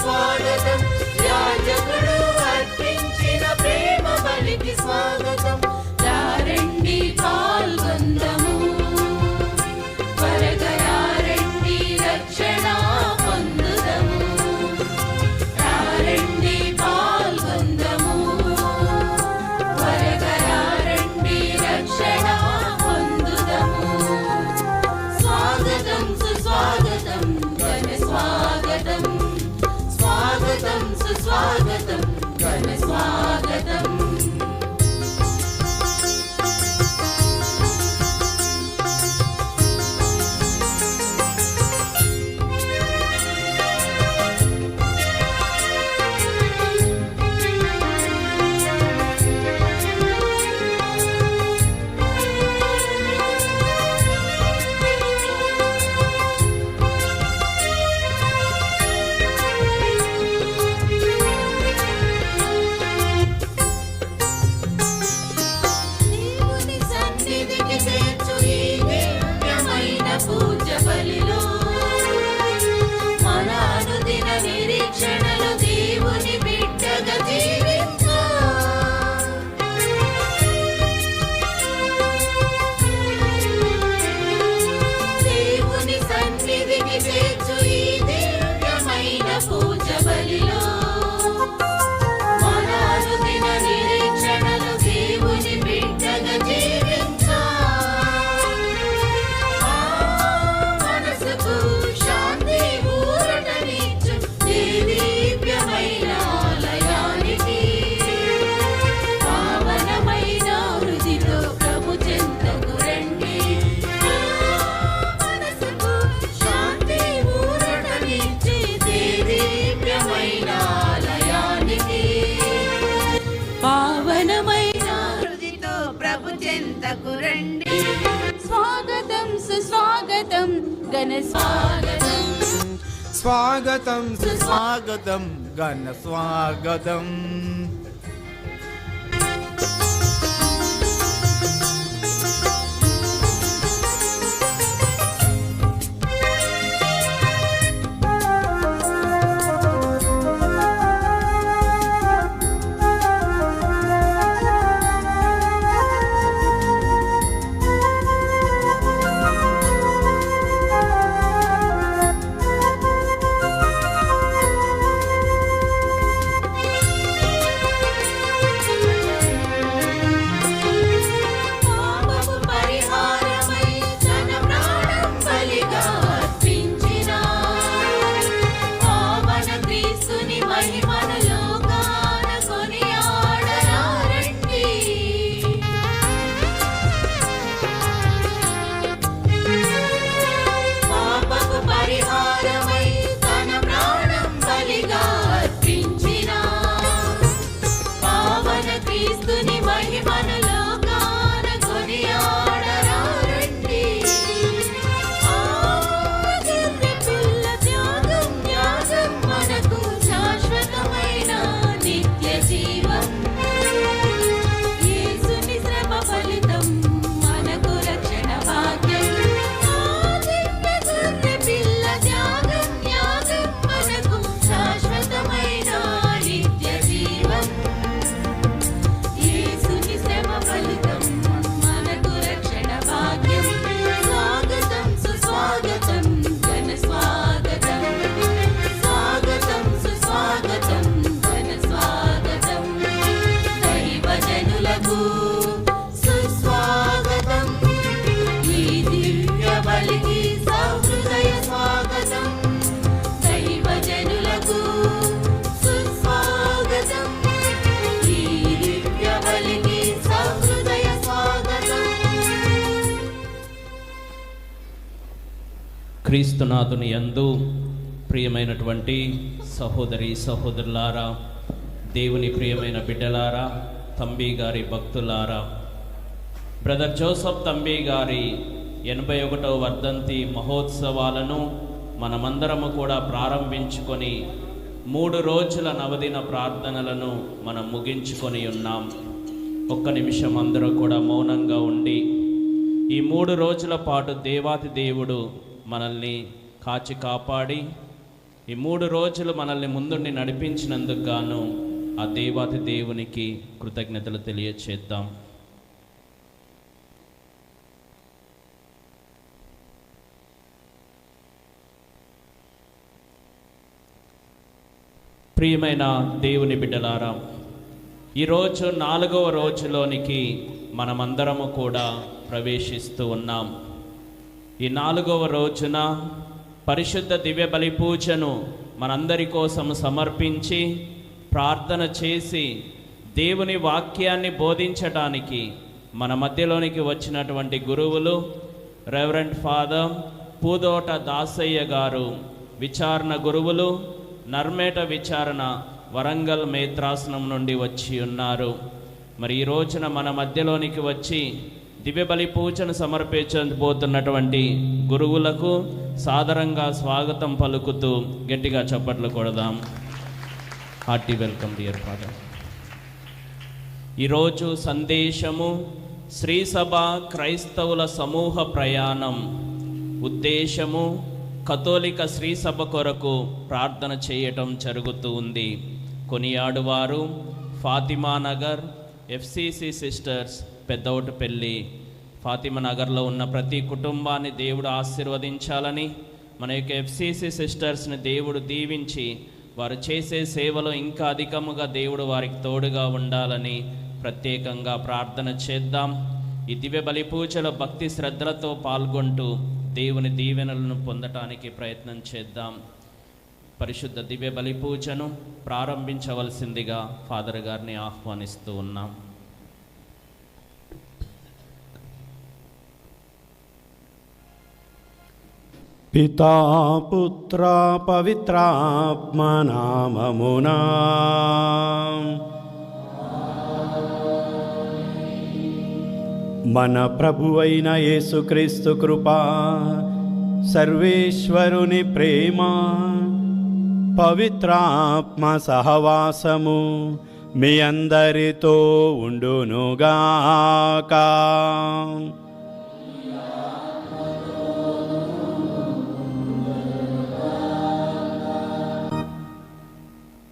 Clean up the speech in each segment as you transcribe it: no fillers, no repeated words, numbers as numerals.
స్వాగతం, యాజకుడు అర్పించిన ప్రేమ బలికి స్వాగతం. రండి పాల్గొందము, త్వరగా రండి రక్షణ పొందుదము. రండి పాల్గొందము, త్వరగా రండి రక్షణ పొందుదము. స్వాగతం సుస్వాగతం ఘన స్వాగతం, స్వాగతం సుస్వాగతం ఘన స్వాగతం. స్వాగతం సుస్వాగతం ఘన స్వాగతం, స్వాగతం సుస్వాగతం ఘన స్వాగతం. క్రీస్తునాథుని యందు ప్రియమైనటువంటి సహోదరి సహోదరులారా, దేవుని ప్రియమైన బిడ్డలారా, తంబి గారి భక్తులారా, బ్రదర్ జోసఫ్ తంబి గారి 81వ వర్ధంతి మహోత్సవాలను మనమందరము కూడా ప్రారంభించుకొని 3 రోజుల నవదిన ప్రార్థనలను మనం ముగించుకొని ఉన్నాం. ఒక్క నిమిషం అందరూ కూడా మౌనంగా ఉండి ఈ 3 రోజుల పాటు దేవాతి దేవుడు మనల్ని కాచి కాపాడి ఈ 3 రోజులు మనల్ని ముందుండి నడిపించినందుకు గాను ఆ దేవాతి దేవునికి కృతజ్ఞతలు తెలియచేద్దాం. ప్రియమైన దేవుని బిడ్డలారా, ఈరోజు 4వ రోజులోనికి మనమందరము కూడా ప్రవేశిస్తూ ఉన్నాం. ఈ 4వ రోజున పరిశుద్ధ దివ్య బలి పూజను మనందరి కోసం సమర్పించి ప్రార్థన చేసి దేవుని వాక్యాన్ని బోధించడానికి మన మధ్యలోనికి వచ్చినటువంటి గురువులు రెవరెండ్ ఫాదర్ పూదోట దాసయ్య గారు, విచారణ గురువులు నర్మేట విచారణ వరంగల్ మేత్రాసనం నుండి వచ్చి ఉన్నారు. మరి ఈ రోజున మన మధ్యలోనికి వచ్చి దివ్య బలి పూజను సమర్పించబోతున్నటువంటి గురువులకు సాదరంగా స్వాగతం పలుకుతూ గట్టిగా చప్పట్లు కొడదాం. Hearty welcome dear father. ఈరోజు సందేశము శ్రీ సభ క్రైస్తవుల సమూహ ప్రయాణం. ఉద్దేశము కథోలిక శ్రీ సభ కొరకు ప్రార్థన చేయటం జరుగుతూ ఉంది. కొనియాడువారు ఫాతిమా నగర్ FCC సిస్టర్స్ పెద్దౌటపల్లి. ఫాతిమా నగర్లో ఉన్న ప్రతి కుటుంబాన్ని దేవుడు ఆశీర్వదించాలని, మన యొక్క FCC సిస్టర్స్ని దేవుడు దీవించి వారు చేసే సేవలో ఇంకా అధికముగా దేవుడు వారికి తోడుగా ఉండాలని ప్రత్యేకంగా ప్రార్థన చేద్దాం. ఈ దివ్య బలి పూజలో భక్తి శ్రద్ధలతో పాల్గొంటూ దేవుని దీవెనలను పొందటానికి ప్రయత్నం చేద్దాం. పరిశుద్ధ దివ్య బలి పూజను ప్రారంభించవలసిందిగా ఫాదర్ గారిని ఆహ్వానిస్తూ ఉన్నాం. పితా పుత్ర పవిత్రాత్మ నామమునా మన ప్రభువైన యేసుక్రీస్తు కృపా, సర్వేశ్వరుని ప్రేమ, పవిత్రాత్మ సహవాసము మీ అందరితో ఉండునుగాక.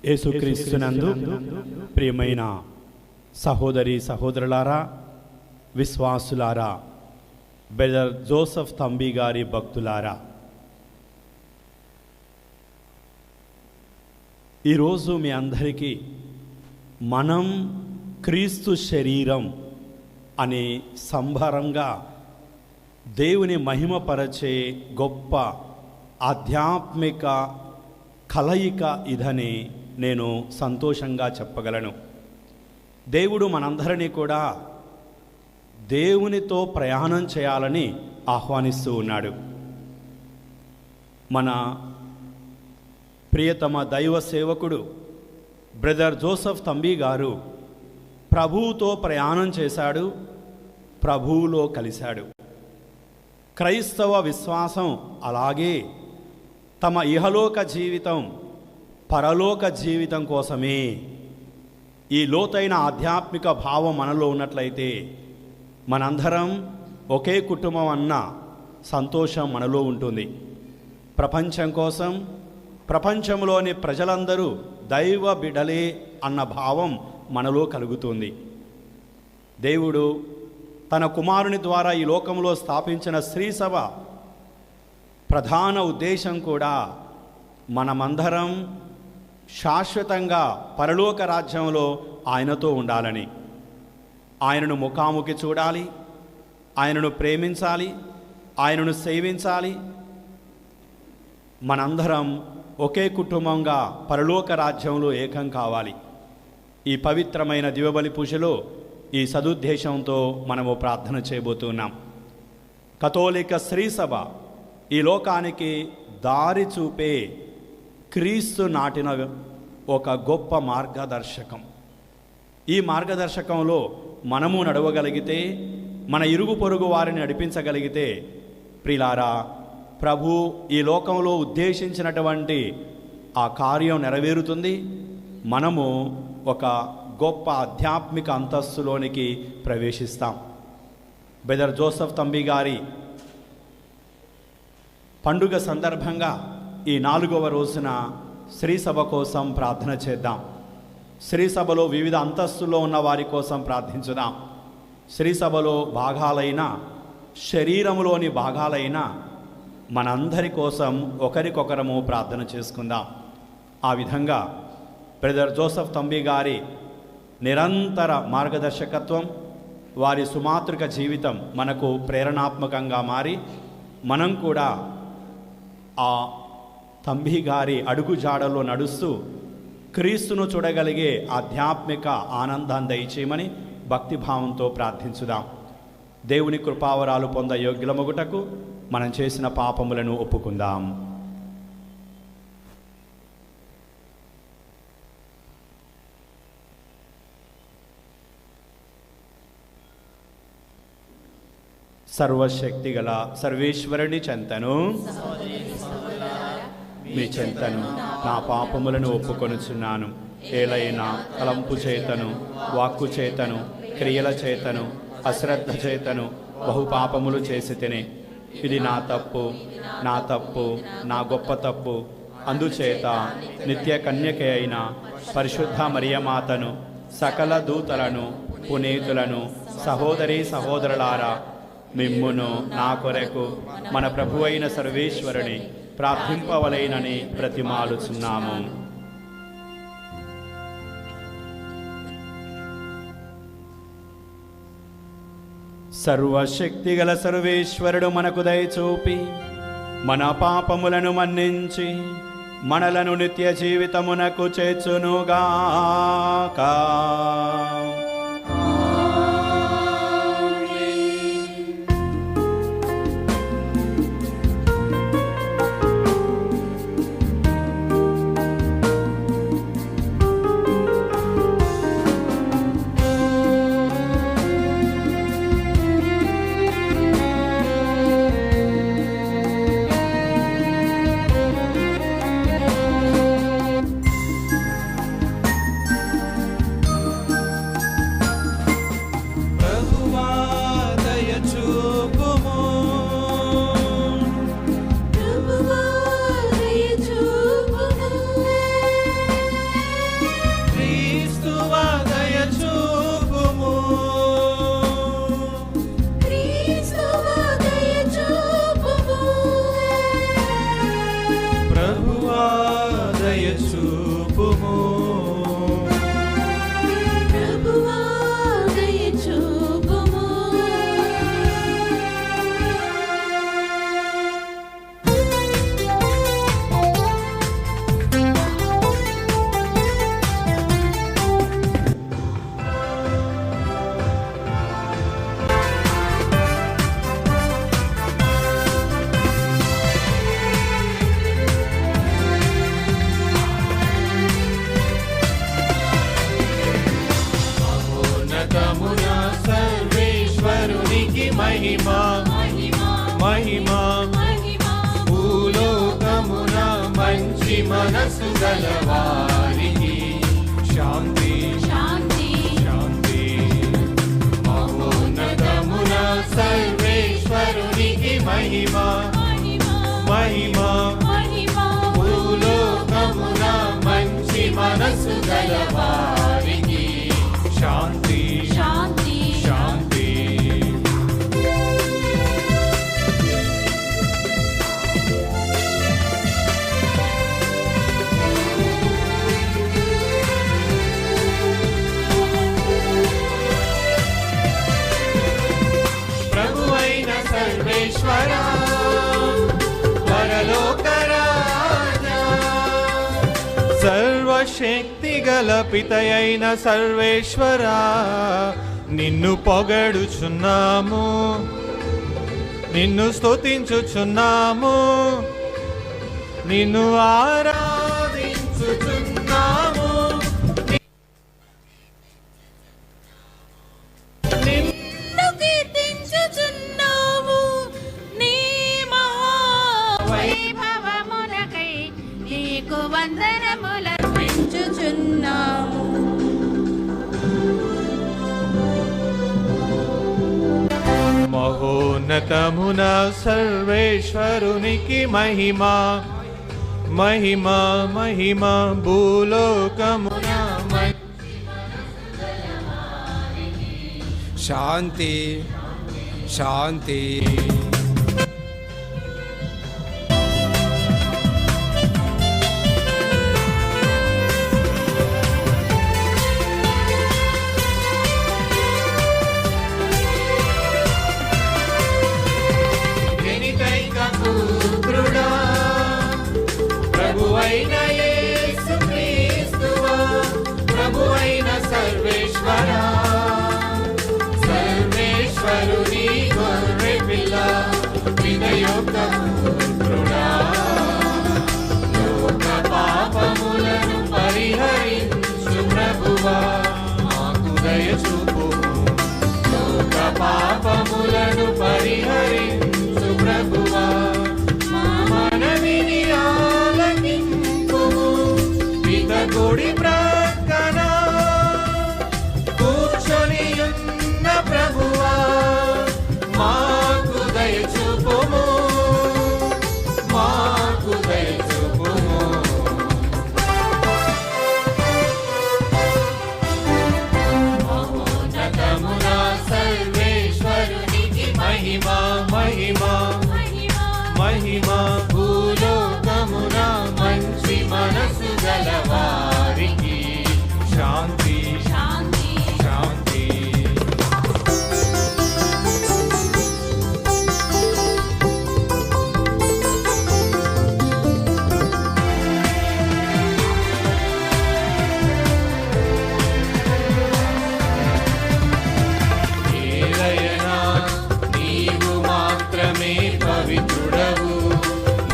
యేసుక్రీస్తునందు ప్రియమైన సహోదరి సహోదరులారా, విశ్వాసులారా, బ్రదర్ జోసెఫ్ తంబి గారి భక్తులారా, ఈరోజు మీ అందరికీ మనం క్రీస్తు శరీరం అనే సంభరంగా దేవుని మహిమపరచే గొప్ప ఆధ్యాత్మిక కలయిక ఇదని నేను సంతోషంగా చెప్పగలను. దేవుడు మనందరినీ కూడా దేవునితో ప్రయాణం చేయాలని ఆహ్వానిస్తూ ఉన్నాడు. మన ప్రియతమ దైవ సేవకుడు బ్రదర్ జోసెఫ్ తంబి గారు ప్రభువుతో ప్రయాణం చేశాడు, ప్రభువులో కలిశాడు. క్రైస్తవ విశ్వాసం అలాగే తమ ఇహలోక జీవితం పరలోక జీవితం కోసమే. ఈ లోతైన ఆధ్యాత్మిక భావం మనలో ఉన్నట్లయితే మనందరం ఒకే కుటుంబం అన్న సంతోషం మనలో ఉంటుంది. ప్రపంచం కోసం, ప్రపంచంలోని ప్రజలందరూ దైవ బిడ్డలే అన్న భావం మనలో కలుగుతుంది. దేవుడు తన కుమారుని ద్వారా ఈ లోకంలో స్థాపించిన శ్రీ సభ ప్రధాన ఉద్దేశం కూడా మనమందరం శాశ్వతంగా పరలోక రాజ్యంలో ఆయనతో ఉండాలని, ఆయనను ముఖాముఖి చూడాలి, ఆయనను ప్రేమించాలి, ఆయనను సేవించాలి. మనందరం ఒకే కుటుంబంగా పరలోక రాజ్యంలో ఏకం కావాలి. ఈ పవిత్రమైన దివ్యబలి పూజలో ఈ సదుద్దేశంతో మనము ప్రార్థన చేయబోతున్నాం. కథోలిక శ్రీ సభ ఈ లోకానికి దారి చూపే క్రీస్తు నాటిన ఒక గొప్ప మార్గదర్శకం. ఈ మార్గదర్శకంలో మనము నడవగలిగితే, మన ఇరుగు పొరుగు వారిని నడిపించగలిగితే, ప్రిలారా, ప్రభు ఈ లోకంలో ఉద్దేశించినటువంటి ఆ కార్యం నెరవేరుతుంది. మనము ఒక గొప్ప ఆధ్యాత్మిక అంతస్తులోనికి ప్రవేశిస్తాం. బ్రదర్ జోసెఫ్ తంబి గారి పండుగ సందర్భంగా ఈ 4వ రోజున శ్రీ సభ కోసం ప్రార్థన చేద్దాం. శ్రీ సభలో వివిధ అంతస్తుల్లో ఉన్న వారి కోసం ప్రార్థించుదాం. శ్రీ సభలో భాగాలైన, శరీరములోని భాగాలైన మనందరి కోసం ఒకరికొకరము ప్రార్థన చేసుకుందాం. ఆ విధంగా బ్రదర్ జోసెఫ్ తంబి గారి నిరంతర మార్గదర్శకత్వం, వారి సుమాతృక జీవితం మనకు ప్రేరణాత్మకంగా మారి మనం కూడా ఆ తంబి గారి అడుగుజాడలో నడుస్తూ క్రీస్తును చూడగలిగే ఆధ్యాత్మిక ఆనందాన్ని దయచేయమని భక్తిభావంతో ప్రార్థించుదాం. దేవుని కృపావరాలు పొంద యోగ్యులమగుటకు మనం చేసిన పాపములను ఒప్పుకుందాం. సర్వశక్తి గల సర్వేశ్వరుని చెంతను మీ చెంతను నా పాపములను ఒప్పుకొనుచున్నాను. ఏలైనా తలంపు చేతను, వాక్కు చేతను, క్రియల చేతను, అశ్రద్ధ చేతను బహుపాపములు చేసి తిని, ఇది నా తప్పు, నా గొప్ప తప్పు. అందుచేత నిత్య కన్యక అయిన పరిశుద్ధ మరియమాతను, సకల దూతలను, పునీతులను, సహోదరీ సహోదరులారా, మిమ్మును నా కొరకు మన ప్రభువైన సర్వేశ్వరుని ప్రార్థింపవలైనని ప్రతిమాలుచున్నాము. సర్వశక్తిగల సర్వేశ్వరుడు మనకు దయచూపి మన పాపములను మన్నించి మనలను నిత్య జీవితమునకు చేర్చునుగాక. మనసు గలవారికి శాంతి శాంతి శాంతి. మహోన్నతమున సర్వేశ్వరునికి మహిమ మహిమ. భూలోకమున మంచి మనసు గలవారికి శాంతి శాంతి శాంతి. సర్వేశ్వరా పరలోక రాజా, సర్వశక్తి గల పితయైన సర్వేశ్వరా, నిన్ను పొగడుచున్నాము, నిన్ను స్తుతించుచున్నాము, నిన్ను ఆరాధించుచున్నాము. మహోన్నతమున సర్వేశ్వరునికి మహిమ మహిమ మహిమ భూలోకమున శాంతి శాంతి. జనితైక పుత్రుడా ప్రభువైన యేసుక్రీస్తువా, ప్రభువైన సర్వేశ్వరా, సర్వేశ్వరుని గొర్రె పిల్ల, వినయోక్త పుత్రుడా, లోక పాపములను పరిహరించు ప్రభువా, మాకు దయ చూపుము. లోక పాపములను పరిహరించు ప్రభువా, మా మనవిని ఆలకింపుము. పిత కుడి ప్రక్కన కూర్చొని ఉన్న ప్రభువా, మాకు దయ చూపుము. మాకు దయ చూపుము. మహోన్నతమున సర్వేశ్వరునికి మహిమ మహిమ మహిమ. భూలోకమున మంచి మనసు గలవారికి శాంతి శాంతి శాంతి. ఏలయనా నీవు మాత్రమే పవిత్రుడవు,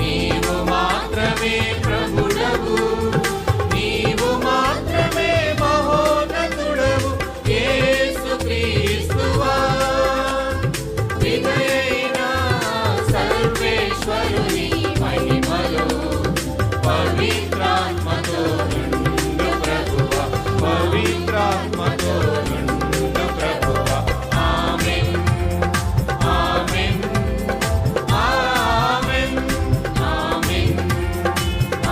నీవు మాత్రమే ప్రభుడవు, నీవు మాత్రమే మహోన్నతుడవు యేసుక్రీస్తువా. వినయైన సర్వేశ్వరుని మహిమలో పవిత్రాత్మతో నుండు ప్రభువా, పవిత్రాత్మతో నుండు ప్రభువా. ఆమేన్ ఆమేన్ ఆమేన్ ఆమేన్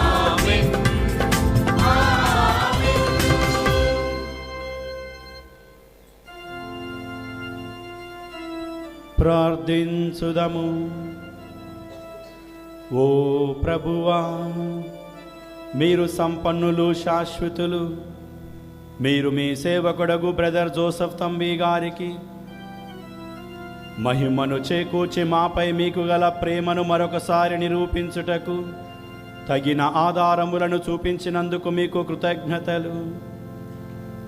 ఆమేన్ ఆమేన్. ప్రార్థించుదము. ఓ ప్రభువా, మీరు సంపన్నులు శాశ్వతులు. మీరు మీ సేవకుడగు బ్రదర్ జోసెఫ్ తంబి గారికి మహిమను చేకూర్చి మాపై మీకు గల ప్రేమను మరొకసారి నిరూపించుటకు తగిన ఆధారములను చూపించినందుకు మీకు కృతజ్ఞతలు.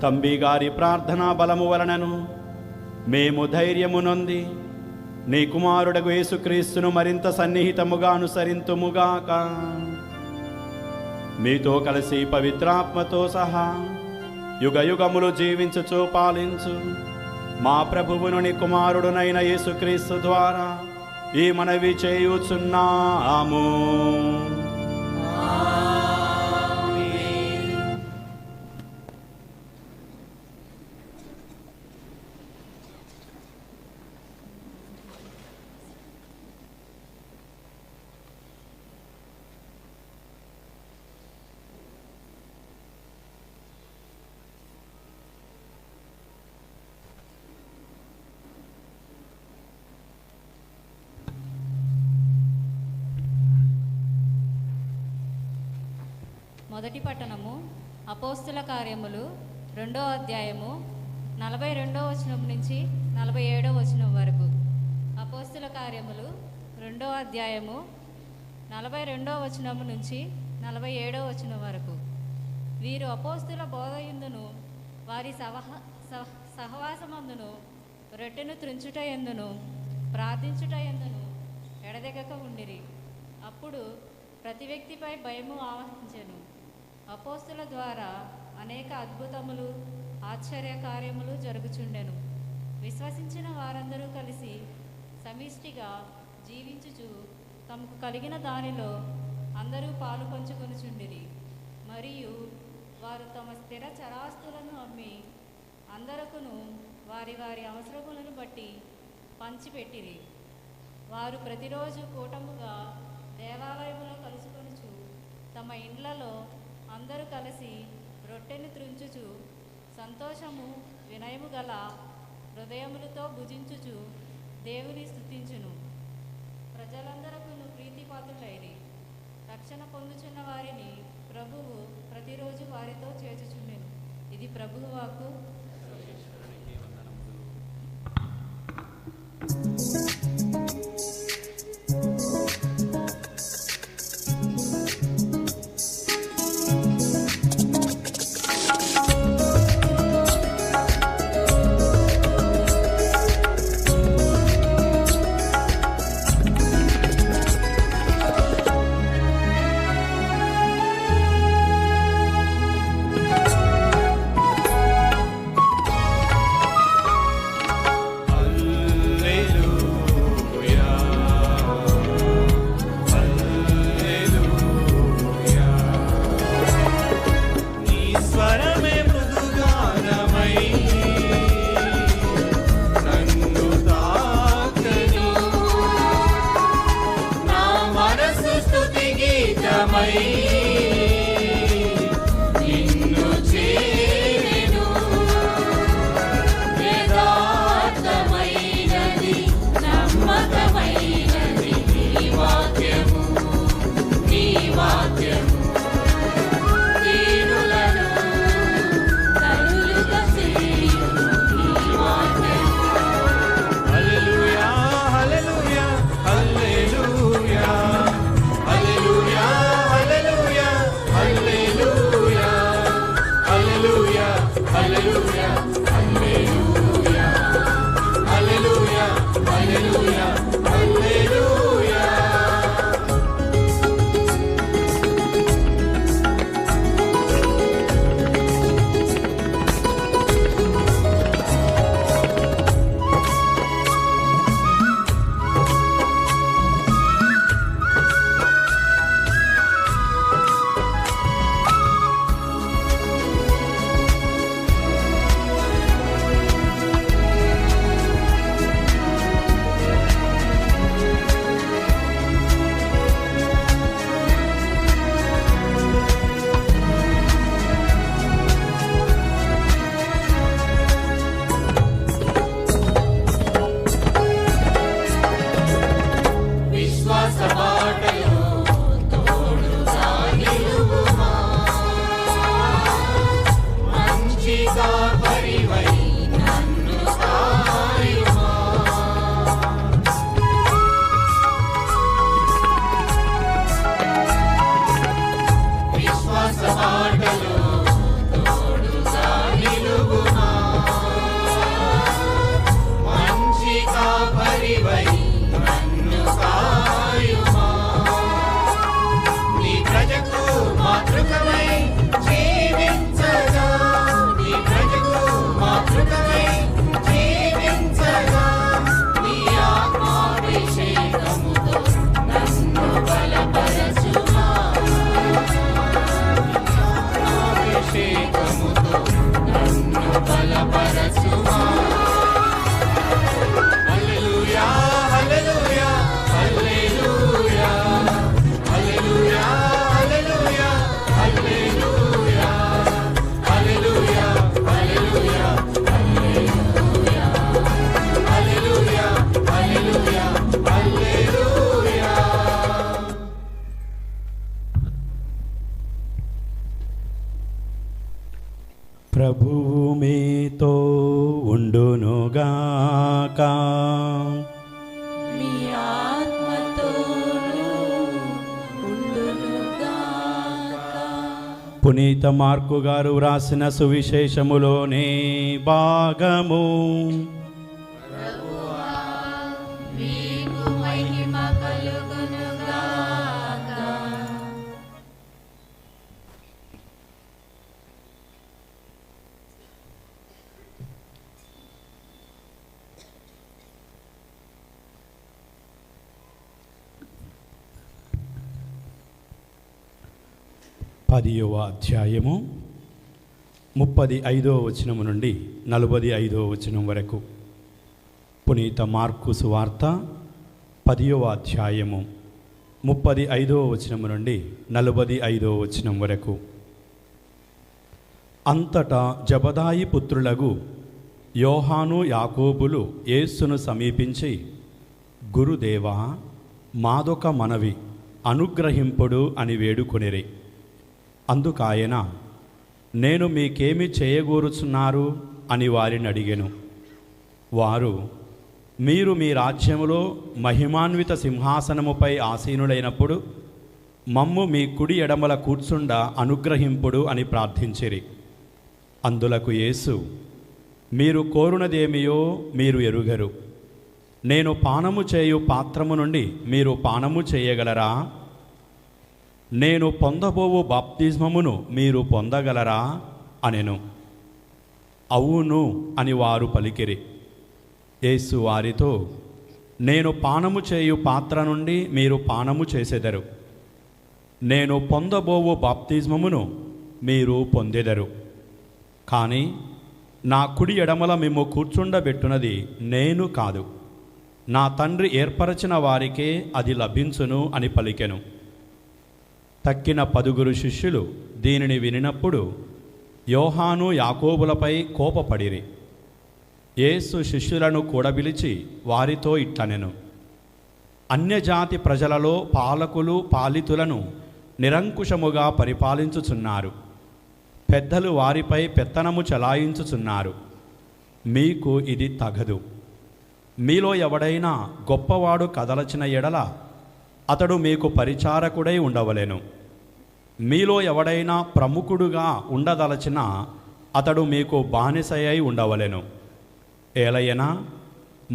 తంబి గారి ప్రార్థనా బలము వలనను మేము ధైర్యము నొంది నీ కుమారుడగు యేసుక్రీస్తును మరింత సన్నిహితముగా అనుసరింతుముగాక. మీతో కలిసి పవిత్రాత్మతో సహా యుగయుగములు జీవించుచు పాలించు మా ప్రభువును నీ కుమారుడునైన యేసుక్రీస్తు ద్వారా ఈ మనవి చేయుచున్నాము. మొదటి పట్టణము అపోస్తుల కార్యములు 2వ అధ్యాయము 42వ వచనం నుంచి 47వ వచనం వరకు. అపోస్తుల కార్యములు 2వ అధ్యాయము 42వ వచనం నుంచి 47వ వచనం వరకు. వీరు అపోస్తుల బోధయందును వారి సహవాసమందును రొట్టెను త్రుంచుట యందును ప్రార్థించుట యందును ఎడదెగక ఉండిరి. అప్పుడు ప్రతి వ్యక్తిపై భయము ఆవహించెను. అపోస్తుల ద్వారా అనేక అద్భుతములు ఆశ్చర్య కార్యములు జరుగుచుండెను. విశ్వసించిన వారందరూ కలిసి సమిష్టిగా జీవించుచు తమకు కలిగిన దానిలో అందరూ పాలు పంచుకొనుచుండిరి. మరియు వారు తమ స్థిర చరాస్తులను అమ్మి అందరకును వారి వారి అవసరములను బట్టి పంచిపెట్టిరి. వారు ప్రతిరోజు కూటముగా దేవాలయములో కలుసుకొనుచు తమ ఇండ్లలో అందరూ కలిసి రొట్టెను త్రుంచుచు సంతోషము వినయము గల హృదయములతో భుజించుచు దేవుని స్తుతించును. ప్రజలందరకు ప్రీతిపాత్రులైరి. రక్షణ పొందుచున్న వారిని ప్రభువు ప్రతిరోజు వారితో చేర్చుచుండెను. ఇది ప్రభువు వాక్కు. ప్రభువు మీతో ఉండునుగాక. మీ ఆత్మతోనూ ఉండునుగాక. పునీత మార్కు గారు వ్రాసిన సువిశేషములోని భాగము. మీకు మహిమ కలుగునుగాక. పదియవ అధ్యాయము 35వ వచనము నుండి 45వ వచనం వరకు. పునీత మార్కు సువార్త 10వ అధ్యాయము 35వ వచనం నుండి 45వ వచనం వరకు. అంతటా జబదాయి పుత్రులగు యోహాను యాకోబులు యేసును సమీపించి, గురుదేవా, మాదొక మనవి అనుగ్రహింపుడు అని వేడుకొనిరి. అందుకాయన, నేను మీకేమి చేయగోరుచున్నారు అని వారిని అడిగెను. వారు, మీరు మీ రాజ్యములో మహిమాన్విత సింహాసనముపై ఆసీనులైనప్పుడు మమ్ము మీ కుడి ఎడమల కూర్చుండ అనుగ్రహింపుడు అని ప్రార్థించిరి. అందులకు యేసు, మీరు కోరునదేమియో మీరు ఎరుగరు. నేను పానము చేయు పాత్రము నుండి మీరు పానము చేయగలరా? నేను పొందబోవు బాప్తిస్మమును మీరు పొందగలరా అనెను. అవును అని వారు పలికిరి. యేసు వారితో, నేను పానము చేయు పాత్ర నుండి మీరు పానము చేసెదరు. నేను పొందబోవు బాప్తిస్మమును మీరు పొందెదరు. కానీ నా కుడి ఎడమల మిమ్ము కూర్చుండబెట్టునది నేను కాదు, నా తండ్రి ఏర్పరచిన వారికే అది లభించును అని పలికెను. తక్కిన 10 శిష్యులు దీనిని వినినప్పుడు యోహాను యాకోబులపై కోపపడిరి. యేసు శిష్యులను కూడబిలిచి వారితో ఇట్లనెను, అన్యజాతి ప్రజలలో పాలకులు పాలితులను నిరంకుశముగా పరిపాలించుచున్నారు. పెద్దలు వారిపై పెత్తనము చలాయించుచున్నారు. మీకు ఇది తగదు. మీలో ఎవడైనా గొప్పవాడు కదలచిన ఎడల అతడు మీకు పరిచారకుడై ఉండవలెను. మీలో ఎవడైనా ప్రముఖుడుగా ఉండదలచిన అతడు మీకు బానిసయై ఉండవలెను. ఏలయనా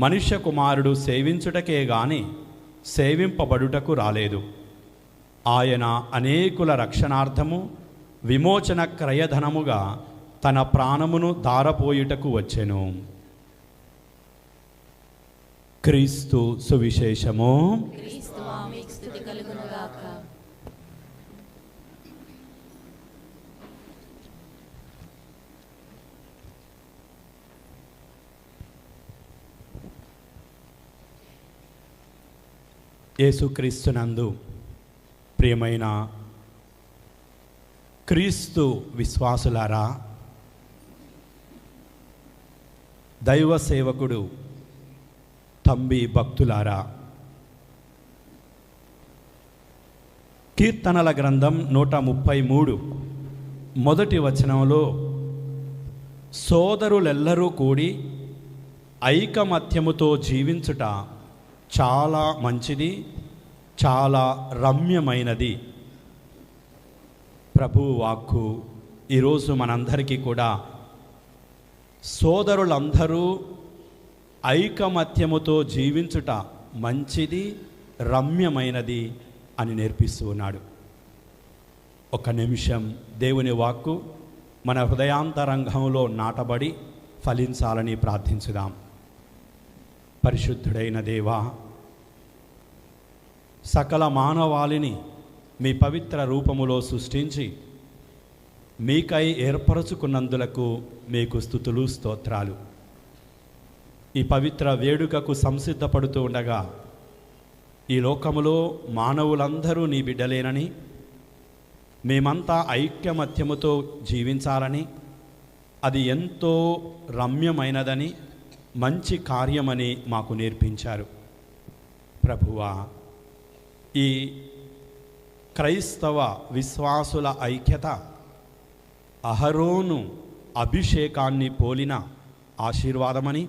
మనుష్య కుమారుడు సేవించుటకే గాని సేవింపబడుటకు రాలేదు. ఆయన అనేకుల రక్షణార్థము విమోచన క్రయధనముగా తన ప్రాణమును దారపోయుటకు వచ్చెను. క్రీస్తు సువిశేషము. క్రీస్తువా మీకు స్తుతి కలుగునుగాక. యేసుక్రీస్తునందు ప్రియమైన క్రీస్తు విశ్వాసులారా, దైవ సేవకుడు తంబి భక్తులారా, కీర్తనల గ్రంథం 133 మొదటి వచనంలో సోదరులెల్లరూ కూడి ఐకమత్యముతో జీవించుట చాలా మంచిది, చాలా రమ్యమైనది. ప్రభువు వాక్కు ఈరోజు మనందరికీ కూడా సోదరులందరూ ఐకమత్యముతో జీవించుట మంచిది, రమ్యమైనది అని నేర్పిస్తూ ఉన్నాడు. ఒక నిమిషం దేవుని వాక్కు మన హృదయాంతరంగంలో నాటబడి ఫలించాలని ప్రార్థించుదాం. పరిశుద్ధుడైన దేవా, సకల మానవాళిని మీ పవిత్ర రూపములో సృష్టించి మీకై ఏర్పరచుకున్నందులకు మీకు స్తుతులు స్తోత్రాలు. ఈ పవిత్ర వేడుకకు సంసిద్ధపడుతూ ఉండగా ఈ లోకములో మానవులందరూ నీ బిడ్డలేనని, మేమంతా ఐక్యమత్యముతో జీవించాలని, అది ఎంతో రమ్యమైనదని, మంచి కార్యమని మాకు నేర్పించారు. ప్రభువా, ఈ క్రైస్తవ విశ్వాసుల ఐక్యత అహరోను అభిషేకాన్ని పోలిన ఆశీర్వాదమని,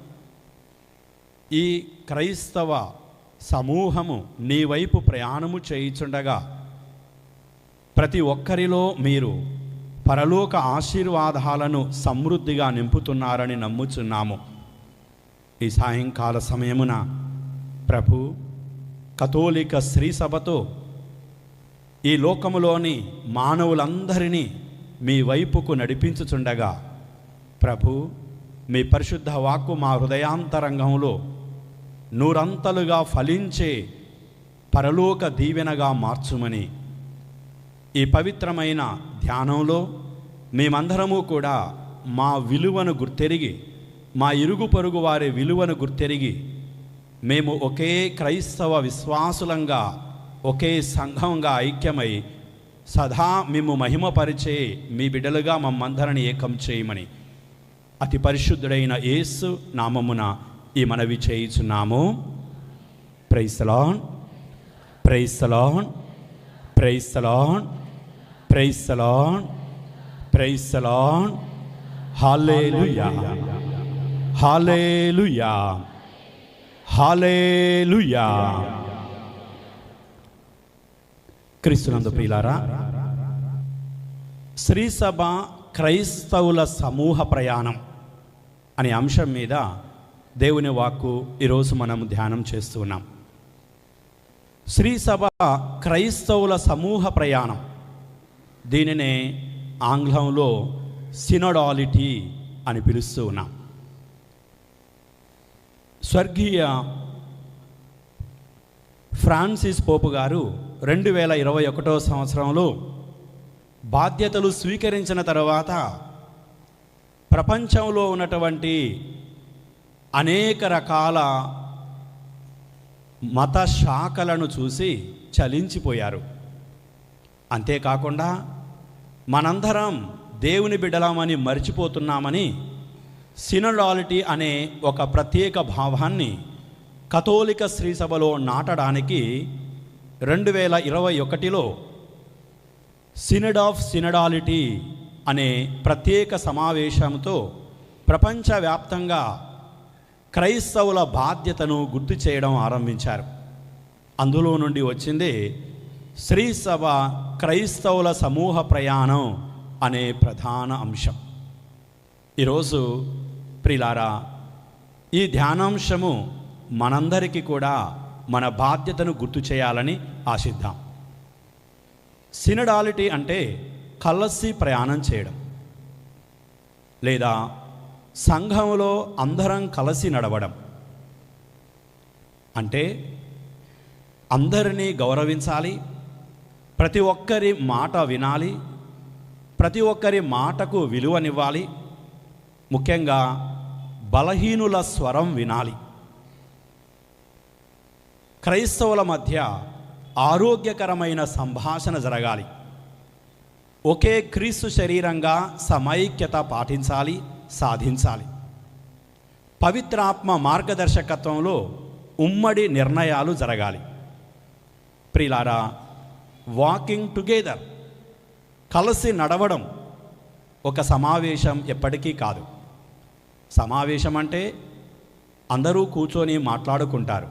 ఈ క్రైస్తవ సమూహము నీ వైపు ప్రయాణము చేయుచుండగా ప్రతి ఒక్కరిలో మీరు పరలోక ఆశీర్వాదాలను సమృద్ధిగా నింపుతున్నారని నమ్ముచున్నాము. ఈ సాయంకాల సమయమున ప్రభు కథోలిక శ్రీ సభతో ఈ లోకములోని మానవులందరినీ మీ వైపుకు నడిపించుచుండగా ప్రభు, మీ పరిశుద్ధ వాక్కు మా హృదయాంతరంగంలో నూరంతలుగా ఫలించే పరలోక దీవెనగా మార్చుమని, ఈ పవిత్రమైన ధ్యానంలో మేమందరము కూడా మా విలువను గుర్తెరిగి, మా ఇరుగు పొరుగు వారి విలువను గుర్తెరిగి, మేము ఒకే క్రైస్తవ విశ్వాసులంగా ఒకే సంఘంగా ఐక్యమై సదా మేము మహిమపరిచే మీ బిడ్డలుగా మమ్మందరిని ఏకం చేయమని అతి పరిశుద్ధుడైన యేసు నామమున ఈ మనవి చేయుచున్నాము. Praise the Lord, praise the Lord, praise the Lord, praise the Lord, praise the Lord. హల్లెలూయా, హల్లెలూయా, హల్లెలూయా. క్రీస్తునందు ప్రియులారా, శ్రీ సభ క్రైస్తవుల సమూహ ప్రయాణం అనే అంశం మీద దేవుని వాక్కు ఈరోజు మనం ధ్యానం చేస్తున్నాం. శ్రీ సభ క్రైస్తవుల సమూహ ప్రయాణం, దీనినే ఆంగ్లంలో సినడాలిటీ అని పిలుస్తూ ఉన్నాం. స్వర్గీయ ఫ్రాన్సిస్ పోపు గారు 2021 సంవత్సరంలో బాధ్యతలు స్వీకరించిన తర్వాత ప్రపంచంలో ఉన్నటువంటి అనేక రకాల మత శాఖలను చూసి చలించిపోయారు. అంతేకాకుండా మనందరం దేవుని బిడ్డలమని మర్చిపోతున్నామని సినడాలిటీ అనే ఒక ప్రత్యేక భావాన్ని కథోలిక శ్రీ సభలో నాటడానికి 2021లో సినడ్ ఆఫ్ సినడాలిటీ అనే ప్రత్యేక సమావేశంతో ప్రపంచవ్యాప్తంగా క్రైస్తవుల బాధ్యతను గుర్తు చేయడం ఆరంభించారు. అందులో నుండి వచ్చింది శ్రీ సభ క్రైస్తవుల సమూహ ప్రయాణం అనే ప్రధాన అంశం. ఈరోజు ప్రియులారా, ఈ ధ్యానాంశము మనందరికీ కూడా మన బాధ్యతను గుర్తు చేయాలని ఆశిద్దాం. సినడాలిటీ అంటే కలిసి ప్రయాణం చేయడం, లేదా సంఘంలో అందరం కలిసి నడవడం. అంటే అందరినీ గౌరవించాలి, ప్రతి ఒక్కరి మాట వినాలి, ప్రతి ఒక్కరి మాటకు విలువనివ్వాలి, ముఖ్యంగా బలహీనుల స్వరం వినాలి. క్రైస్తవుల మధ్య ఆరోగ్యకరమైన సంభాషణ జరగాలి. ఒకే క్రీస్తు శరీరంగా సమైక్యత పాటించాలి, సాధించాలి. పవిత్రాత్మ మార్గదర్శకత్వంలో ఉమ్మడి నిర్ణయాలు జరగాలి. ప్రియులారా, వాకింగ్ టుగెదర్, కలిసి నడవడం ఒక సమావేశం ఎప్పటికీ కాదు. సమావేశం అంటే అందరూ కూర్చొని మాట్లాడుకుంటారు.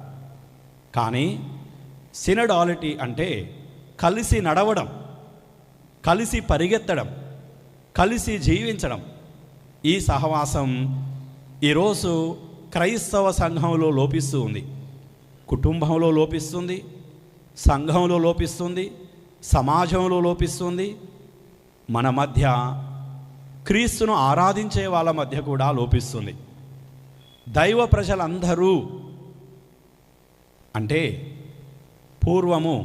కానీ సినడాలిటీ అంటే కలిసి నడవడం, కలిసి పరిగెత్తడం, కలిసి జీవించడం. ఈ సహవాసం ఈరోజు క్రైస్తవ సంఘంలో లోపిస్తూ ఉంది, కుటుంబంలో లోపిస్తుంది, సంఘంలో లోపిస్తుంది, సమాజంలో లోపిస్తుంది. మన మధ్య క్రీస్తును ఆరాధించే వాళ్ళ మధ్య కూడా లోపిస్తుంది. దైవ ప్రజలందరూ అంటే పూర్వము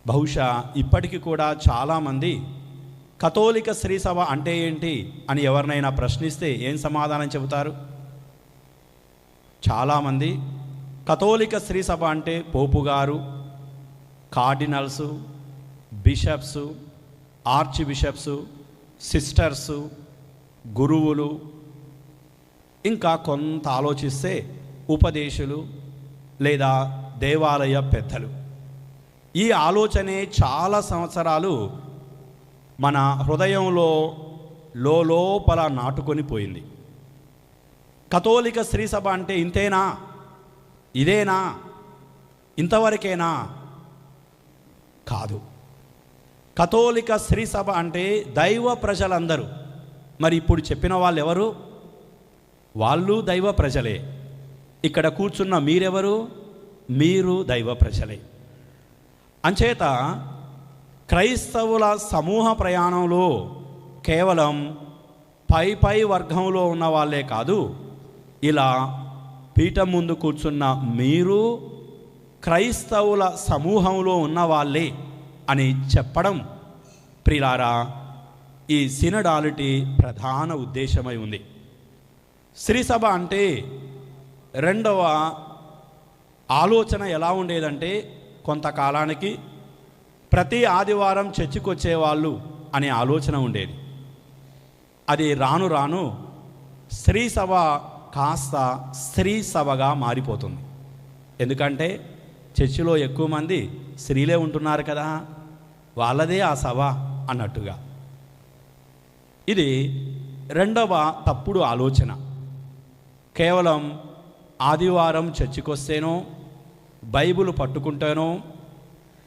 బహుశా ఇప్పటికీ కూడా చాలామంది కథోలిక శ్రీ సభ అంటే ఏంటి అని ఎవరినైనా ప్రశ్నిస్తే ఏం సమాధానం చెబుతారు? చాలామంది కథోలిక శ్రీ సభ అంటే పోపు గారు, కార్డినల్సు, బిషప్సు, ఆర్చ్ బిషప్సు, సిస్టర్సు, గురువులు, ఇంకా కొంత ఆలోచిస్తే ఉపదేశులు లేదా దేవాలయ పెద్దలు. ఈ ఆలోచనే చాలా సంవత్సరాలు మన హృదయంలో లోపల నాటుకొని పోయింది. కథోలిక శ్రీ సభ అంటే ఇంతేనా, ఇదేనా, ఇంతవరకేనా? కాదు. కథోలిక శ్రీ సభ అంటే దైవ ప్రజలందరూ. మరి ఇప్పుడు చెప్పిన వాళ్ళు ఎవరు? వాళ్ళు దైవ ప్రజలే. ఇక్కడ కూర్చున్న మీరెవరు? మీరు దైవ ప్రజలే. అంచేత క్రైస్తవుల సమూహ ప్రయాణంలో కేవలం పై వర్గంలో ఉన్న వాళ్ళే కాదు, ఇలా పీఠం ముందు కూర్చున్న మీరు క్రైస్తవుల సమూహంలో ఉన్న వాళ్ళే అని చెప్పడం ప్రియులారా ఈ సినడాలిటీ ప్రధాన ఉద్దేశమై ఉంది. శ్రీ సభ అంటే రెండవ ఆలోచన ఎలా ఉండేదంటే కొంతకాలానికి ప్రతి ఆదివారం చర్చికి వచ్చేవాళ్ళు అనే ఆలోచన ఉండేది. అది రాను రాను స్త్రీ సభ కాస్త స్త్రీ సభగా మారిపోతుంది. ఎందుకంటే చర్చిలో ఎక్కువ మంది స్త్రీలే ఉంటున్నారు కదా, వాళ్ళదే ఆ సభ అన్నట్టుగా. ఇది రెండవ తప్పుడు ఆలోచన. కేవలం ఆదివారం చర్చికి వస్తేనో, బైబిల్ పట్టుకుంటేనో,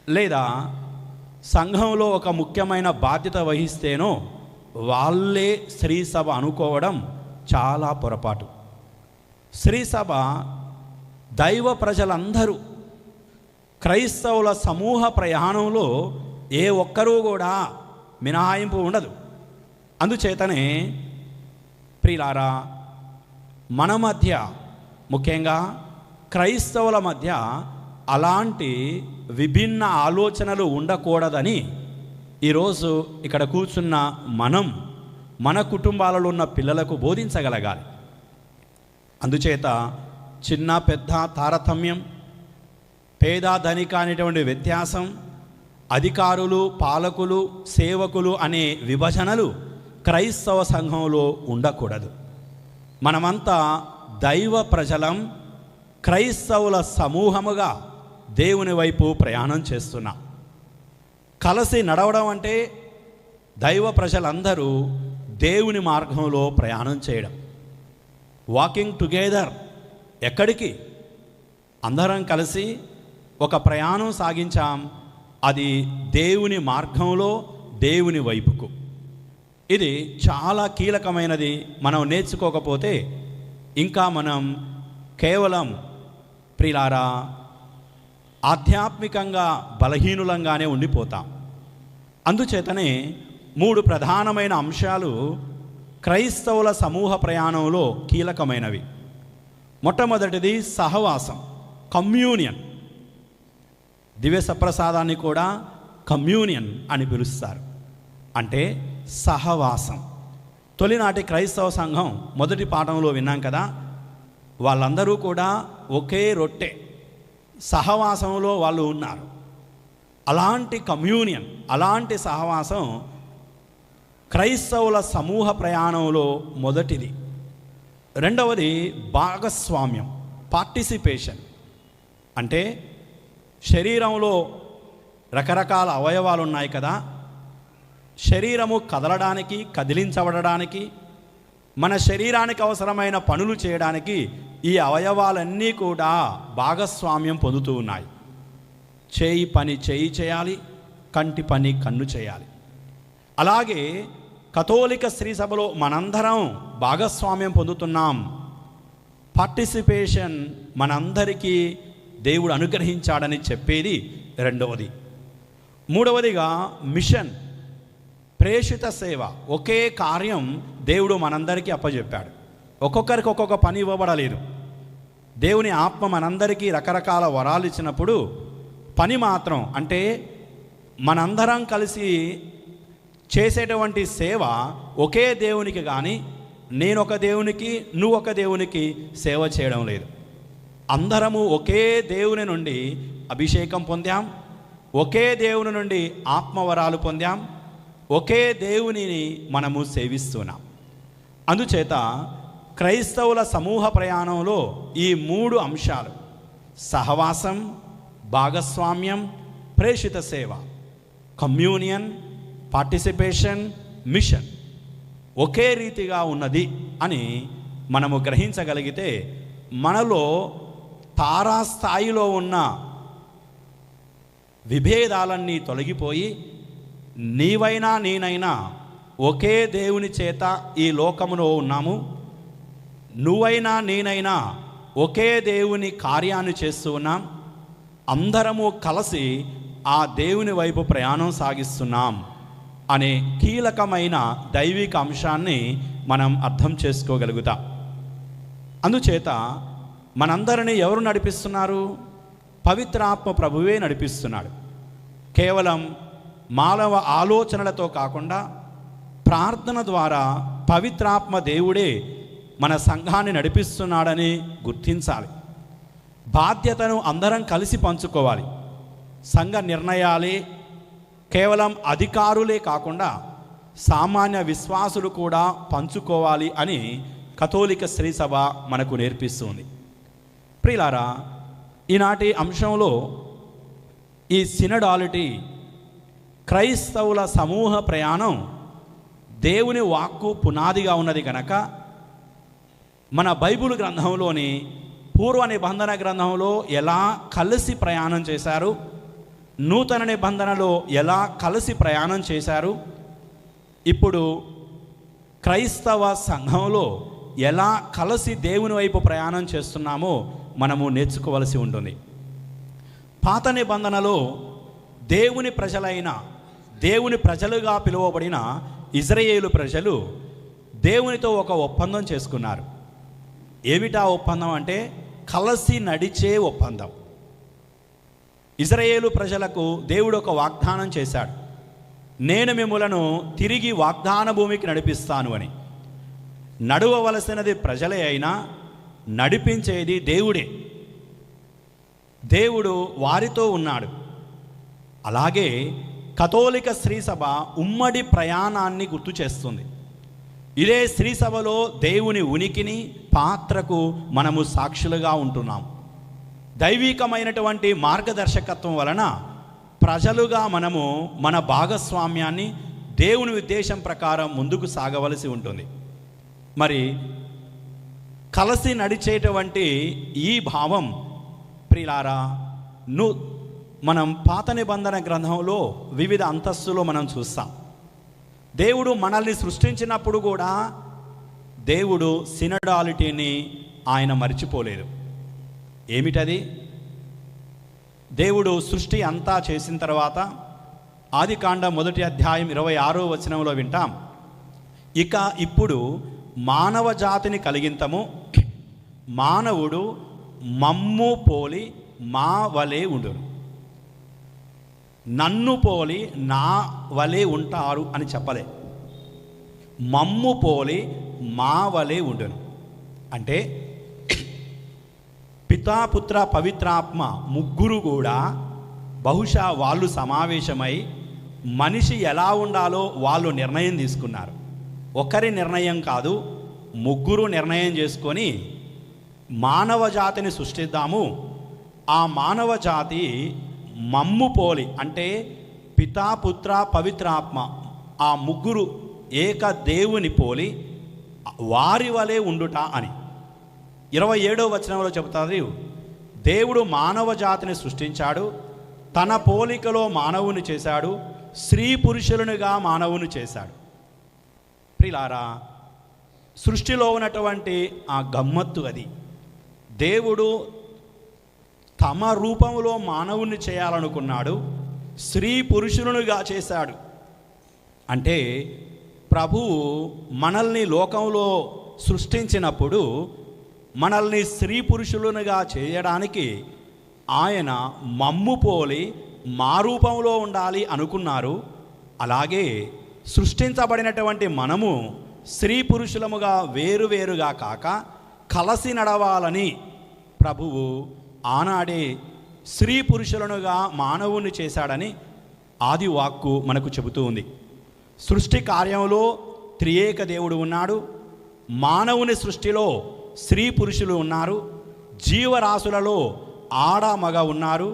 లేదా సంఘంలో ఒక ముఖ్యమైన బాధ్యత వహిస్తేనో వాళ్ళే స్త్రీ సభ అనుకోవడం చాలా పొరపాటు. స్త్రీ సభ దైవ ప్రజలందరూ క్రైస్తవుల సమూహ ప్రయాణంలో ఏ ఒక్కరూ కూడా మినహాయింపు ఉండదు. అందుచేతనే ప్రియులారా, మన మధ్య ముఖ్యంగా క్రైస్తవుల మధ్య అలాంటి విభిన్న ఆలోచనలు ఉండకూడదని ఈరోజు ఇక్కడ కూర్చున్న మనం మన కుటుంబాలలో ఉన్న పిల్లలకు బోధించగలగాలి. అందుచేత చిన్న పెద్ద తారతమ్యం, పేద ధనిక అనేటువంటి వ్యత్యాసం, అధికారులు పాలకులు సేవకులు అనే విభజనలు క్రైస్తవ సంఘంలో ఉండకూడదు. మనమంతా దైవ ప్రజలం, క్రైస్తవుల సమూహముగా దేవుని వైపు ప్రయాణం చేస్తున్నాం. కలిసి నడవడం అంటే దైవ ప్రజలందరూ దేవుని మార్గంలో ప్రయాణం చేయడం. Walking together. ఎక్కడికి? అందరం కలిసి ఒక ప్రయాణం సాగించాం. అది దేవుని మార్గంలో, దేవుని వైపుకు. ఇది చాలా కీలకమైనది. మనం నేర్చుకోకపోతే ఇంకా మనం కేవలం ప్రియులారా ఆధ్యాత్మికంగా బలహీనులంగానే ఉండిపోతాం. అందుచేతనే 3 ప్రధానమైన అంశాలు క్రైస్తవుల సమూహ ప్రయాణంలో కీలకమైనవి. మొట్టమొదటిది సహవాసం, కమ్యూనియన్. దివ్య సప్రసాదాన్ని కూడా కమ్యూనియన్ అని పిలుస్తారు. అంటే సహవాసం. తొలినాటి క్రైస్తవ సంఘం మొదటి పాఠంలో విన్నాం కదా, వాళ్ళందరూ కూడా ఒకే రొట్టె సహవాసంలో వాళ్ళు ఉన్నారు. అలాంటి కమ్యూనియన్, అలాంటి సహవాసం క్రైస్తవుల సమూహ ప్రయాణంలో మొదటిది. రెండవది భాగస్వామ్యం, పార్టిసిపేషన్. అంటే శరీరంలో రకరకాల అవయవాలు ఉన్నాయి కదా, శరీరము కదలడానికి, కదిలించబడడానికి, మన శరీరానికి అవసరమైన పనులు చేయడానికి ఈ అవయవాలన్నీ కూడా భాగస్వామ్యం పొందుతూ ఉన్నాయి. చేయి పని చేయి చేయాలి, కంటి పని కన్ను చేయాలి. అలాగే కథోలిక స్త్రీ సభలో మనందరం భాగస్వామ్యం పొందుతున్నాం. పార్టిసిపేషన్ మనందరికీ దేవుడు అనుగ్రహించాడని చెప్పేది రెండవది. మూడవదిగా మిషన్, ప్రేషిత సేవ. ఒకే కార్యం దేవుడు మనందరికీ అప్పచెప్పాడు. ఒక్కొక్కరికి ఒక్కొక్క పని ఇవ్వబడలేదు. దేవుని ఆత్మ మనందరికీ రకరకాల వరాలు ఇచ్చినప్పుడు పని మాత్రం, అంటే మనందరం కలిసి చేసేటువంటి సేవ ఒకే దేవునికి కానీ నేను ఒక దేవునికి నువ్వు ఒక దేవునికి సేవ చేయడం లేదు. అందరము ఒకే దేవుని నుండి అభిషేకం పొందాం, ఒకే దేవుని నుండి ఆత్మవరాలు పొందాం, ఒకే దేవునిని మనము సేవిస్తున్నాం. అందుచేత క్రైస్తవుల సమూహ ప్రయాణంలో ఈ 3 అంశాలు, సహవాసం, భాగస్వామ్యం, ప్రేషిత సేవ, కమ్యూనియన్, పార్టిసిపేషన్, మిషన్ ఒకే రీతిగా ఉన్నది అని మనము గ్రహించగలిగితే మనలో తారాస్థాయిలో ఉన్న విభేదాలన్నీ తొలగిపోయి నీవైనా నేనైనా ఒకే దేవుని చేత ఈ లోకములో ఉన్నాము, నువ్వైనా నేనైనా ఒకే దేవుని కార్యాన్ని చేస్తూ ఉన్నాం, అందరము కలిసి ఆ దేవుని వైపు ప్రయాణం సాగిస్తున్నాం అనే కీలకమైన దైవిక అంశాన్ని మనం అర్థం చేసుకోగలుగుతాం. అందుచేత మనందరినీ ఎవరు నడిపిస్తున్నారు? పవిత్రాత్మ ప్రభువే నడిపిస్తున్నాడు. కేవలం మానవ ఆలోచనలతో కాకుండా ప్రార్థన ద్వారా పవిత్రాత్మ దేవుడే మన సంఘాన్ని నడిపిస్తున్నాడని గుర్తించాలి. బాధ్యతను అందరం కలిసి పంచుకోవాలి. సంఘ నిర్ణయాలే కేవలం అధికారులే కాకుండా సామాన్య విశ్వాసులు కూడా పంచుకోవాలి అని కథోలిక శ్రీ సభ మనకు నేర్పిస్తుంది. ప్రియులారా, ఈనాటి అంశంలో ఈ సినడాలిటీ, క్రైస్తవుల సమూహ ప్రయాణం దేవుని వాక్కు పునాదిగా ఉన్నది కనుక మన బైబిల్ గ్రంథంలోని పూర్వ నిబంధన గ్రంథంలో ఎలా కలిసి ప్రయాణం చేశారు, నూతన నిబంధనలో ఎలా కలిసి ప్రయాణం చేశారు, ఇప్పుడు క్రైస్తవ సంఘంలో ఎలా కలిసి దేవుని వైపు ప్రయాణం చేస్తున్నామో మనము నేర్చుకోవలసి ఉంటుంది. పాత నిబంధనలో దేవుని ప్రజలైన, దేవుని ప్రజలుగా పిలువబడిన ఇజ్రాయేలు ప్రజలు దేవునితో ఒక ఒప్పందం చేసుకున్నారు. ఏమిటా ఒప్పందం అంటే కలిసి నడిచే ఒప్పందం. ఇజ్రాయేలు ప్రజలకు దేవుడు ఒక వాగ్దానం చేశాడు, నేను మిమ్ములను తిరిగి వాగ్దాన భూమికి నడిపిస్తాను అని. నడవవలసినది ప్రజలే అయినా నడిపించేది దేవుడే. దేవుడు వారితో ఉన్నాడు. అలాగే కథోలిక శ్రీసభ ఉమ్మడి ప్రయాణాన్ని గుర్తు చేస్తుంది. ఇదే శ్రీసభలో దేవుని ఉనికిని, పాత్రకు మనము సాక్షులుగా ఉంటున్నాం. దైవికమైనటువంటి మార్గదర్శకత్వం వలన ప్రజలుగా మనము మన భాగస్వామ్యాన్ని దేవుని ఉద్దేశం ప్రకారం ముందుకు సాగవలసి ఉంటుంది. మరి కలిసి నడిచేటువంటి ఈ భావం ప్రియులారా, మనం పాత నిబంధన గ్రంథంలో వివిధ అంతస్తులో మనం చూస్తాం. దేవుడు మనల్ని సృష్టించినప్పుడు కూడా దేవుడు సినడాలిటీని ఆయన మర్చిపోలేదు. ఏమిటది? దేవుడు సృష్టి అంతా చేసిన తర్వాత ఆదికాండం 1వ అధ్యాయం 26వ వచనంలో వింటాం, ఇక ఇప్పుడు మానవ జాతిని కలిగింతము, మానవుడు మమ్ము పోలి మా వలె ఉండును. నన్ను పోలి నా వలె ఉంటారు అని చెప్పలే, మమ్ము పోలి మా వలె ఉండును. అంటే పితాపుత్ర పవిత్రాత్మ ముగ్గురు కూడా బహుశా వాళ్ళు సమావేశమై మనిషి ఎలా ఉండాలో వాళ్ళు నిర్ణయం తీసుకున్నారు. ఒకరి నిర్ణయం కాదు, ముగ్గురు నిర్ణయం చేసుకొని మానవ జాతిని సృష్టిద్దాము. ఆ మానవ జాతి మమ్ము పోలి, అంటే పితాపుత్ర పవిత్రాత్మ ఆ ముగ్గురు ఏక దేవుని పోలి వారి వలె ఉండుట అని 27వ వచనంలో చెబుతారు, దేవుడు మానవ జాతిని సృష్టించాడు, తన పోలికలో మానవుని చేశాడు, స్త్రీ పురుషులనుగా మానవుని చేశాడు. ప్రియులారా, సృష్టిలో ఉన్నటువంటి ఆ గమ్మత్తు అది. దేవుడు తమ రూపంలో మానవుని చేయాలనుకున్నాడు, స్త్రీ పురుషులనుగా చేశాడు. అంటే ప్రభువు మనల్ని లోకంలో సృష్టించినప్పుడు మనల్ని స్త్రీ పురుషులనుగా చేయడానికి ఆయన మమ్ము పోలి మా రూపంలో ఉండాలి అనుకున్నారు. అలాగే సృష్టించబడినటువంటి మనము స్త్రీ పురుషులముగా వేరువేరుగా కాక కలిసి నడవాలని ప్రభువు ఆనాడే స్త్రీ పురుషులనుగా మానవుని చేశాడని ఆది వాక్కు మనకు చెబుతూ ఉంది. సృష్టి కార్యంలో త్రియేక దేవుడు ఉన్నాడు, మానవుని సృష్టిలో స్త్రీ పురుషులు ఉన్నారు, జీవరాశులలో ఆడ మగ ఉన్నారు.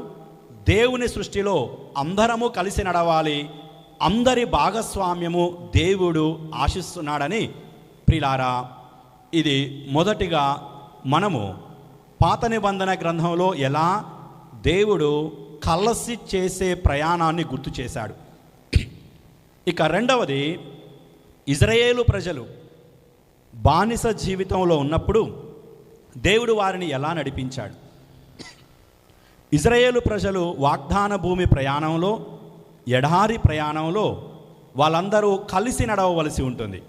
దేవుని సృష్టిలో అందరము కలిసి నడవాలి, అందరి భాగస్వామ్యము దేవుడు ఆశిస్తున్నాడని ప్రియులారా, ఇది మొదటిగా మనము పాత నిబంధన గ్రంథంలో ఎలా దేవుడు కలిసి చేసే ప్రయాణాన్ని గుర్తు చేశాడు. ఇక రెండవది, ఇజ్రాయేలు ప్రజలు బానిస జీవితంలో ఉన్నప్పుడు దేవుడు వారిని ఎలా నడిపించాడు. ఇజ్రాయేలు ప్రజలు వాగ్దాన భూమి ప్రయాణంలో, ఎడారి ప్రయాణంలో వాళ్ళందరూ కలిసి నడవవలసి ఉంటుంది.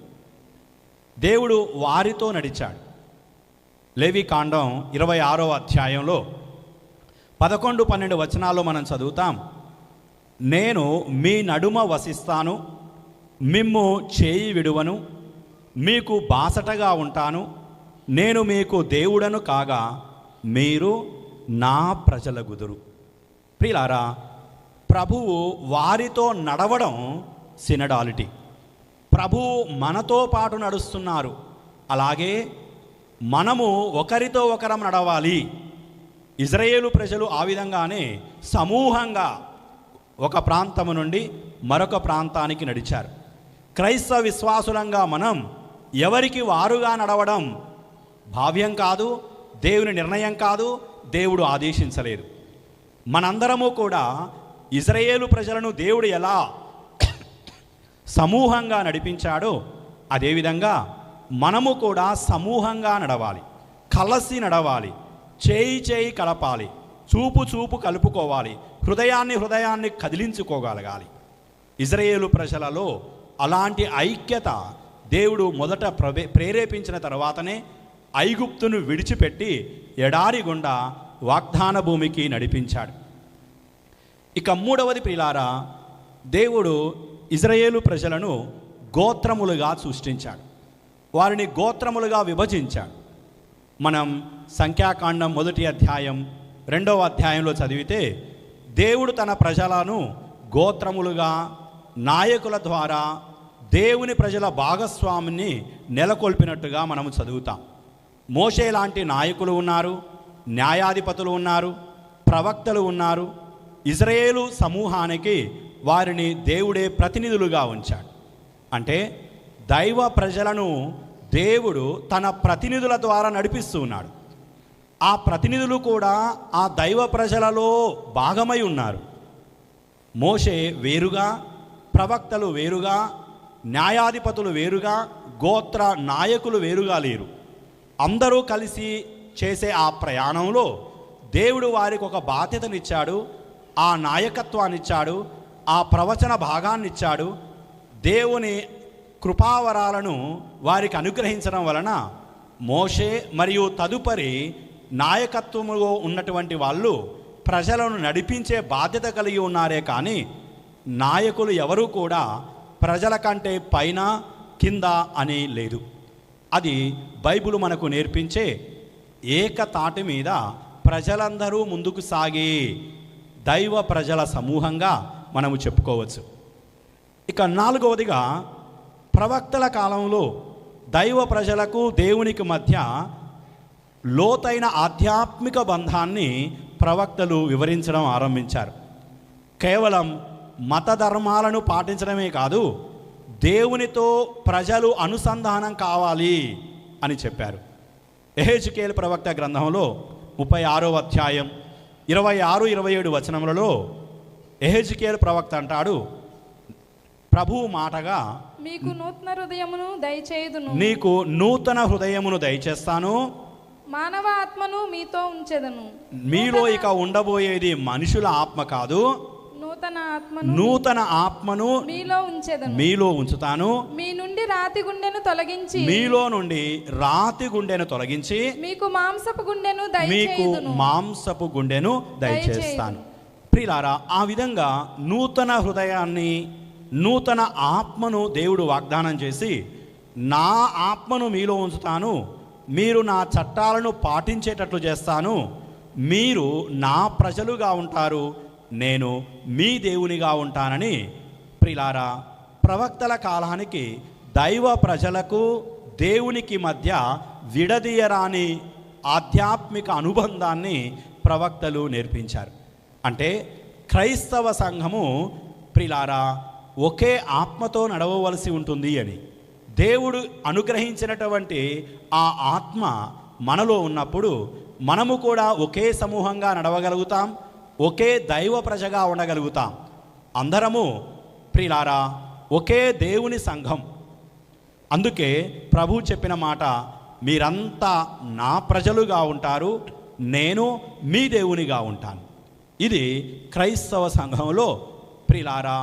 దేవుడు వారితో నడిచాడు. లేవికాండం 26వ అధ్యాయంలో 11-12 వచనాల్లో మనం చదువుతాం, నేను మీ నడుమ వసిస్తాను, మిమ్ము చేయి విడువను, మీకు బాసటగా ఉంటాను, నేను మీకు దేవుడను కాగా మీరు నా ప్రజలగుదురు. ప్రియులారా, ప్రభువు వారితో నడవడం సినడాలిటీ. ప్రభువు మనతో పాటు నడుస్తున్నారు, అలాగే మనము ఒకరితో ఒకరం నడవాలి. ఇజ్రాయేలు ప్రజలు ఆ విధంగానే సమూహంగా ఒక ప్రాంతము నుండి మరొక ప్రాంతానికి నడిచారు. క్రైస్తవ విశ్వాసులంగా మనం ఎవరికి వారుగా నడవడం భావ్యం కాదు, దేవుని నిర్ణయం కాదు, దేవుడు ఆదేశించలేదు. మనందరము కూడా ఇజ్రాయేలు ప్రజలను దేవుడు ఎలా సమూహంగా నడిపించాడో అదేవిధంగా మనము కూడా సమూహంగా నడవాలి, కలిసి నడవాలి, చేయి చేయి కలపాలి, చూపు చూపు కలుపుకోవాలి, హృదయాన్ని కదిలించుకోగలగాలి. ఇజ్రాయేలు ప్రజలలో అలాంటి ఐక్యత దేవుడు మొదట ప్రేరేపించిన తర్వాతనే ఐగుప్తును విడిచిపెట్టి ఎడారి గుండా వాగ్దాన భూమికి నడిపించాడు. ఇక మూడవది ప్రియులారా, దేవుడు ఇజ్రాయేలు ప్రజలను గోత్రములుగా సృష్టించాడు, వారిని గోత్రములుగా విభజించాడు. మనం సంఖ్యాకాండం 1వ అధ్యాయం 2వ అధ్యాయంలో చదివితే దేవుడు తన ప్రజలను గోత్రములుగా నాయకుల ద్వారా దేవుని ప్రజల భాగస్వామిని నెలకొల్పినట్టుగా మనము చదువుతాం. మోషే లాంటి నాయకులు ఉన్నారు, న్యాయాధిపతులు ఉన్నారు, ప్రవక్తలు ఉన్నారు. ఇజ్రాయేలు సమూహానికి వారిని దేవుడే ప్రతినిధులుగా ఉంచాడు. అంటే దైవ ప్రజలను దేవుడు తన ప్రతినిధుల ద్వారా నడిపిస్తూ ఉన్నాడు. ఆ ప్రతినిధులు కూడా ఆ దైవ ప్రజలలో భాగమై ఉన్నారు. మోషే వేరుగా, ప్రవక్తలు వేరుగా, న్యాయాధిపతులు వేరుగా, గోత్ర నాయకులు వేరుగా లేరు. అందరూ కలిసి చేసే ఆ ప్రయాణంలో దేవుడు వారికి ఒక బాధ్యతనిచ్చాడు, ఆ నాయకత్వాన్నిచ్చాడు, ఆ ప్రవచన భాగాన్నిచ్చాడు. దేవుని కృపావరాలను వారికి అనుగ్రహించడం వలన మోషే మరియు తదుపరి నాయకత్వములో ఉన్నటువంటి వాళ్ళు ప్రజలను నడిపించే బాధ్యత కలిగి ఉన్నారే కానీ నాయకులు ఎవరూ కూడా ప్రజల కంటే పైన కింద అని లేదు. అది బైబిల్ మనకు నేర్పించే ఏకతాటి మీద ప్రజలందరూ ముందుకు సాగే దైవ ప్రజల సమూహంగా మనము చెప్పుకోవచ్చు. ఇక 4వదిగా, ప్రవక్తల కాలంలో దైవ ప్రజలకు దేవునికి మధ్య లోతైన ఆధ్యాత్మిక బంధాన్ని ప్రవక్తలు వివరించడం ఆరంభించారు. కేవలం మత ధర్మాలను పాటించడమే కాదు, దేవునితో ప్రజలు అనుసంధానం కావాలి అని చెప్పారు. యెహెజ్కేలు ప్రవక్త గ్రంథంలో 36వ అధ్యాయం 26-27 వచనములలో యెహెజ్కేలు ప్రవక్త అంటాడు, ప్రభువు మాటగా మీకు నూతన హృదయమును దయచేయుదును, నీకు నూతన హృదయమును దయచేస్తాను, మానవ ఆత్మను మీతో ఉంచెదను. మీలో ఇక ఉండబోయేది మనుషుల ఆత్మ కాదు, నూతన ఆత్మను మీలో ఉంచుతాను. మీ నుండి రాతి గుండెను తొలగించి, మీలో నుండి రాతి గుండెను తొలగించి మీకు మాంసపు గుండెను దయచేస్తాను. ప్రియులారా, ఆ విధంగా నూతన హృదయాన్ని, నూతన ఆత్మను దేవుడు వాగ్దానం చేసి, నా ఆత్మను మీలో ఉంచుతాను, మీరు నా చట్టాలను పాటించేటట్లు చేస్తాను, మీరు నా ప్రజలుగా ఉంటారు, నేను మీ దేవునిగా ఉంటానని ప్రియులారా, ప్రవక్తల కాలానికి దైవ ప్రజలకు దేవునికి మధ్య విడదీయరాని ఆధ్యాత్మిక అనుబంధాన్ని ప్రవక్తలు నేర్పించారు. అంటే క్రైస్తవ సంఘము ప్రియులారా ఒకే ఆత్మతో నడవవలసి ఉంటుంది అని, దేవుడు అనుగ్రహించినటువంటి ఆ ఆత్మ మనలో ఉన్నప్పుడు మనము కూడా ఒకే సమూహంగా నడవగలుగుతాం, ఒకే దైవ ప్రజగా ఉండగలుగుతాం. అందరము ప్రియులారా ఒకే దేవుని సంఘం. అందుకే ప్రభు చెప్పిన మాట, మీరంతా నా ప్రజలుగా ఉంటారు, నేను మీ దేవునిగా ఉంటాను. ఇది క్రైస్తవ సంఘంలో ప్రియులారా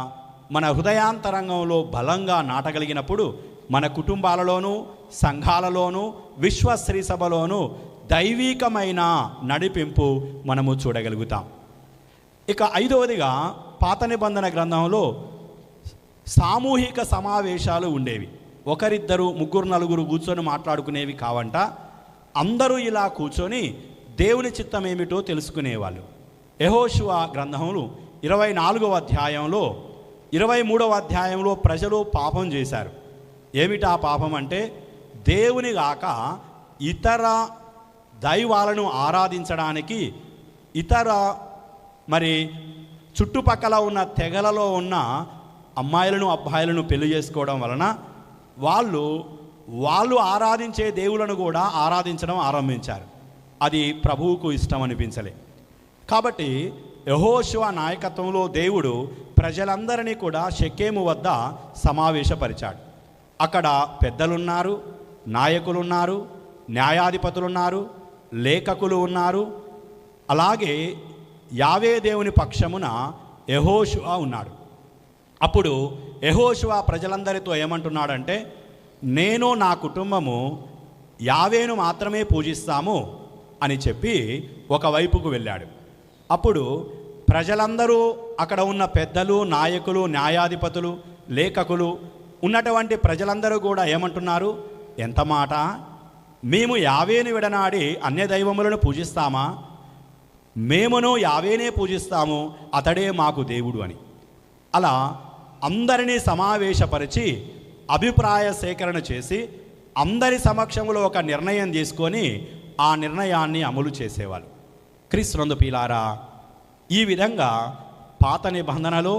మన హృదయాంతరంగంలో బలంగా నాటగలిగినప్పుడు మన కుటుంబాలలోనూ, సంఘాలలోనూ, విశ్వశ్రీ సభలోనూ దైవీకమైన నడిపింపు మనము చూడగలుగుతాం. ఇక 5వదిగా, పాత నిబంధన గ్రంథంలో సామూహిక సమావేశాలు ఉండేవి. ఒకరిద్దరు, ముగ్గురు, నలుగురు కూర్చొని మాట్లాడుకునేవి కావంట. అందరూ ఇలా కూర్చొని దేవుని చిత్తం ఏమిటో తెలుసుకునేవాళ్ళు. యెహోషువ గ్రంథంలో 24వ అధ్యాయంలో 23వ అధ్యాయంలో ప్రజలు పాపం చేశారు. ఏమిటా పాపం అంటే దేవుని గాక ఇతర దైవాలను ఆరాధించడానికి ఇతర చుట్టుపక్కల ఉన్న తెగలలో ఉన్న అమ్మాయిలను అబ్బాయిలను పెళ్లి చేసుకోవడం వలన వాళ్ళు ఆరాధించే దేవులను కూడా ఆరాధించడం ఆరంభించారు. అది ప్రభువుకు ఇష్టం అనిపించలే. కాబట్టి యెహోషువ నాయకత్వంలో దేవుడు ప్రజలందరినీ కూడా షెకెము వద్ద సమావేశపరిచాడు. అక్కడ పెద్దలున్నారు, నాయకులున్నారు, న్యాయాధిపతులున్నారు, లేఖకులు ఉన్నారు. అలాగే యావే దేవుని పక్షమున యెహోషువ ఉన్నాడు. అప్పుడు యెహోషువ ప్రజలందరితో ఏమంటున్నాడంటే, నేను నా కుటుంబము యావేను మాత్రమే పూజిస్తాము అని చెప్పి ఒకవైపుకు వెళ్ళాడు. అప్పుడు ప్రజలందరూ అక్కడ ఉన్న పెద్దలు, నాయకులు, న్యాయాధిపతులు, లేఖకులు ఉన్నటువంటి ప్రజలందరూ కూడా ఏమంటున్నారు, ఎంత మాట, మేము యావేను విడనాడి అన్య దైవములను పూజిస్తామా? మేమును యావేనే పూజిస్తాము, అతడే మాకు దేవుడు అని. అలా అందరినీ సమావేశపరిచి అభిప్రాయ సేకరణ చేసి అందరి సమక్షంలో ఒక నిర్ణయం తీసుకొని ఆ నిర్ణయాన్ని అమలు చేసేవాళ్ళు. క్రీస్తునందు ప్రియులారా, ఈ విధంగా పాత నిబంధనలో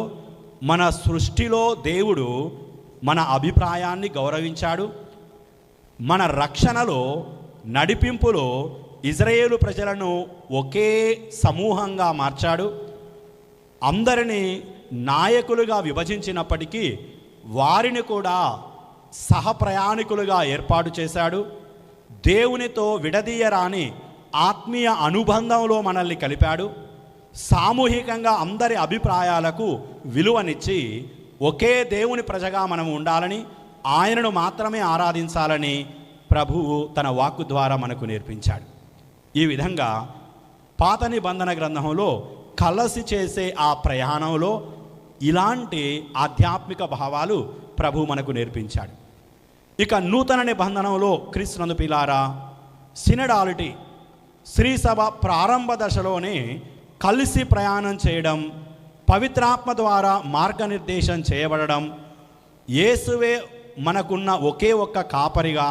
మన సృష్టిలో దేవుడు మన అభిప్రాయాన్ని గౌరవించాడు. మన రక్షణలో, నడిపింపులో ఇజ్రాయేలు ప్రజలను ఒకే సమూహంగా మార్చాడు. అందరినీ నాయకులుగా విభజించినప్పటికీ వారిని కూడా సహప్రయాణికులుగా ఏర్పాటు చేశాడు. దేవునితో విడదీయరాని ఆత్మీయ అనుబంధంలో మనల్ని కలిపాడు. సామూహికంగా అందరి అభిప్రాయాలకు విలువనిచ్చి ఒకే దేవుని ప్రజగా మనం ఉండాలని, ఆయనను మాత్రమే ఆరాధించాలని ప్రభువు తన వాక్కు ద్వారా మనకు నేర్పించాడు. ఈ విధంగా పాత నిబంధన గ్రంథంలో కలసి చేసే ఆ ప్రయాణంలో ఇలాంటి ఆధ్యాత్మిక భావాలు ప్రభు మనకు నేర్పించాడు. ఇక నూతన నిబంధనలో క్రీస్తునందు ప్రియులారా, సినడాలిటీ, శ్రీసభ ప్రారంభ దశలోనే కలిసి ప్రయాణం చేయడం, పవిత్రాత్మ ద్వారా మార్గనిర్దేశం చేయబడడం, యేసువే మనకున్న ఒకే ఒక్క కాపరిగా,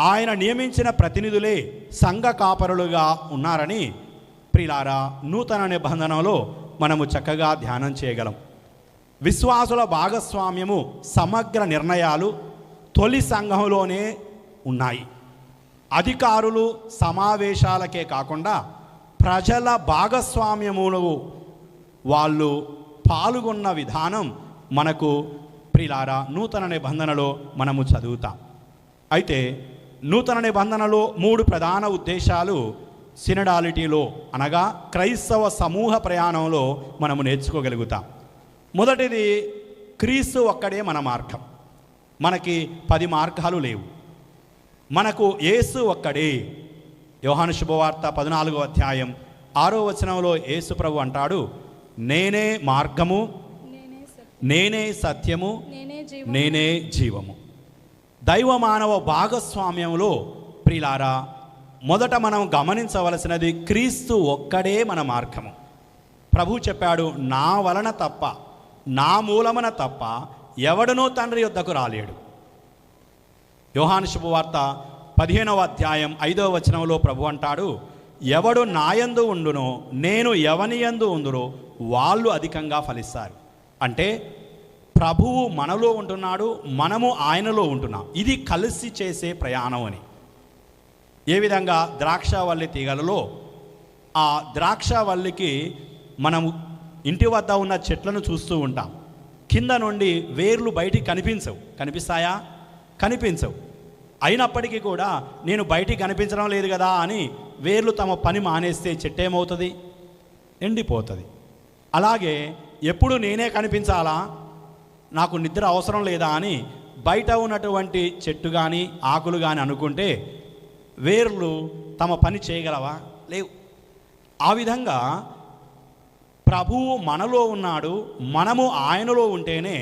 ఆయన నియమించిన ప్రతినిధులే సంఘ కాపరులుగా ఉన్నారని ప్రియులారా నూతన నిబంధనలో మనము చక్కగా ధ్యానం చేయగలం. విశ్వాసుల భాగస్వామ్యము, సమగ్ర నిర్ణయాలు తొలి సంఘంలోనే ఉన్నాయి. అధికారులు సమావేశాలకే కాకుండా ప్రజల భాగస్వామ్యములు వాళ్ళు పాల్గొన్న విధానం మనకు ప్రియులారా నూతన నిబంధనలో మనము చదువుతాం. అయితే నూతన నిబంధనలో 3 ప్రధాన ఉద్దేశాలు సినడాలిటీలో అనగా క్రైస్తవ సమూహ ప్రయాణంలో మనము నేర్చుకోగలుగుతాం. మొదటిది, క్రీస్తు ఒక్కడే మన మార్గం. మనకి 10 మార్గాలు లేవు, మనకు యేసు ఒక్కడే. యోహాను శుభవార్త 14వ అధ్యాయం 6వ వచనంలో యేసు ప్రభు అంటాడు, నేనే మార్గము, నేనే సత్యము, నేనే జీవము. దైవ మానవ భాగస్వామ్యంలో ప్రియులారా మొదట మనం గమనించవలసినది, క్రీస్తు ఒక్కడే మన మార్గము. ప్రభు చెప్పాడు, నా వలన తప్ప, నా మూలమున తప్ప ఎవడనూ తండ్రి యొద్దకు రాలేడు. యోహాను శుభవార్త 15వ అధ్యాయం 5వ వచనంలో ప్రభు అంటాడు, ఎవడు నాయందు ఉండునో నేను ఎవని యందు ఉందురో వాళ్ళు అధికంగా ఫలిస్తారు. అంటే ప్రభువు మనలో ఉంటున్నాడు, మనము ఆయనలో ఉంటున్నాం. ఇది కలిసి చేసే ప్రయాణం అని. ఏ విధంగా ద్రాక్షవల్లి తీగలలో ఆ ద్రాక్షవల్లికి మనము ఇంటి వద్ద ఉన్న చెట్లను చూస్తూ ఉంటాం. కింద నుండి వేర్లు బయటికి కనిపిస్తాయా? కనిపించవు. అయినప్పటికీ కూడా నేను బయటికి కనిపించడం లేదు కదా అని వేర్లు తమ పని మానేస్తే చెట్టు ఏమవుతుంది? ఎండిపోతుంది. అలాగే ఎప్పుడు నేనే కనిపించాలా, నాకు నిద్ర అవసరం లేదా అని బయట ఉన్నటువంటి చెట్టు కానీ ఆకులు కానీ అనుకుంటే వేర్లు తమ పని చేయగలవా? లేవు. ఆ విధంగా ప్రభువు మనలో ఉన్నాడు, మనము ఆయనలో ఉంటేనే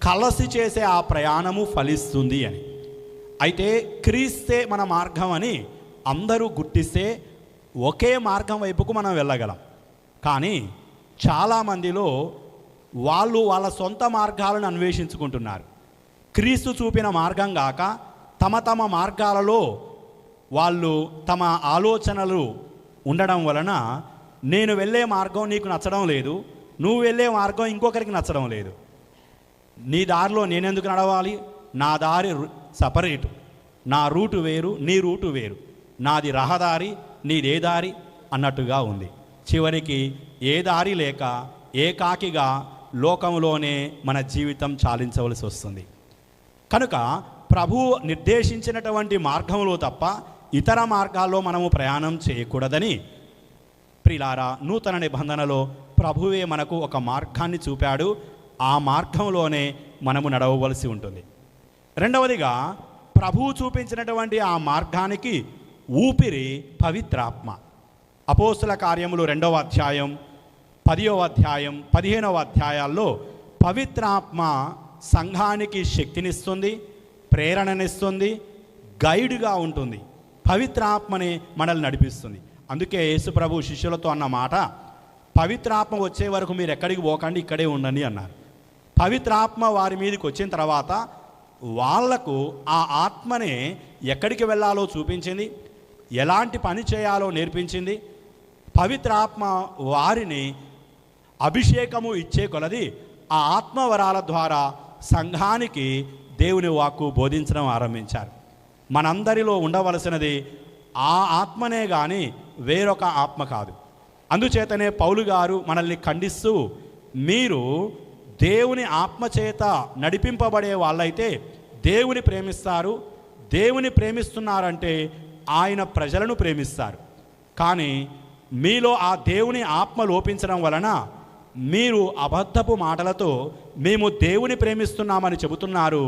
కలసి చేసే ఆ ప్రయాణము ఫలిస్తుంది అని. అయితే క్రీస్తే మన మార్గం అని అందరూ గుర్తిస్తే ఒకే మార్గం వైపుకు మనం వెళ్ళగలం. కానీ చాలామందిలో వాళ్ళు వాళ్ళ సొంత మార్గాలను అన్వేషించుకుంటున్నారు. క్రీస్తు చూపిన మార్గం కాక తమ మార్గాలలో వాళ్ళు తమ ఆలోచనలు ఉండడం వలన నేను వెళ్ళే మార్గం నీకు నచ్చడం లేదు, నువ్వు వెళ్ళే మార్గం ఇంకొకరికి నచ్చడం లేదు. నీ దారిలో నేనెందుకు నడవాలి, నా దారి సపరేటు, నా రూటు వేరు, నీ రూటు వేరు, నాది రహదారి, నీదే దారి అన్నట్టుగా ఉంది. చివరికి ఏ దారి లేక ఏకాకిగా లోకంలోనే మన జీవితం చాలించవలసి వస్తుంది. కనుక ప్రభు నిర్దేశించినటువంటి మార్గంలో తప్ప ఇతర మార్గాల్లో మనము ప్రయాణం చేయకూడదని ప్రియులారా, నూతన నిబంధనలో ప్రభువే మనకు ఒక మార్గాన్ని చూపాడు. ఆ మార్గంలోనే మనము నడవవలసి ఉంటుంది. రెండవదిగా, ప్రభువు చూపించినటువంటి ఆ మార్గానికి ఊపిరి పవిత్రాత్మ. అపోస్తుల కార్యములు 2వ అధ్యాయం, 10వ అధ్యాయం, 15వ అధ్యాయాల్లో పవిత్రాత్మ సంఘానికి శక్తినిస్తుంది, ప్రేరణనిస్తుంది, గైడ్గా ఉంటుంది. పవిత్రాత్మని మనల్ని నడిపిస్తుంది. అందుకే యేసుప్రభు శిష్యులతో అన్న మాట, పవిత్రాత్మ వచ్చే వరకు మీరు ఎక్కడికి పోకండి, ఇక్కడే ఉండండి అన్నారు. పవిత్రాత్మ వారి మీదకి వచ్చిన తర్వాత వాళ్లకు ఆ ఆత్మనే ఎక్కడికి వెళ్ళాలో చూపించింది, ఎలాంటి పని చేయాలో నేర్పించింది. పవిత్రాత్మ వారిని అభిషేకము ఇచ్చే కొలది ఆ ఆత్మవరాల ద్వారా సంఘానికి దేవుని వాక్కు బోధించడం ఆరంభించారు. మనందరిలో ఉండవలసినది ఆ ఆత్మనే కానీ వేరొక ఆత్మ కాదు. అందుచేతనే పౌలు గారు మనల్ని ఖండిస్తూ, మీరు దేవుని ఆత్మచేత నడిపింపబడే వాళ్ళైతే దేవుని ప్రేమిస్తారు, దేవుని ప్రేమిస్తున్నారంటే ఆయన ప్రజలను ప్రేమిస్తారు. కానీ మీలో ఆ దేవుని ఆత్మ లోపించడం వలన మీరు అబద్ధపు మాటలతో మేము దేవుని ప్రేమిస్తున్నామని చెబుతున్నారు,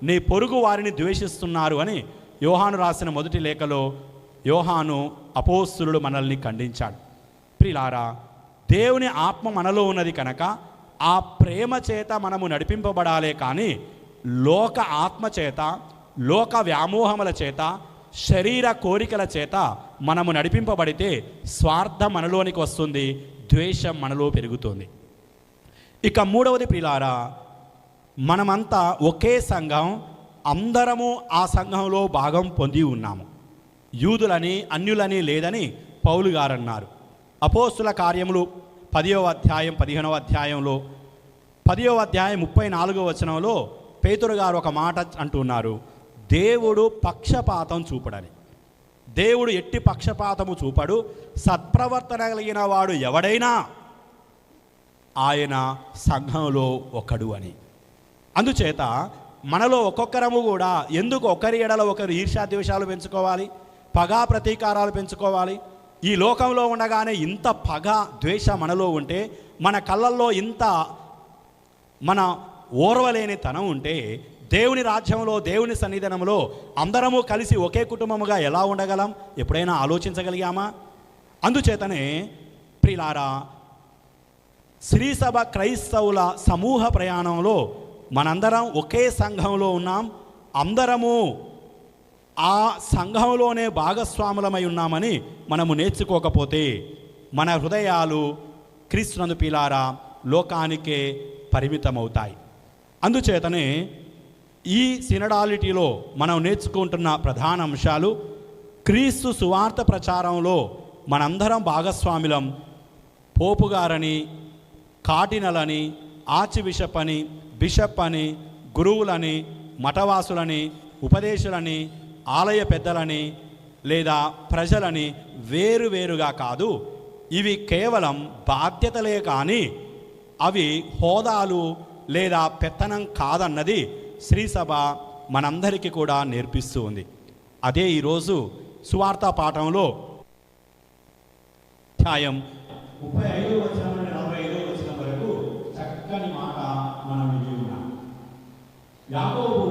నీ పొరుగు వారిని ద్వేషిస్తున్నారు అని యోహాను రాసిన మొదటి లేఖలో యోహాను అపోస్తులుడు మనల్ని ఖండించాడు. ప్రియులారా, దేవుని ఆత్మ మనలో ఉన్నది కనుక ఆ ప్రేమ చేత మనము నడిపింపబడాలే కానీ లోక ఆత్మ చేత, లోక వ్యామోహముల చేత, శరీర కోరికల చేత మనము నడిపింపబడితే స్వార్థం మనలోనికి వస్తుంది, ద్వేషం మనలో పెరుగుతుంది. ఇక మూడవది ప్రియులారా, మనమంతా ఒకే సంఘం, అందరము ఆ సంఘంలో భాగం పొంది ఉన్నాము. యూదులని అన్యులని లేదని పౌలు గారు అన్నారు. అపోస్తుల కార్యములు 10వ అధ్యాయం 15వ అధ్యాయంలో 10వ అధ్యాయం 34వ వచనంలో పేతురు గారు ఒక మాట అంటున్నారు, దేవుడు పక్షపాతం చూపడని. దేవుడు ఎట్టి పక్షపాతము చూపడు, సత్ప్రవర్తన కలిగిన వాడు ఎవడైనా ఆయన సంఘంలో ఒకడు అని. అందుచేత మనలో ఒక్కొక్కరము కూడా ఎందుకు ఒకరి ఎడల ఒకరు ఈర్ష్యాద్వేషాలు పెంచుకోవాలి, పగా ప్రతీకారాలు పెంచుకోవాలి? ఈ లోకంలో ఉండగానే ఇంత పగ ద్వేష మనలో ఉంటే, మన కళ్ళల్లో ఇంత మన ఓర్వలేని తనం ఉంటే, దేవుని రాజ్యంలో, దేవుని సన్నిధానంలో అందరము కలిసి ఒకే కుటుంబముగా ఎలా ఉండగలం? ఎప్పుడైనా ఆలోచించగలిగామా? అందుచేతనే ప్రియులారా, శ్రీసభ క్రైస్తవుల సమూహ ప్రయాణంలో మనందరం ఒకే సంఘంలో ఉన్నాం. అందరము ఆ సంఘంలోనే భాగస్వాములమై ఉన్నామని మనము నేర్చుకోకపోతే మన హృదయాలు క్రీస్తునందు ప్రియులారా లోకానికే పరిమితమవుతాయి. అందుచేతనే ఈ సినడాలిటీలో మనం నేర్చుకుంటున్న ప్రధాన అంశాలు, క్రీస్తు సువార్త ప్రచారంలో మనందరం భాగస్వాములం. పోపు గారని, కాటినలని, ఆర్చ్ బిషప్ అని, బిషప్ అని, గురువులని, మఠవాసులని, ఉపదేశులని, ఆలయ పెద్దలని లేదా ప్రజలని వేరువేరుగా కాదు. ఇవి కేవలం బాధ్యతలే కానీ అవి హోదాలు లేదా పెత్తనం కాదన్నది శ్రీసభ మనందరికీ కూడా నేర్పిస్తూ ఉంది. అదే ఈరోజు సువార్తా పాఠంలో అధ్యాయం 35 వచనం నుండి 45 వచనం వరకు చక్కని మాట మనం విని ఉన్నాం. యాకోబు,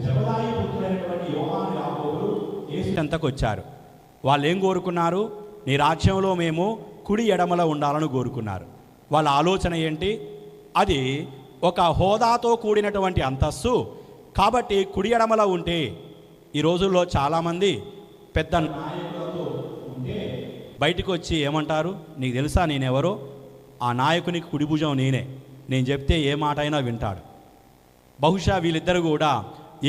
జబదాయి పుత్రుడైనటువంటి యోహాను యాకోబులు యేసు చెంతకు వచ్చారు. వాళ్ళు ఏం కోరుకున్నారు? నీ రాజ్యంలో మేము కుడి ఎడమల ఉండాలని కోరుకున్నారు. వాళ్ళ ఆలోచన ఏంటి? అది ఒక హోదాతో కూడినటువంటి అంతస్తు. కాబట్టి కుడి ఎడమల ఉంటే, ఈ రోజుల్లో చాలామంది పెద్ద నాయకులతో ఉంటే బయటకు వచ్చి ఏమంటారు? నీకు తెలుసా నేనెవరో? ఆ నాయకునికి కుడి భుజం నేనే, నేను చెప్తే ఏ మాట అయినా వింటాడు. బహుశా వీళ్ళిద్దరు కూడా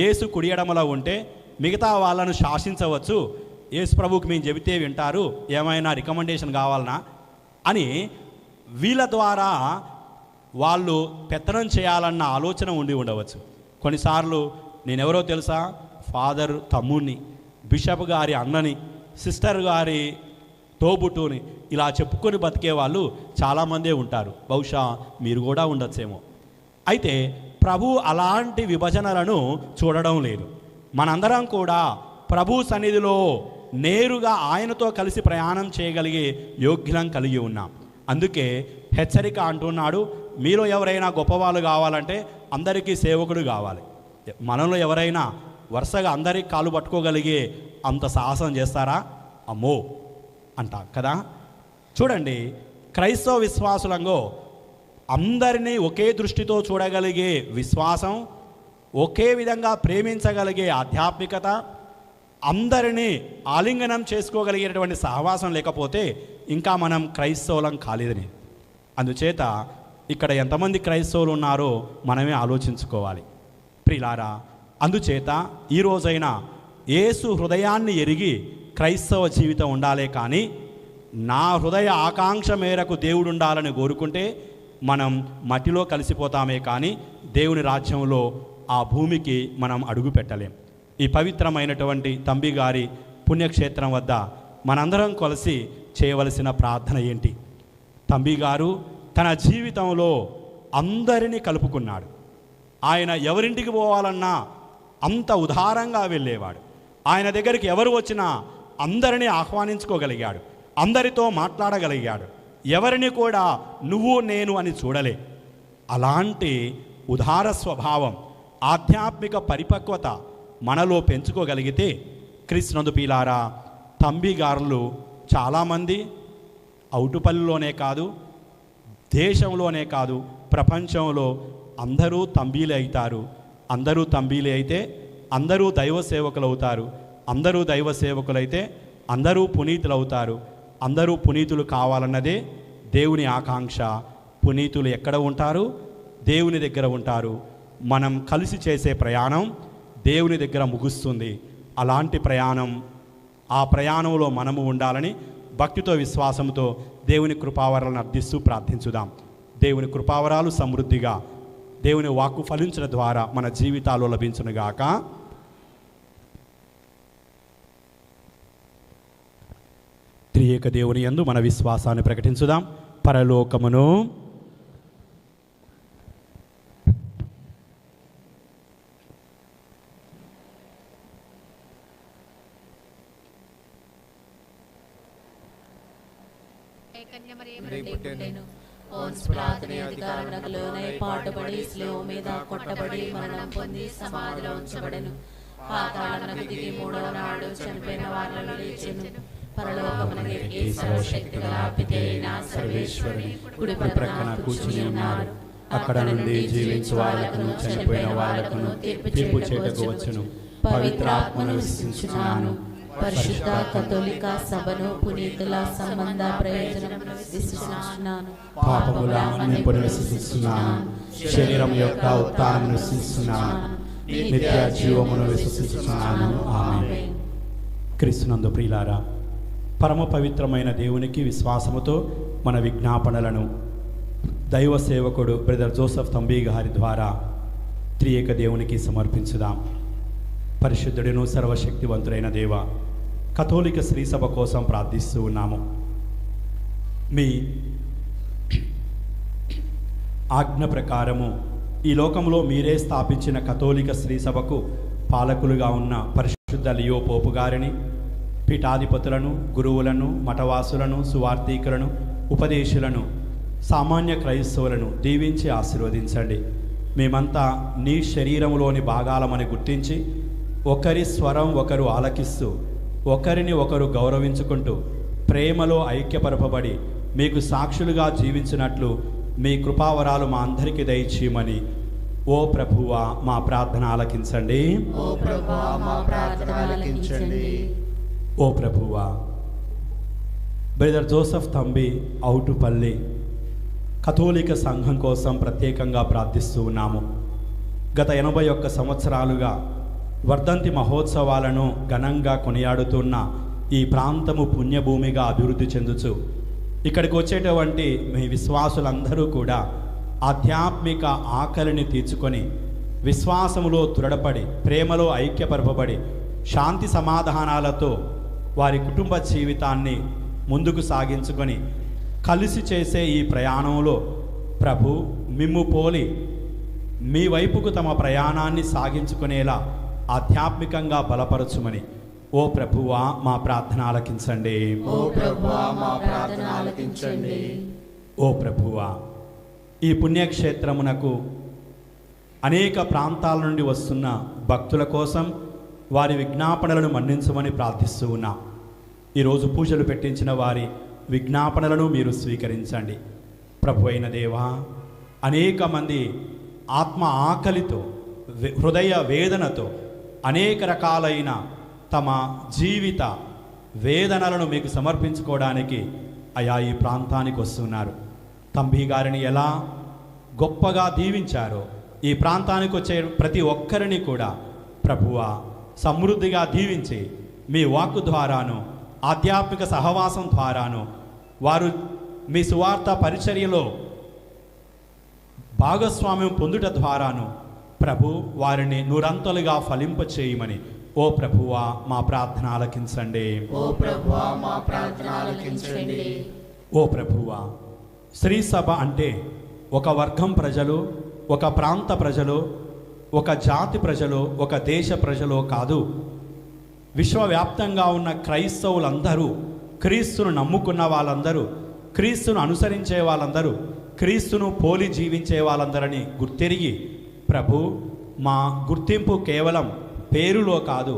యేసు కుడి ఎడమలో ఉంటే మిగతా వాళ్ళను శాసించవచ్చు, యేసు ప్రభువుకి మేము చెబితే వింటారు, ఏమైనా రికమెండేషన్ కావాలనా అని వీళ్ళ ద్వారా వాళ్ళు పెత్తనం చేయాలన్న ఆలోచన ఉండి ఉండవచ్చు. కొన్నిసార్లు నేనెవరో తెలుసా, ఫాదర్ తమ్ముడిని, బిషప్ గారి అన్నని, సిస్టర్ గారి తోబుట్టుని, ఇలా చెప్పుకొని బతికే వాళ్ళు చాలామందే ఉంటారు. బహుశా మీరు కూడా ఉండొచ్చేమో. అయితే ప్రభు అలాంటి విభజనలను చూడడం లేదు. మనందరం కూడా ప్రభు సన్నిధిలో నేరుగా ఆయనతో కలిసి ప్రయాణం చేయగలిగే యోగ్యం కలిగి ఉన్నాం. అందుకే హెచ్చరిక అంటున్నాడు, మీలో ఎవరైనా గొప్పవాళ్ళు కావాలంటే అందరికీ సేవకుడు కావాలి. మనలో ఎవరైనా వరుసగా అందరికి కాలు పట్టుకోగలిగే అంత సాహసం చేస్తారా? అమ్మో అంట కదా. చూడండి, క్రైస్తవ విశ్వాసులంగో అందరినీ ఒకే దృష్టితో చూడగలిగే విశ్వాసం, ఒకే విధంగా ప్రేమించగలిగే ఆధ్యాత్మికత, అందరినీ ఆలింగనం చేసుకోగలిగేటువంటి సహవాసం లేకపోతే ఇంకా మనం క్రైస్తవులం కాలేదని. అందుచేత ఇక్కడ ఎంతమంది క్రైస్తవులు ఉన్నారో మనమే ఆలోచించుకోవాలి ప్రియులారా. అందుచేత ఈ రోజైనా యేసు హృదయాన్ని ఎరిగి క్రైస్తవ జీవితం ఉండాలే కానీ నా హృదయ ఆకాంక్ష మేరకు దేవుడు ఉండాలని కోరుకుంటే మనం మట్టిలో కలిసిపోతామే కానీ దేవుని రాజ్యంలో ఆ భూమికి మనం అడుగు పెట్టలేం. ఈ పవిత్రమైనటువంటి తంబి గారి పుణ్యక్షేత్రం వద్ద మనందరం కలిసి చేయవలసిన ప్రార్థన ఏంటి? తంబి గారు తన జీవితంలో అందరినీ కలుపుకున్నాడు. ఆయన ఎవరింటికి పోవాలన్నా అంత ఉదారంగా వెళ్ళేవాడు. ఆయన దగ్గరికి ఎవరు వచ్చినా అందరినీ ఆహ్వానించుకోగలిగాడు, అందరితో మాట్లాడగలిగాడు, ఎవరిని కూడా నువ్వు నేను అని చూడలే. అలాంటి ఉదార స్వభావం, ఆధ్యాత్మిక పరిపక్వత మనలో పెంచుకోగలిగితే క్రీస్తునందు పీలారా, తంబిగారులు చాలామంది అవుటుపల్లిలోనే కాదు, దేశంలోనే కాదు, ప్రపంచంలో అందరూ తంబీలే అవుతారు. అందరూ తంబీలే అయితే అందరూ దైవ సేవకులు అవుతారు. అందరూ దైవ సేవకులైతే అందరూ పునీతులు అవుతారు. అందరూ పునీతులు కావాలన్నదే దేవుని ఆకాంక్ష. పునీతులు ఎక్కడ ఉంటారు? దేవుని దగ్గర ఉంటారు. మనం కలిసి చేసే ప్రయాణం దేవుని దగ్గర ముగుస్తుంది. అలాంటి ప్రయాణం, ఆ ప్రయాణంలో మనము ఉండాలని భక్తితో విశ్వాసంతో దేవుని కృపావరాలను అర్థిస్తూ ప్రార్థించుదాం. దేవుని కృపావరాలు సమృద్ధిగా దేవుని వాక్కు ఫలించడం ద్వారా మన జీవితాల్లో లభించునుగాక. త్రియేక దేవుని యందు మన విశ్వాసాన్ని ప్రకటించుదాం. పరలోకమును పాటుపడి స్లేవ్ మీద కొట్టబడి మరణం పొంది సమాధిలో ఉంచబడెను. పాతాళమునకు దిగి మూడవ నాడు చనిపోయిన వారిలో లేచెను. పరలోకమునకు ఎక్కి సర్వశక్తి గల పిత అయిన సర్వేశ్వరుని కుడి ప్రక్కన కూర్చుని ఉన్నారు. అక్కడ నుండి జీవించు వాళ్ళకును చనిపోయిన వాళ్ళకును తీర్పు చేటకు వచ్చును. పవిత్రాత్మను విశ్వసించుచున్నాను. పరిశుద్ధ కథోలిక సభను పునీతుల సంబంధ ప్రయోజనమును విశ్వసించుచున్నాను. పాపముల మన్నింపును విశ్వసిస్తున్నాను. శరీరం యొక్క ఉత్థానమును విశ్వసిస్తున్నాను. నిత్య జీవమును విశ్వసిస్తున్నాను. ఆమేన్. క్రీస్తునందు ప్రియులారా, పరమ పవిత్రమైన దేవునికి విశ్వాసముతో మన విజ్ఞాపనలను దైవ సేవకుడు బ్రదర్ జోసెఫ్ తంబి గారి ద్వారా త్రియేక దేవునికి సమర్పించుదాం. పరిశుద్ధుడును సర్వశక్తివంతుడైన దేవ, కథోలిక శ్రీ సభ కోసం ప్రార్థిస్తూ ఉన్నాము. మీ ఆజ్ఞ ప్రకారము ఈ లోకంలో మీరే స్థాపించిన కథోలిక శ్రీ సభకు పాలకులుగా ఉన్న పరిశుద్ధ లియో పోపు గారిని, పీఠాధిపతులను, గురువులను, మఠవాసులను, సువార్థికులను, ఉపదేశులను, సామాన్య క్రైస్తవులను దీవించి ఆశీర్వదించండి. మేమంతా నీ శరీరంలోని భాగాలమని గుర్తించి ఒకరి స్వరం ఒకరు ఆలకిస్తూ ఒకరిని ఒకరు గౌరవించుకుంటూ ప్రేమలో ఐక్యపరపబడి మీకు సాక్షులుగా జీవించినట్లు మీ కృపావరాలు మా అందరికీ దయచేయమని ఓ ప్రభువా మా ప్రార్థన ఆలకించండి. ఓ ప్రభువా మా ప్రార్థన ఆలకించండి. ఓ ప్రభువా, బ్రదర్ జోసెఫ్ తంబి అవుటుపల్లి కథోలిక సంఘం కోసం ప్రత్యేకంగా ప్రార్థిస్తూ ఉన్నాము. గత 81 సంవత్సరాలుగా వర్ధంతి మహోత్సవాలను ఘనంగా కొనియాడుతున్న ఈ ప్రాంతము పుణ్యభూమిగా అభివృద్ధి చెందుచు ఇక్కడికి వచ్చేటువంటి మీ విశ్వాసులందరూ కూడా ఆధ్యాత్మిక ఆకలిని తీర్చుకొని విశ్వాసములో దృఢపడి ప్రేమలో ఐక్యపరపబడి శాంతి సమాధానాలతో వారి కుటుంబ జీవితాన్ని ముందుకు సాగించుకొని కలిసి చేసే ఈ ప్రయాణంలో ప్రభు మిమ్ము పోలి మీ వైపుకు తమ ప్రయాణాన్ని సాగించుకునేలా ఆధ్యాత్మికంగా బలపరచుమని ఓ ప్రభువా మా ప్రార్థన ఆలకించండి. ఓ ప్రభువా మా ప్రార్థన ఆలకించండి. ఓ ప్రభువా ఈ పుణ్యక్షేత్రమునకు అనేక ప్రాంతాల నుండి వస్తున్న భక్తుల కోసం వారి విజ్ఞాపనలను మన్నించమని ప్రార్థిస్తూ ఉన్నాం. ఈరోజు పూజలు పెట్టించిన వారి విజ్ఞాపనలను మీరు స్వీకరించండి. ప్రభు అయిన దేవా, అనేక మంది ఆత్మ ఆకలితో హృదయ వేదనతో అనేక రకాలైన తమ జీవిత వేదనలను మీకు సమర్పించుకోవడానికి అయా ఈ ప్రాంతానికి వస్తున్నారు. తంబి గారిని ఎలా గొప్పగా దీవించారో ఈ ప్రాంతానికి వచ్చే ప్రతి ఒక్కరిని కూడా ప్రభువా సమృద్ధిగా దీవించి మీ వాక్కు ద్వారాను ఆధ్యాత్మిక సహవాసం ద్వారాను వారు మీ సువార్త పరిచర్యలో భాగస్వామ్యం పొందుట ద్వారాను ప్రభు వారిని నూరంతలుగా ఫలింపచేయమని ఓ ప్రభువా మా ప్రార్థన ఆలకించండి. ఓ ప్రభువా మా ప్రార్థన ఆలకించండి. ఓ ప్రభువా శ్రీ సభ అంటే ఒక వర్గం ప్రజలు, ఒక ప్రాంత ప్రజలు, ఒక జాతి ప్రజలు, ఒక దేశ ప్రజలు కాదు. విశ్వవ్యాప్తంగా ఉన్న క్రైస్తవులందరూ, క్రీస్తును నమ్ముకున్న వాళ్ళందరూ, క్రీస్తును అనుసరించే వాళ్ళందరూ, క్రీస్తును పోలి జీవించే వాళ్ళందరినీ గుర్తెరిగి ప్రభు మా గుర్తింపు కేవలం పేరులో కాదు,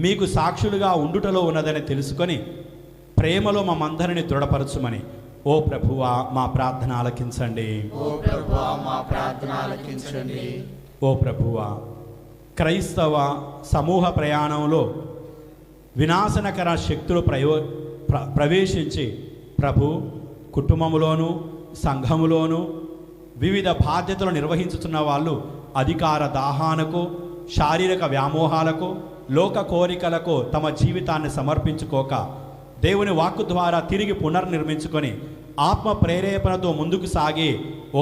మీకు సాక్షులుగా ఉండుటలో ఉన్నదని తెలుసుకొని ప్రేమలో మమ్మందరిని దృఢపరచుమని ఓ ప్రభువా మా ప్రార్థన ఆలకించండి. ఓ ప్రభువా మా ప్రార్థన ఆలకించండి. ఓ ప్రభువా క్రైస్తవ సమూహ ప్రయాణంలో వినాశనకర శక్తులు ప్రవేశించి ప్రభు కుటుంబంలోనూ సంఘములోనూ వివిధ బాధ్యతలు నిర్వహించుతున్న వాళ్ళు అధికార దాహాలకు, శారీరక వ్యామోహాలకు, లోక కోరికలకు తమ జీవితాన్ని సమర్పించుకోక దేవుని వాక్కు ద్వారా తిరిగి పునర్నిర్మించుకొని ఆత్మ ప్రేరేపణతో ముందుకు సాగి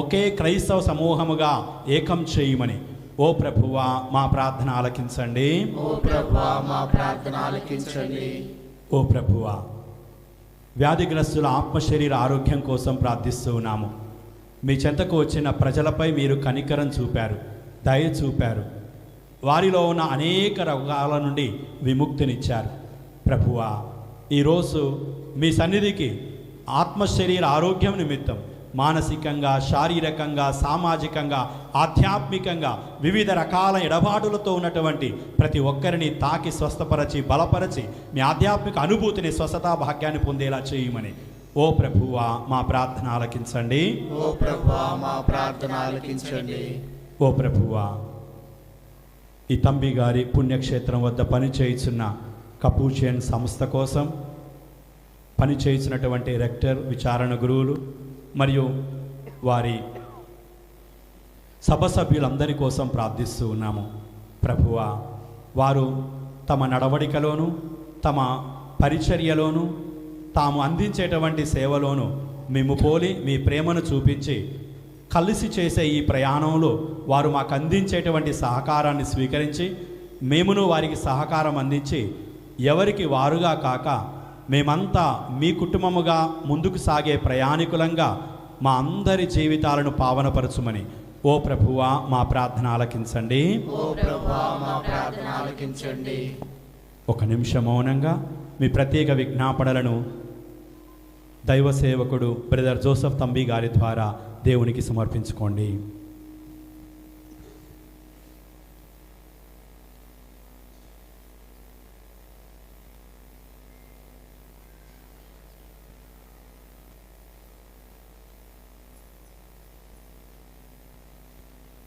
ఒకే క్రైస్తవ సమూహముగా ఏకం చేయమని ఓ ప్రభువా మా ప్రార్థన ఆలకించండి. ఓ ప్రభువా మా ప్రార్థన ఆలకించండి. ఓ ప్రభువా వ్యాధిగ్రస్తుల ఆత్మశరీర ఆరోగ్యం కోసం ప్రార్థిస్తూ ఉన్నాము. మీ చెంతకు వచ్చిన ప్రజలపై మీరు కనికరం చూపారు, దయ చూపారు. వారిలో ఉన్న అనేక రోగాల నుండి విముక్తినిచ్చారు. ప్రభువా ఈరోజు మీ సన్నిధికి ఆత్మశరీర ఆరోగ్యం నిమిత్తం మానసికంగా, శారీరకంగా, సామాజికంగా, ఆధ్యాత్మికంగా వివిధ రకాల ఎడబాటులతో ఉన్నటువంటి ప్రతి ఒక్కరిని తాకి స్వస్థపరచి బలపరచి మీ ఆధ్యాత్మిక అనుభూతిని, స్వస్థతా భాగ్యాన్ని పొందేలా చేయమని ఓ ప్రభువా మా ప్రార్థన ఆలకించండి. ఓ ప్రభువా మా ప్రార్థన ఆలకించండి. ఓ ప్రభువా ఈ తంబి గారి పుణ్యక్షేత్రం వద్ద పనిచేయుచున్న కపూచియన్ సంస్థ కోసం పనిచేయుచున్నటువంటి రెక్టర్, విచారణ గురువులు మరియు వారి సభ సభ్యులందరి కోసం ప్రార్థిస్తూ ఉన్నాము. ప్రభువా వారు తమ నడవడికలోను, తమ పరిచర్యలోను, తాము అందించేటువంటి సేవలోను మేము పోలి మీ ప్రేమను చూపించి కలిసి చేసే ఈ ప్రయాణంలో వారు మాకు అందించేటువంటి సహకారాన్ని స్వీకరించి మేమును వారికి సహకారం అందించి ఎవరికి వారుగా కాక మేమంతా మీ కుటుంబముగా ముందుకు సాగే ప్రయాణికులంగా మా అందరి జీవితాలను పావనపరచుమని ఓ ప్రభువా మా ప్రార్థన ఆలకించండి. ఓ ప్రభువా మా ప్రార్థన ఆలకించండి. ఒక నిమిషం మౌనంగా మీ ప్రత్యేక విజ్ఞాపనలను దైవ సేవకుడు బ్రదర్ జోసెఫ్ తంబి గారి ద్వారా దేవునికి సమర్పించుకోండి.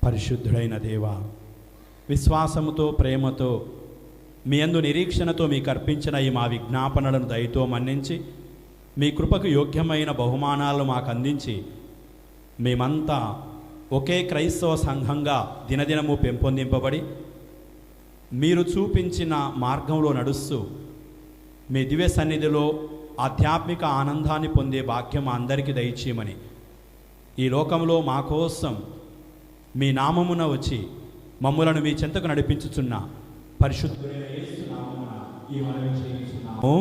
పరిశుద్ధుడైన దేవా, విశ్వాసముతో, ప్రేమతో, మీ యందు నిరీక్షణతో మీకు అర్పించిన ఈ మా విజ్ఞాపనలను దయతో మన్నించి మీ కృపకు యోగ్యమైన బహుమానాలను మాకు అందించి మేమంతా ఒకే క్రైస్తవ సంఘంగా దినదినము పెంపొందింపబడి మీరు చూపించిన మార్గంలో నడుస్తూ మీ దివ్య సన్నిధిలో ఆధ్యాత్మిక ఆనందాన్ని పొందే భాగ్యం అందరికీ దయచేయమని ఈ లోకంలో మా కోసం మీ నామమున వచ్చి మమ్ములను మీ చెంతకు నడిపించుచున్న పరిశుద్ధుడైన యేసు నామమున ఈ మనవి చేయుచున్నాము.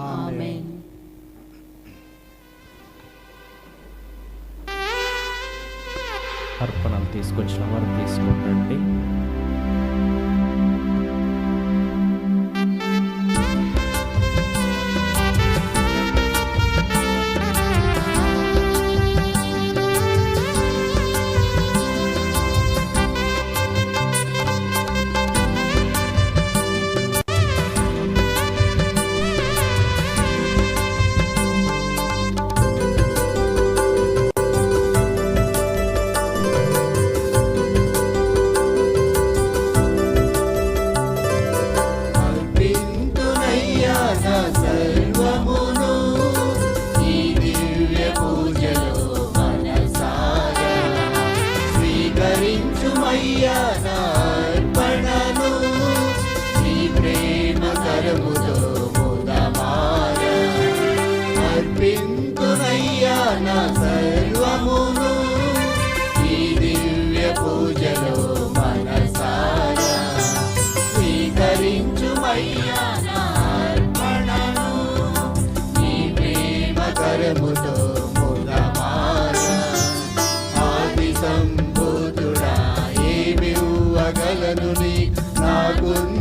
ఆమేన్. అర్పణలు తీసుకొచ్చిన వారు తీసుకోండి.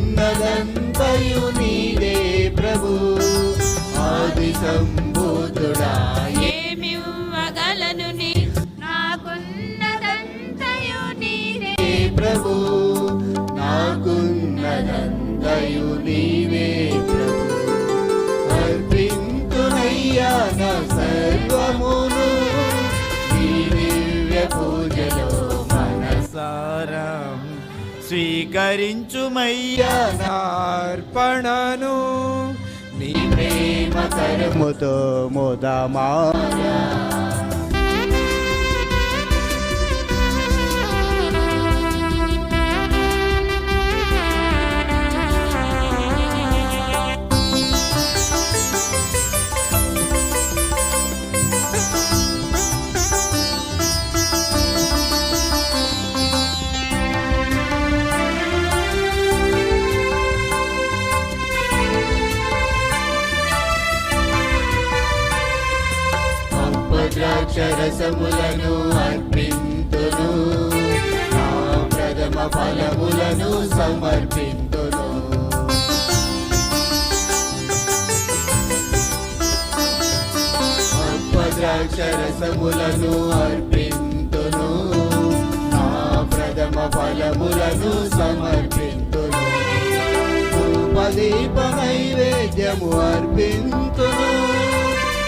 నాకున్నదంతయు నీదే ప్రభు, ఆది సంబోధుడా ఏమివ్వగలను నీ నాకున్నదంతయు నీదే ప్రభు, నాకున్నదంతయు నీవే ప్రభు. అర్పింతునయ్యా నా సర్వమును నీ దివ్య పూజలో మనసారా స్వీకరించుమయ్యా నార్పణను నీ ప్రేమ కరముతో మోదమారా. ద్రాక్షరసములను అర్పింతును, నా ప్రథమ ఫలములను సమర్పింతును. ద్రాక్షరసములను అర్పింతును, నా ప్రథమ ఫలములను సమర్పింతును. ధూపదీప నైవేద్యము అర్పింతును,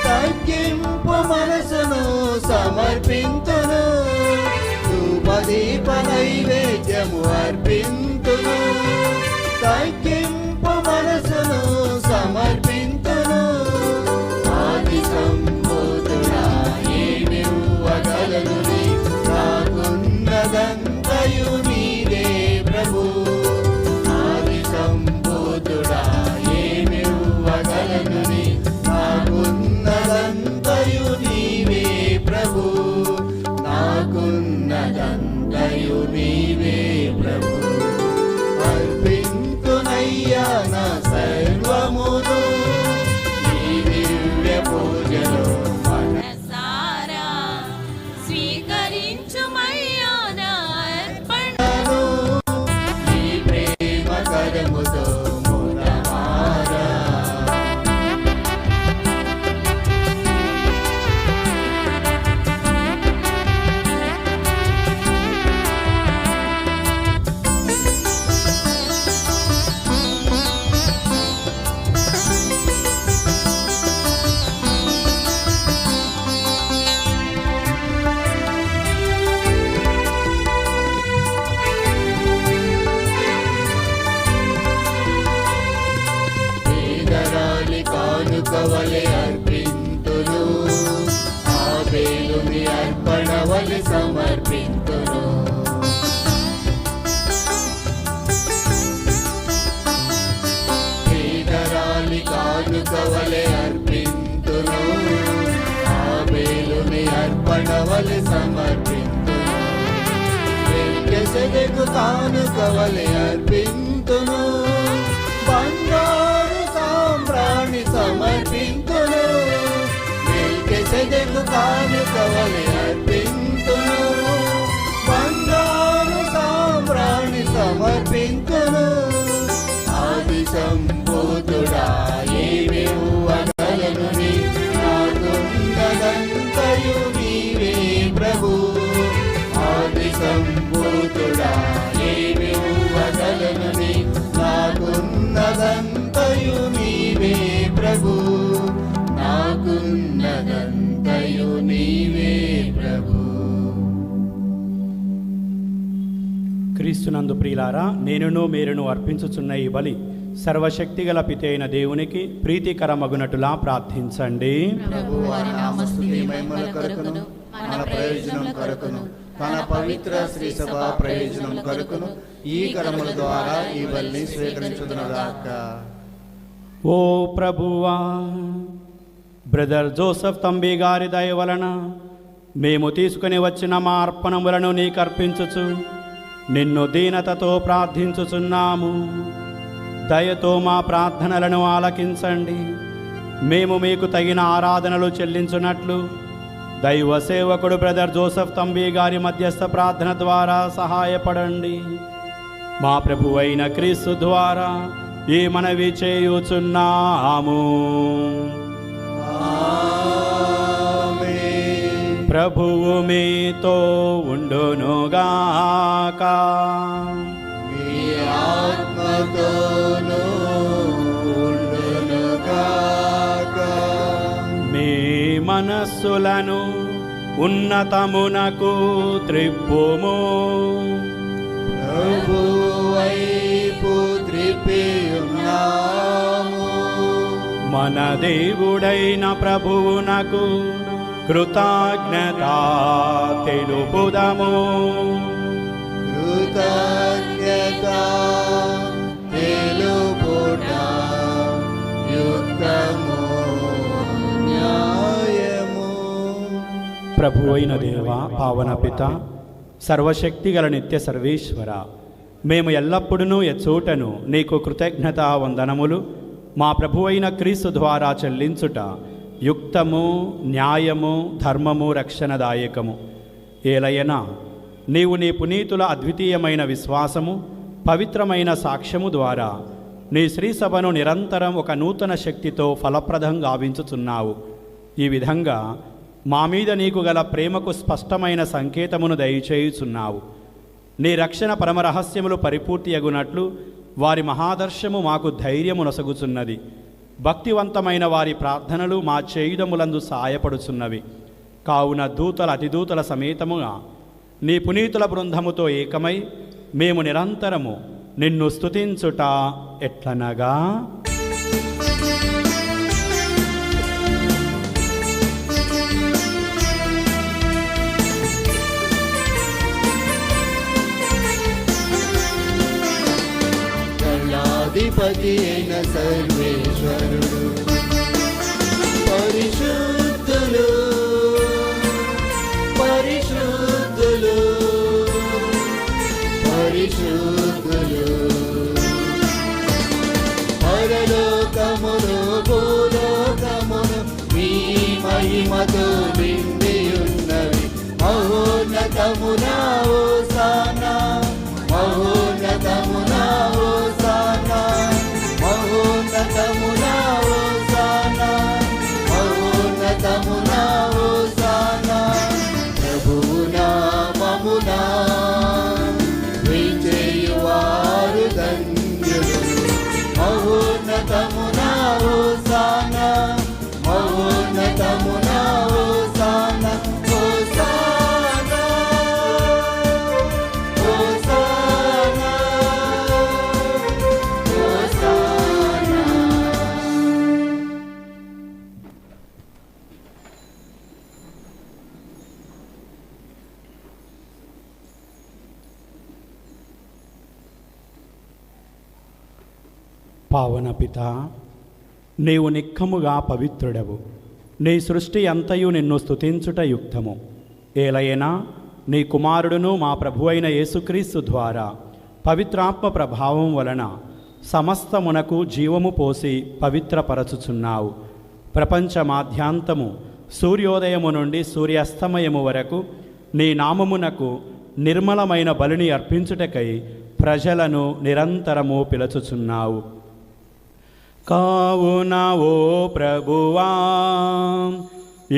తగ్గింపు మనసును సమర్పింతును. ధూపదీప నైవేద్యము అర్పింతును, తగ్గింపు మనసును సమర్పింతును. ఆది సంబోధుడా ఏమివ్వగలను నీ నాకున్నదంతయు నీదే ప్రభు, ఆది సంబోధుడా ఏమివ్వగలను నీ నాకున్నదంతయు నీవే ప్రభు, నాకున్నదంతయు నీవే ప్రభు. అర్పింతునయ్యా నా సర్వమును నీ దివ్య పూజలో మనసారా స్వీకరించుమయ్యా నా అర్పణను. నీ ప్రేమ కరముతో మోదమారా. కానుకవలె అర్పింతును, ఆబేలుని అర్పణ వలె వలె సమర్పింతును, మెల్కీసెదెకు కానుక వలె అర్పింతును, బంగారు సాంబ్రాణి సమర్పింతును, మెల్కీసెదెకు కానుక వలె అర్పింతును, బంగారు సాంబ్రాణి సమర్పింతును. ఆది సంబోధుడా ఏమివ్వగలను నాకున్నదంతయు నీవే ప్రభు, ఆది సంబోధుడా ఏమివ్వగలను నాకున్నదంతయు నీవే ప్రభు, నాకున్నదంతయు నీవే ప్రభు. క్రీస్తునందు ప్రియులారా, నేనును మీరును అర్పించుచున్న ఈ బలి సర్వశక్తిగల పిత అయిన దేవునికి ప్రీతికరమగునటులా ప్రార్థించండి. ప్రభువు వారి నామస్తుతి మహిమల కొరకును మన ప్రయోజనం కొరకును తన పవిత్ర శ్రీ సభ ప్రయోజనం కొరకును ఈ కర్మల ద్వారా ఈ బలిని స్వీకరించుదునుగాక. ఓ ప్రభువా, బ్రదర్ జోసెఫ్ తంబి గారి దయ వలన మేము తీసుకుని వచ్చిన మా అర్పణములను నీకు అర్పించుచు నిన్ను దీనతతో ప్రార్థించుచున్నాము. దయతో మా ప్రార్థనలను ఆలకించండి. మేము మీకు తగిన ఆరాధనలు చెల్లించున్నట్లు దైవ సేవకుడు బ్రదర్ జోసెఫ్ తంబి గారి మధ్యస్థ ప్రార్థన ద్వారా సహాయపడండి. మా ప్రభువైన క్రీస్తు ద్వారా ఈ మనవి చేయుచున్నాము. ప్రభువు మీతో ఉండునుగాక. మీ ఆత్మతోనూ ఉండునుగాక. మీ మనస్సులను ఉన్నతమునకు త్రిప్పుము. ప్రభువు వైపు త్రిప్పి ఉన్నాము. మన దేవుడైన ప్రభువునకు కృతజ్ఞత తెలుపుదము. కృతజ్ఞత తెలుపుట యుక్తము న్యాయము. ప్రభు అయిన దేవ, పావన పిత, సర్వశక్తిగల నిత్య సర్వేశ్వర, మేము ఎల్లప్పుడూ ఎచ్చోటను నీకు కృతజ్ఞత వందనములు మా ప్రభు అయిన క్రీస్తు ద్వారా చెల్లించుట యుక్తము, న్యాయము, ధర్మము, రక్షణదాయకము. ఏలయనా నీవు నీ పునీతుల అద్వితీయమైన విశ్వాసము, పవిత్రమైన సాక్ష్యము ద్వారా నీ శ్రీసభను నిరంతరం ఒక నూతన శక్తితో ఫలప్రదం గావించుచున్నావు. ఈ విధంగా మా మీద నీకు గల ప్రేమకు స్పష్టమైన సంకేతమును దయచేయుచున్నావు. నీ రక్షణ పరమరహస్యములు పరిపూర్తి అగునట్లు వారి మహాదర్శము మాకు ధైర్యము నొసగుచున్నది. భక్తివంతమైన వారి ప్రార్థనలు మా చేయుదములందు సహాయపడుచున్నవి. కావున దూతల అతిదూతల సమేతముగా నీ పునీతుల బృందముతో ఏకమై మేము నిరంతరము నిన్ను స్తుతించుట ఎట్లనగా, దళాధిపతి అయిన సర్వేశ్వరుడు పరిశుద్ధులు పరిశుద్ధులు పరిశుద్ధులు, పరలోకమును భూలోకమును మీ మహిమతో నిండియున్నవి. మహోన్నతమునా హోసానా, మహోన్నతమునా హోసానా, మహోన్నతమునా హోసానా, మహోన్నతమునా హోసానా. ప్రభువు నామమునా విజయువారు ధన్యులు. మహోన్నతమునా హోసానా, మహోన్నతమునా హోసానా, హోసానా, హోసానా, హోసానా. పావన పిత, నీవు నిక్కముగా పవిత్రుడవు. నీ సృష్టి అంతయు నిన్ను స్తుతించుట యుక్తము. ఏలయనా నీ కుమారుడును మా ప్రభువైన యేసుక్రీస్తు ద్వారా పవిత్రాత్మ ప్రభావం వలన సమస్తమునకు జీవము పోసి పవిత్రపరచుచున్నావు. ప్రపంచ మాధ్యాంతము సూర్యోదయము నుండి సూర్యాస్తమయము వరకు నీ నామమునకు నిర్మలమైన బలిని అర్పించుటకై ప్రజలను నిరంతరము పిలుచుచున్నావు. కావున ఓ ప్రభువా,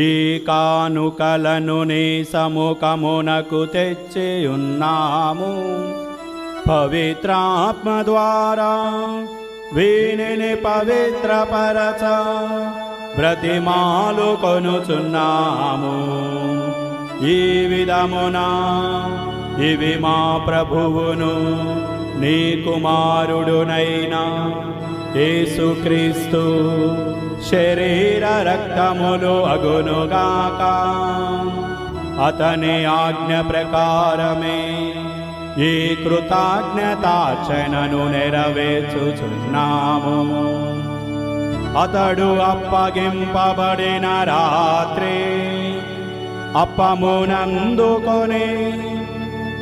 ఈ కానుకలను నీ సముఖమునకు తెచ్చి ఉన్నాము. పవిత్రాత్మ ద్వారా వీనిని పవిత్రపరచ బ్రతిమాలు కొనుచున్నాము. ఈ విధమున ఇవి మా ప్రభువును నీ కుమారుడునైనా యేసుక్రీస్తు శరీర రక్తములు అగునుగాక. అతని ఆజ్ఞ ప్రకారమే ఈ కృతజ్ఞతార్చనను నెరవేర్చుచున్నాము. అతడు అప్పగింపబడిన రాత్రి అప్పమునందుకొని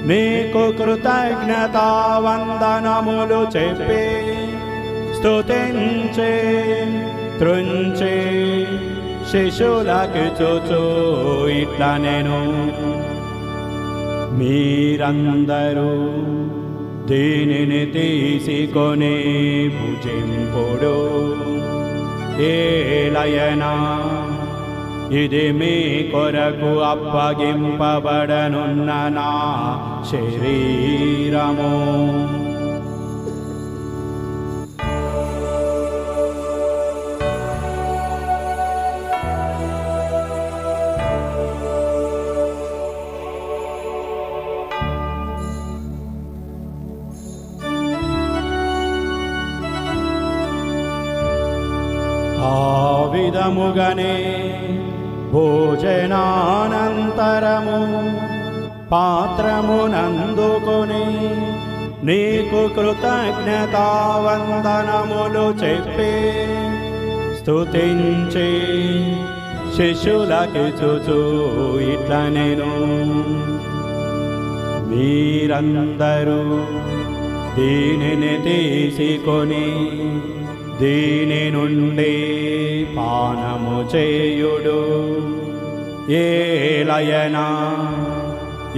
మీకు కృతజ్ఞతా వందనములు చెప్పి స్తుతించి త్రుంచి శిశులకు చూచు ఇట్లా నేను, మీరందరూ దీనిని తీసుకొని భుజింపుడు. ఏలయనా ఇది మీ కొరకు అప్పగింపబడనున్న నా శరీరము. ఆ విధముగానే భోజనానంతరము పాత్రమునందుకొని నీకు కృతజ్ఞతా వందనములు చెప్పి స్తుతించి శిశులకి చూచు ఇట్లా నేను, మీరందరూ దీనిని తీసుకొని దీని నుండి పానము చేయుడు. ఏలయనా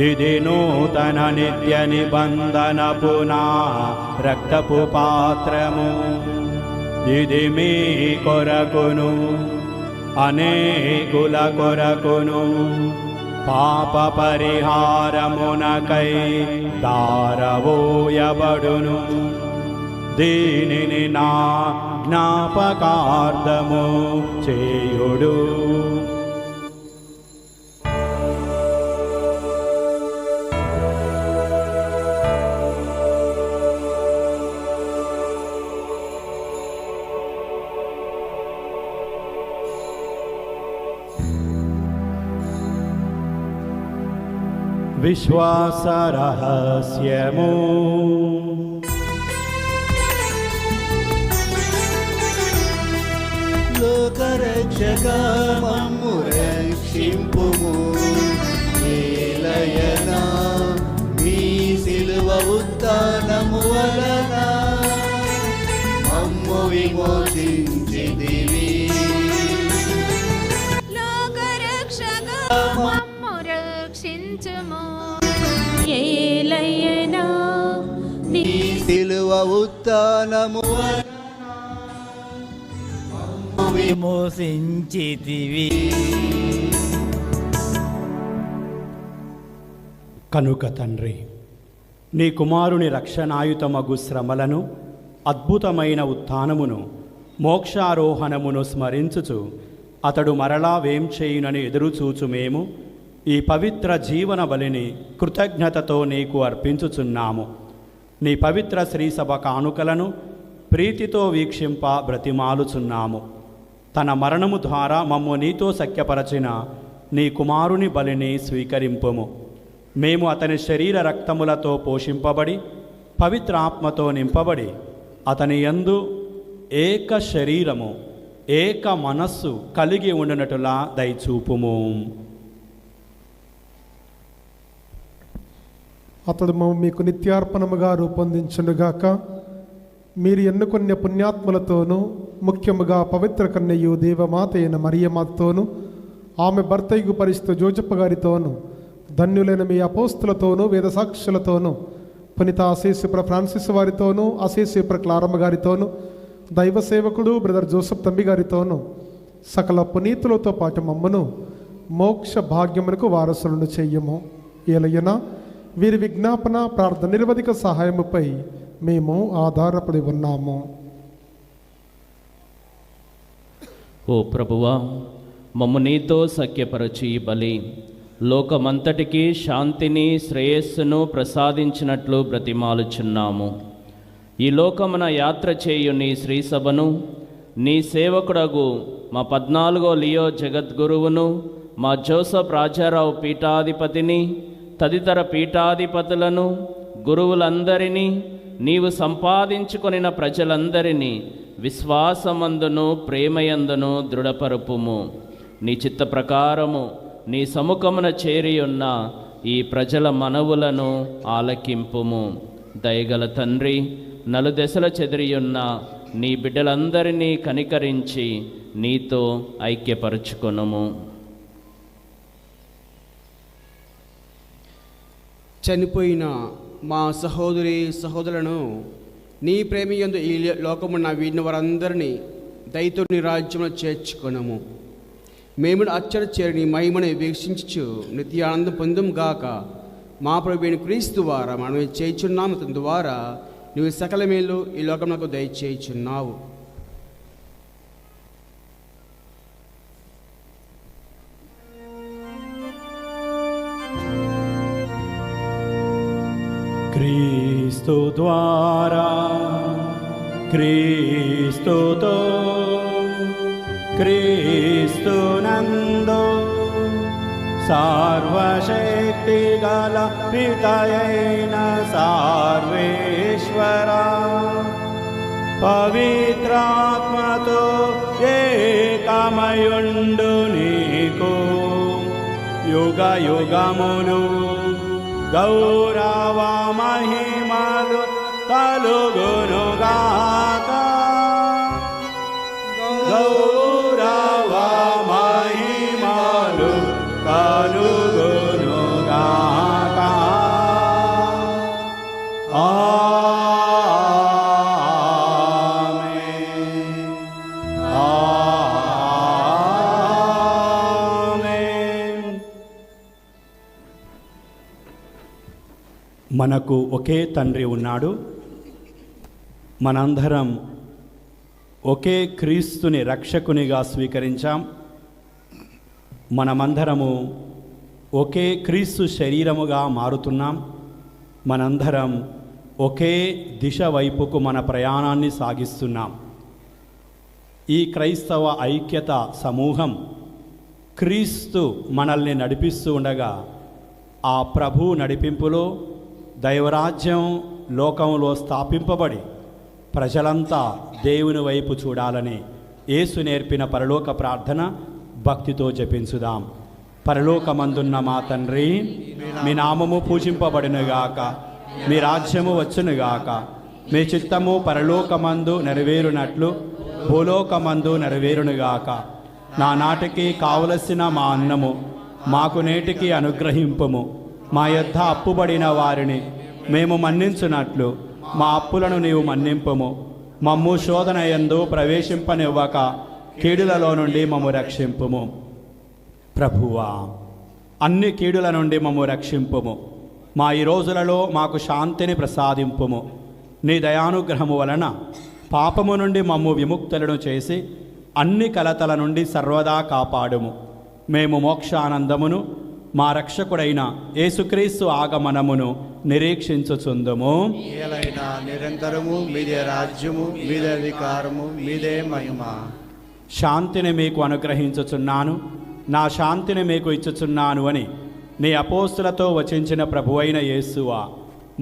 ఇది నూతన నిత్య నిబంధనపు నా రక్తపు పాత్రము. ఇది మీ కొరకును అనేకుల కొరకును పాప పరిహారమునకై దారవోయబడును. దీనిని నా జ్ఞాపకార్థము చేయుడు. విశ్వాస రహస్యము. లోకరక్షకా మమ్ము రక్షింపుము. ఏలయనా మీ సిలువ ఉత్థానము వలన మమ్ము విమోచించితివి. లోకరక్షకా మమ్ము రక్షించుము. ఏలయనా మీ సిలువ ఉత్థానము వలన విమోచించితివి. కనుక తండ్రి, నీ కుమారుని రక్షణాయుతమగు శ్రమలను, అద్భుతమైన ఉత్థానమును, మోక్షారోహణమును స్మరించుచు అతడు మరలా వేంచేయునని ఎదురుచూచు మేము ఈ పవిత్ర జీవన బలిని కృతజ్ఞతతో నీకు అర్పించుచున్నాము. నీ పవిత్ర శ్రీసభ కానుకలను ప్రీతితో వీక్షింప బ్రతిమాలుచున్నాము. తన మరణము ద్వారా మమ్ము నీతో సఖ్యపరచిన నీ కుమారుని బలిని స్వీకరింపుము. మేము అతని శరీర రక్తములతో పోషింపబడి పవిత్ర ఆత్మతో నింపబడి అతని యందు ఏక శరీరము ఏక మనస్సు కలిగి ఉండునటులా దయచూపుము. అతడు మీకు నిత్యార్పణముగా రూపొందించునుగాక. మీరు ఎన్నుకొన్న పుణ్యాత్ములతోనూ ముఖ్యముగా పవిత్ర కన్యయు దేవమాత అయిన మరియమాతతోనూ ఆమె భర్తయు పరిశుద్ధ జోజప్ప గారితోనూ ధన్యులైన మీ అపోస్తులతోనూ వేదసాక్షులతోనూ పునీత అసేసిపుర ఫ్రాన్సిస్ వారితోనూ అసేసిపుర క్లారమ్మ గారితోనూ దైవ సేవకుడు బ్రదర్ జోసెఫ్ తంబి గారితోనూ సకల పునీతులతో పాటు మమ్మను మోక్ష భాగ్యమునకు వారసులను చెయ్యము. ఏలయనా వీరి విజ్ఞాపన ప్రార్థన నిరవధిక సహాయముపై మేము ఆధారపడి ఉన్నాము. ఓ ప్రభువా, మమ్ము నీతో సఖ్యపరచి ఈ బలి లోకమంతటికి శాంతిని శ్రేయస్సును ప్రసాదించినట్లు బ్రతిమాలుచున్నాము. ఈ లోకమున యాత్ర చేయు నీ శ్రీసభను నీ సేవకుడగు మా 14వ లియో జగద్గురువును, మా జోసఫ్ రాజారావు పీఠాధిపతిని, తదితర పీఠాధిపతులను, గురువులందరినీ, నీవు సంపాదించుకొనిన ప్రజలందరినీ విశ్వాసమందును ప్రేమయందును దృఢపరుపుము. నీ చిత్త ప్రకారము నీ సముఖమున చేరియున్న ఈ ప్రజల మనవులను ఆలకింపుము. దయగల తండ్రి, నలుదెసల చెదిరియున్న నీ బిడ్డలందరినీ కనికరించి నీతో ఐక్యపరచుకొనుము. చనిపోయిన మా సహోదరులను నీ ప్రేమయందు ఈ లోకమున్న వీడిన వారందరినీ దయతో నీ రాజ్యంలో చేర్చుకొనము. మేము అచ్చట చేరి నీ మహిమను వీక్షించు నిత్యానందం పొందుం గాక. మా ప్రభువైన క్రీస్తు ద్వారా మనం చేయుచున్నాము. తన ద్వారా నువ్వు సకల మేలు ఈ లోకమునకు దయచేయుచున్నావు. క్రీస్తు ద్వారా, క్రీస్తుతో, క్రీస్తునందు సర్వశక్తి గల పితయైన సర్వేశ్వర పవిత్రాత్మతో ఏకమయుండు నీకు యుగ యుగములు గౌరవ మహిమలు కలుగునుగాక. గౌరవ మహిమలు కలుగునుగాక. ఆమేన్. ఆమేన్. మనకు ఒకే తండ్రి ఉన్నాడు. మనందరం ఒకే క్రీస్తుని రక్షకునిగా స్వీకరించాం. మనమందరము ఒకే క్రీస్తు శరీరముగా మారుతున్నాం. మనందరం ఒకే దిశ వైపుకు మన ప్రయాణాన్ని సాగిస్తున్నాం. ఈ క్రైస్తవ ఐక్యత సమూహం క్రీస్తు మనల్ని నడిపిస్తూ ఉండగా ఆ ప్రభు నడిపింపులో దైవరాజ్యం లోకంలో స్థాపింపబడి ప్రజలంతా దేవుని వైపు చూడాలని యేసు నేర్పిన పరలోక ప్రార్థన భక్తితో జపించుదాం. పరలోకమందున్న మా తండ్రి, మీ నామము పూజింపబడునుగాక, మీ రాజ్యము వచ్చునుగాక, మీ చిత్తము పరలోకమందు నెరవేరునట్లు భూలోకమందు నెరవేరునుగాక. నానాటికి కావలసిన మా అన్నము మాకు నేటికి అనుగ్రహింపుము. మా యొద్ద అప్పుబడిన వారిని మేము మన్నించున్నట్లు మా అప్పులను నీవు మన్నింపుము. మమ్ము శోధన యందు ప్రవేశింపనివ్వక కీడులలో నుండి మమ్ము రక్షింపుము. ప్రభువా, అన్ని కీడుల నుండి మమ్ము రక్షింపుము. మా ఈ రోజులలో మాకు శాంతిని ప్రసాదింపుము. నీ దయానుగ్రహము వలన పాపము నుండి మమ్ము విముక్తులను చేసి అన్ని కలతల నుండి సర్వదా కాపాడుము. మేము మోక్షానందమును మా రక్షకుడైన యేసుక్రీస్తు ఆగమనమును నిరీక్షించుచుందుము. ఏలైనా నిరంతరము మీదే రాజ్యము, మీదే అధికారము, మీదే మహిమ. శాంతిని మీకు అనుగ్రహించుచున్నాను, నా శాంతిని మీకు ఇచ్చుచున్నాను అని నీ అపోస్తులతో వచించిన ప్రభువైన యేసువా,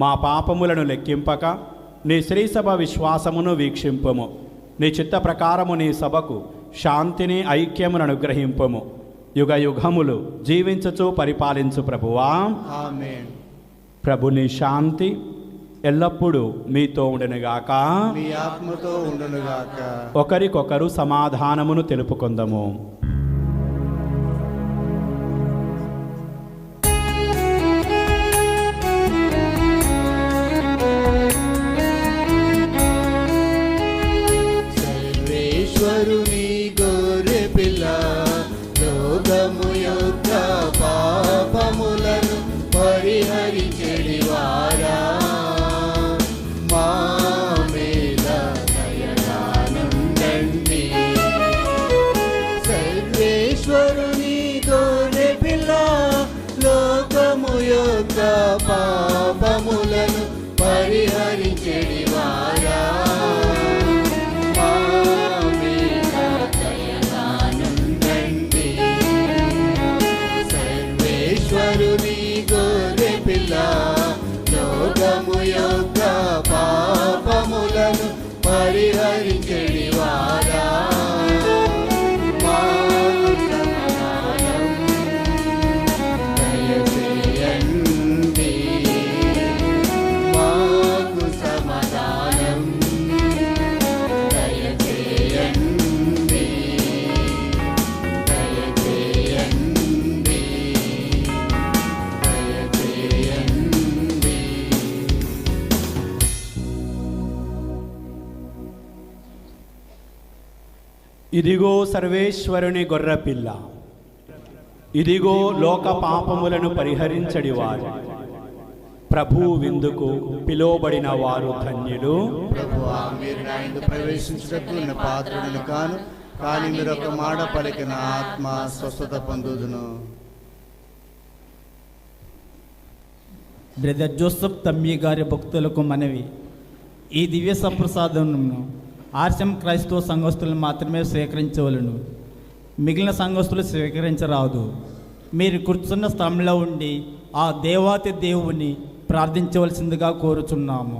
మా పాపములను లెక్కింపక నీ శ్రీసభ విశ్వాసమును వీక్షింపుము. నీ చిత్త ప్రకారము నీ సభకు శాంతిని ఐక్యమును అనుగ్రహింపుము. యుగ యుగములు జీవించుచు పరిపాలించు ప్రభువా. ఆమేన్. ప్రభుని శాంతి ఎల్లప్పుడూ మీతో ఉండునుగాక. మీ ఆత్మతో ఉండునుగాక. ఒకరికొకరు సమాధానమును తెలుపుకుందాము. సర్వేశ్వరుని గొర్రె పిల్ల, లోకము యొక్క పాపములను పరిహరించెడివారా, మా మీద దయగానుండండి. సర్వేశ్వరుని గొర్రె పిల్ల, లోకము యొక్క పాపములను పరిహరించెడివారా, సర్వేశ్వరుని గొర్రె పిల్ల, లోకము యొక్క పాపములను పరిహరించెడివారా, మాకు సమాధానం దయచేయండి, మాకు సమాధానం దయచేయండి, దయచేయండి, దయచేయండి. ఇదిగో సర్వేశ్వరుని గొర్రెపిల్ల, ఇదిగో లోక పాపములను పరిహరించడివారు. ప్రభు విందుకు పిలువబడిన వారు ధన్యులు. ప్రభువా, మీరు నా యందు ప్రవేశించుటకు నేను పాత్రుడను కాను, కానీ మీరు ఒక మాట పలికిన ఆత్మ స్వస్థత పొందుదును. బ్రదర్ జోసఫ్ తమ్మి గారి భక్తులకు మనవి, ఈ దివ్య సప్రసాదమును ఆర్ఎం క్రైస్తవ సంఘస్థులు మాత్రమే స్వీకరించవలను, మిగిలిన సంఘస్థులు స్వీకరించరాదు. మీరు కూర్చున్న స్థలంలో ఉండి ఆ దేవాతి దేవుని ప్రార్థించవలసిందిగా కోరుచున్నాము.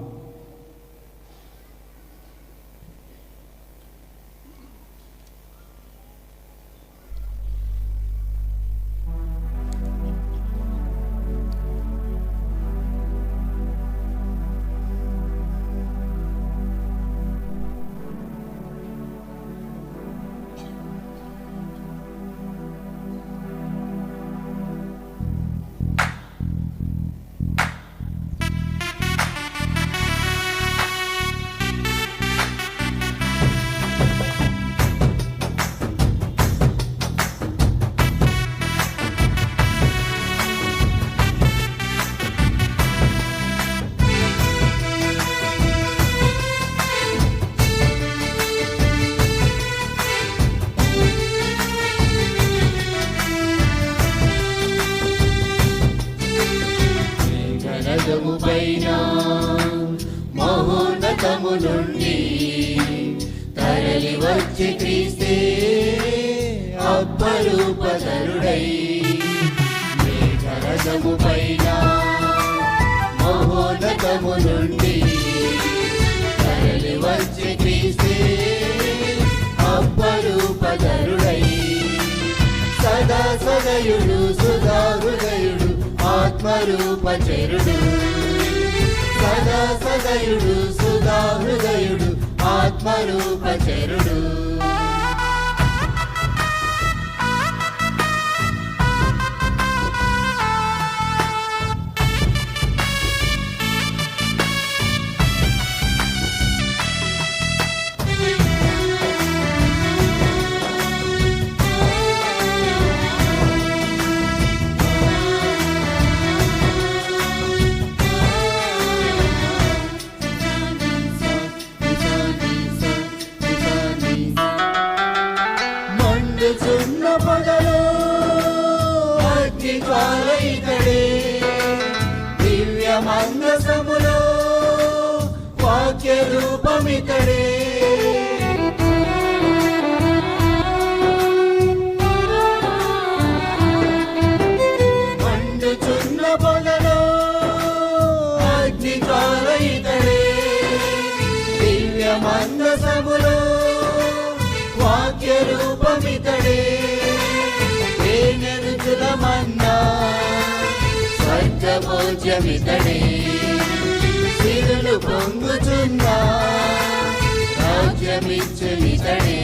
పైన మహోన్నతము నుండి తరలి వచ్చి క్రీస్తే అప్పరూపధరుడై, మేఘరథము పైన మహోన్నతము నుండి తరలి వచ్చి క్రీస్తే అప్పరూపధరుడై, సదా సదయుడు సుధా హృదయుడు ఆత్మరూపచరుడు, సదా సదయుడు సుధా హృదయుడు ఆత్మరూపచరుడు. మండుచున్న పొదలో అగ్ని జ్వాల ఇతడే, దివ్య మందసములో వాక్య రూపమితడే, మండుచున్న పొదలో అగ్ని జ్వాల ఇతడే, దివ్య మందసములో వాక్య రూపమితడే, తేనె రుచుల మన్నా స్వర్గము రాజ్యమితడే సిరులు పొంగుచున్నా రాజ్యమిచ్చునితడే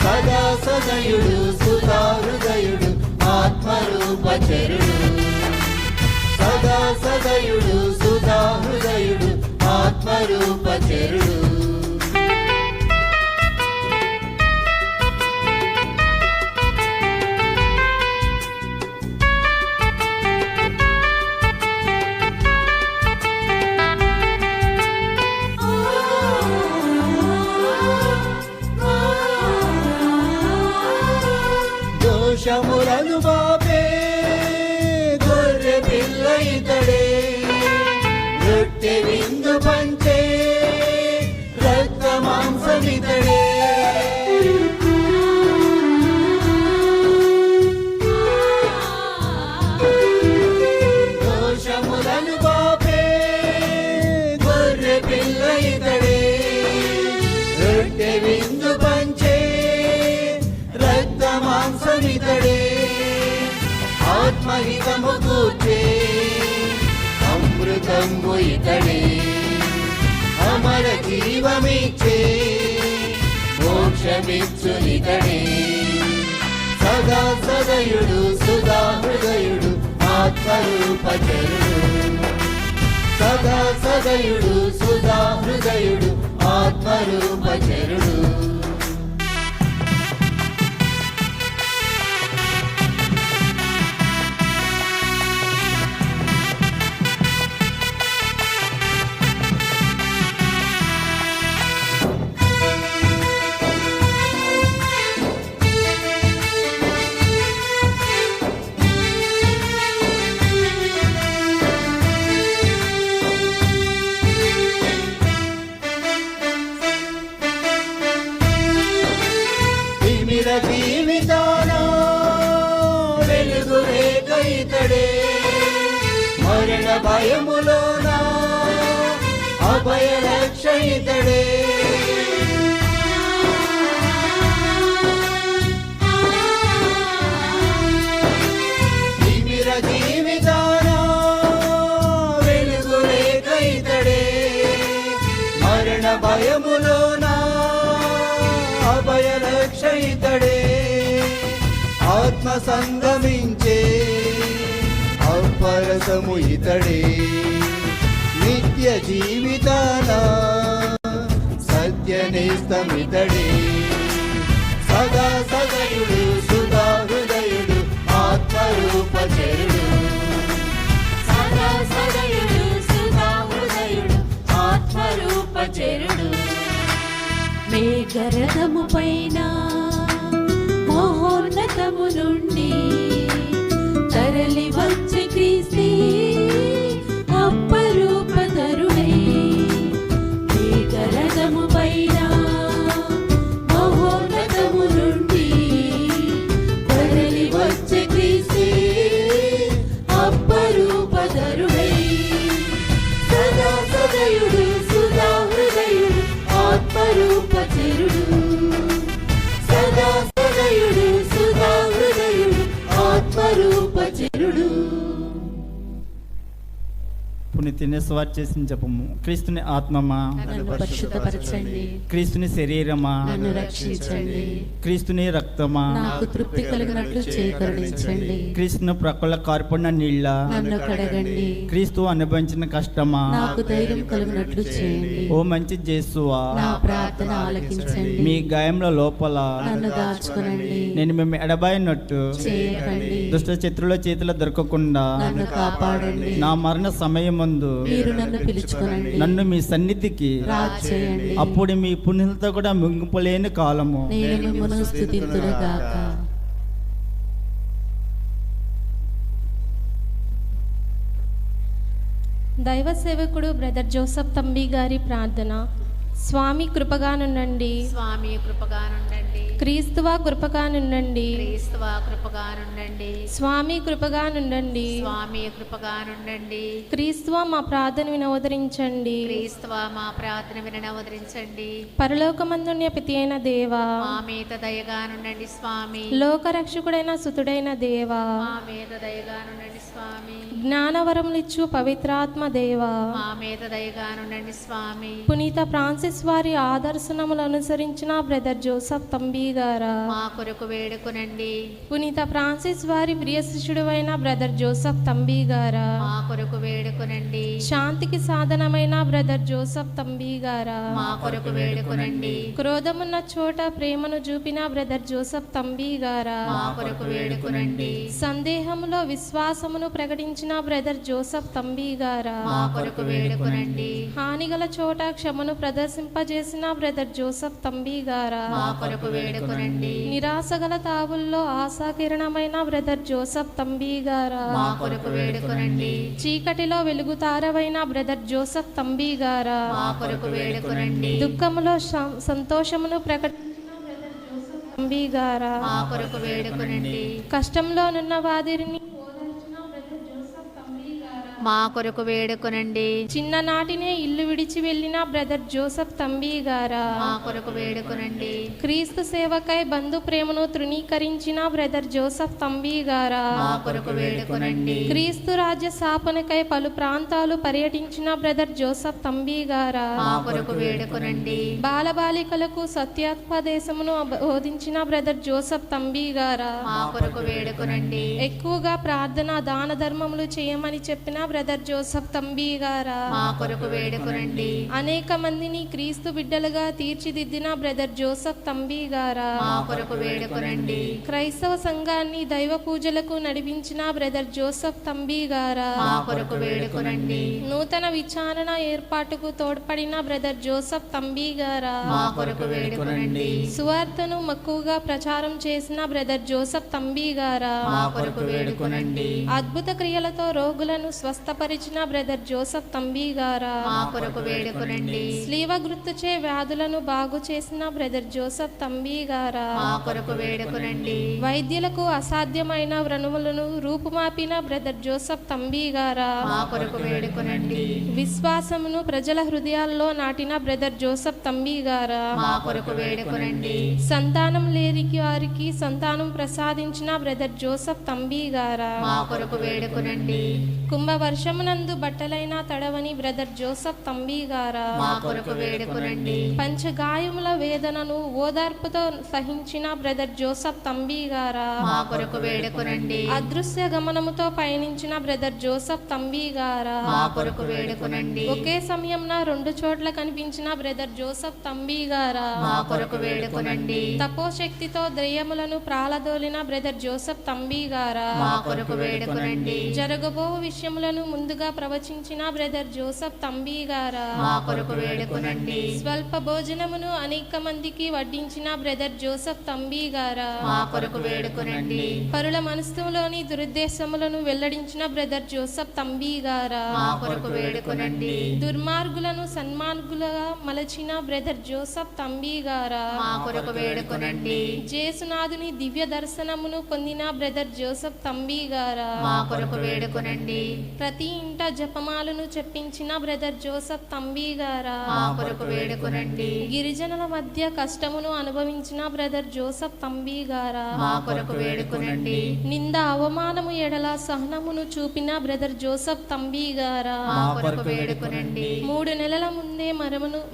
సదా సదయుడు సుధాహృదయుడు ఆత్మరూపచరుడు సదా సదయుడు సుధాహృదయుడు ఆత్మరూపచరుడు దోషములను బాపే గొర్రె పిల్ల ఇతడే రొట్టె విందు పంచే రక్త మాంసమితడే దోషములను బాపే గొర్రె పిల్ల ఇతడే రొట్టె విందు పంచే రక్త మాంసమితడే ఆత్మహితము కూర్చే అమృతము ఇతడే అమర జీవమిచ్చే మోక్షమిచ్చునితడే సదా సదయుడు సుధాహృదయుడు ఆత్మరూపచరుడు సదా సదయుడు సుధాహృదయుడు ఆత్మరూపచరుడు జీవితాన వెలుగు రేఖ ఇతడే మరణ భయములోన అభయ రక్ష ఇతడే జీవితాన వెలుగు రేఖ ఇతడే మరణ భయములోన అభయ రక్ష ఇతడే ఆత్మ సంగమించే అపరసము ఇతడే నిత్య జీవితాన సత్యనేస్తమితడే సదా సదయుడు సుధాహృదయుడు ఆత్మరూపచరుడు సదా సదయుడు సుధాహృదయుడు ఆత్మరూపచరుడు మేఘరథము పైన మహోన్నతము నుండి తరలి వచ్చి క్రీస్తే అప్పరూపధరుడై మేఘరథము పైన మహోన్నతము నుండి తరలి వచ్చి క్రీస్తే అప్పరూపధరుడై సదా సదయుడు సుధాహృదయుడు ఆత్మరూపచరుడు సదా సదయుడు సుధాహృదయుడు ఆత్మరూపచరుడు. పుణ్యతిని స్వార్ చేసిన జపము. క్రీస్తుని ఆత్మమా నన్ను పరిశుద్ధపరచండి, క్రీస్తుని శరీరమా నన్ను రక్షించండి, క్రీస్తుని రక్తమా నాకు తృప్తి కలిగినట్లు చేకరుణించండి, క్రీస్తుని ప్రక్కల కార్పడిన నీళ్ళ నన్ను కడగండి, క్రీస్తు అనుభవించిన కష్టమా నాకు ధైర్యం కలిగినట్లు చేయండి. ఓ మంచి జేసువా నా ప్రార్థన ఆలకించండి, మీ గాయంలో లోపల నన్ను దాచుకొనండి, నేను మేము ఎడబాయినట్టు చేయకండి, దుష్ట శత్రుల చేతిలో దొరకకుండా నన్ను కాపాడండి. నా మరణ సమయం మీరు నన్ను పిలుచుకొనండి, నన్ను మీ సన్నిధికి రాచేయండి. అప్పుడు మీ పుణ్యులతో కూడా ముగింపులేని కాలము నేను మిమ్మల్ని స్తుతింతునుగాక. దైవ సేవకుడు బ్రదర్ జోసఫ్ తంబి గారి ప్రార్థన. స్వామి కృపగానుండండి, స్వామి కృపగానుండండి, క్రీస్తువా కృపగానుండండి, క్రీస్తువా కృపగానుండండి, స్వామి కృపగానుండండి, స్వామి కృపగానుండండి, క్రీస్తువా మా ప్రార్థన వినవదరించండి, క్రీస్తువా మా ప్రార్థన వినవదరించండి. పరలోకమందున్న పితి అయిన దేవా, మా మీద దయగానుండండి స్వామి. లోకరక్షకుడైన సుతుడైన దేవా, మా మీద దయగానుండండి స్వామి. స్వామి. జ్ఞానవరములిచ్చు పవిత్రాత్మ దేవా మా మీద దయగా నుండండి స్వామి. పునీత ఫ్రాన్సిస్ వారి ఆదర్శనములు అనుసరించిన బ్రదర్ జోసఫ్ తంబీ గారా మా కొరకు వేడుకొనండి. పునీత ఫ్రాన్సిస్ వారి ప్రియ శిష్యుడు అయిన బ్రదర్ జోసఫ్ తంబీ గారా మా కొరకు వేడుకొనండి. శాంతికి సాధనమైన బ్రదర్ జోసఫ్ తంబీ గారా మా కొరకు వేడుకొనండి. క్రోధమున్న చోట ప్రేమను చూపిన బ్రదర్ జోసఫ్ తంబీ గారా మా కొరకు వేడుకొనండి. సందేహములో విశ్వాసమును ప్రకటించిన బ్రదర్ జోసఫ్ తంబీ గారా మా కొరకు వేడుకొనండి. హానిగల చోట క్షమను ప్రదర్శింపజేసిన బ్రదర్ జోసఫ్ తంబీ గారా మా కొరకు వేడుకొనండి. నిరాశగల తావుల్లో ఆశాకిరణమైన బ్రదర్ జోసఫ్ తంబీ గారా మా కొరకు వేడుకొనండి. చీకటిలో వెలుగుతారవైన బ్రదర్ జోసఫ్ తంబీ గారా మా కొరకు వేడుకొనండి. దుఃఖములో సంతోషమును ప్రకటించిన బ్రదర్ జోసఫ్ తంబీ గారా మా కొరకు వేడుకొనండి. కష్టంలోనున్న వారిని ఓదార్చిన బ్రదర్ జోసఫ్ తంబీ గారా మా కొరకు వేడుకొనండి. చిన్ననాటినే ఇల్లు విడిచి వెళ్ళిన బ్రదర్ జోసఫ్ తంబీ గారా మా కొరకు వేడుకొనండి. క్రీస్తు సేవకై బంధు ప్రేమను తృణీకరించిన బ్రదర్ జోసఫ్ తంబీ గారా మా కొరకు వేడుకొనండి. క్రీస్తు రాజ్య స్థాపనకై పలు ప్రాంతాలు పర్యటించిన బ్రదర్ జోసఫ్ తంబీ గారా మా కొరకు వేడుకొనండి. బాలబాలికలకు సత్యోపదేశమును బోధించిన బ్రదర్ జోసఫ్ తంబీ గారా మా కొరకు వేడుకొనండి. ఎక్కువగా ప్రార్థన దాన ధర్మములు చేయమని చెప్పిన బ్రదర్ జోసఫ్ తంబీ గారా మా కొరకు వేడుకొనండి. అనేక మందిని క్రీస్తు బిడ్డలుగా తీర్చిదిద్దిన బ్రదర్ జోసఫ్ తంబీ గారా మా కొరకు వేడుకొనండి. క్రైస్తవ సంఘాన్ని దైవ పూజలకు నడిపించిన బ్రదర్ జోసఫ్ తంబీ గారా మా కొరకు వేడుకొనండి. నూతన విచారణ ఏర్పాటుకు తోడ్పడిన బ్రదర్ జోసఫ్ తంబీ గారా మా కొరకు వేడుకొనండి. సువార్తను మక్కువగా ప్రచారం చేసిన బ్రదర్ జోసఫ్ తంబీ గారా మా కొరకు వేడుకొనండి. అద్భుత క్రియలతో రోగులను స్వస్థపరిచిన బ్రదర్ జోసఫ్ తంబీ గారా మా కొరకు వేడుకొనండి. స్లీవ గుర్తుచే వ్యాధులను బాగు చేసిన బ్రదర్ జోసఫ్ తంబీ గారా మా కొరకు వేడుకొనండి. వైద్యులకు అసాధ్యమైన వ్రణుములను రూపుమాపిన బ్రదర్ జోసఫ్ తంబీ గారా మా కొరకు వేడుకొనండి. విశ్వాసమును ప్రజల హృదయాల్లో నాటిన బ్రదర్ జోసఫ్ తంబీ గారా మా కొరకు వేడుకొనండి. సంతానం లేని వారికి సంతానం ప్రసాదించిన బ్రదర్ జోసఫ్ తంబీ గారా మా కొరకు వేడుకొనండి. కుంభవర్షమునందు బట్టలైన తడవని బ్రదర్ జోసఫ్ తంబీ గారా మా కొరకు వేడుకొనండి. పంచగాయముల వేదనను ఓదార్పుతో సహించిన బ్రదర్ జోసఫ్ తంబీ గారా మా కొరకు వేడుకొనండి. అదృశ్య గమనముతో పయనించిన బ్రదర్ జోసఫ్ తంబీ గారా మా కొరకు వేడుకొనండి. ఒకే సమయంన రెండు చోట్ల కనిపించిన బ్రదర్ జోసఫ్ తంబీ గారా మా కొరకు వేడుకొనండి. తపోశక్తితో దయ్యములను ప్రాలదోలిన బ్రదర్ జోసఫ్ తంబీ గారా మా కొరకు వేడుకొనండి. జరగబో విషయములను ముందుగా ప్రవచించిన బ్రదర్ జోసఫ్ తంబీ గారా మా కొరకు వేడుకొనండి. స్వల్ప భోజనమును అనేక మందికి వడ్డించిన బ్రదర్ జోసఫ్ తంబీ గారా మా కొరకు వేడుకొనండి. పరుల మనస్సులోని దురుద్దేశములను వెల్లడించిన బ్రదర్ జోసఫ్ తంబీ గారా మా కొరకు వేడుకొనండి. దుర్మార్గులను సన్మార్గులుగా మలచిన బ్రదర్ జోసఫ్ తంబీ గారా మా కొరకు వేడుకొనండి. జేసునాథుని దివ్య దర్శనమును పొందిన బ్రదర్ జోసఫ్ తంబీ గారా మా కొరకు వేడుకొనండి. ప్రతి ఇంట జపమాలను చెప్పించిన బ్రదర్ జోసఫ్ తంబీ గారా మా కొరకు వేడుకొనండి. గిరిజనుల మధ్య కష్టమును అనుభవించిన బ్రదర్ జోసఫ్ తంబీ గారా మా కొరకు వేడుకొనండి. నింద అవమానము ఎడల సహనమును చూపిన బ్రదర్ జోసఫ్ తంబీ గారా మా కొరకు వేడుకొనండి. 3 నెలల ముందే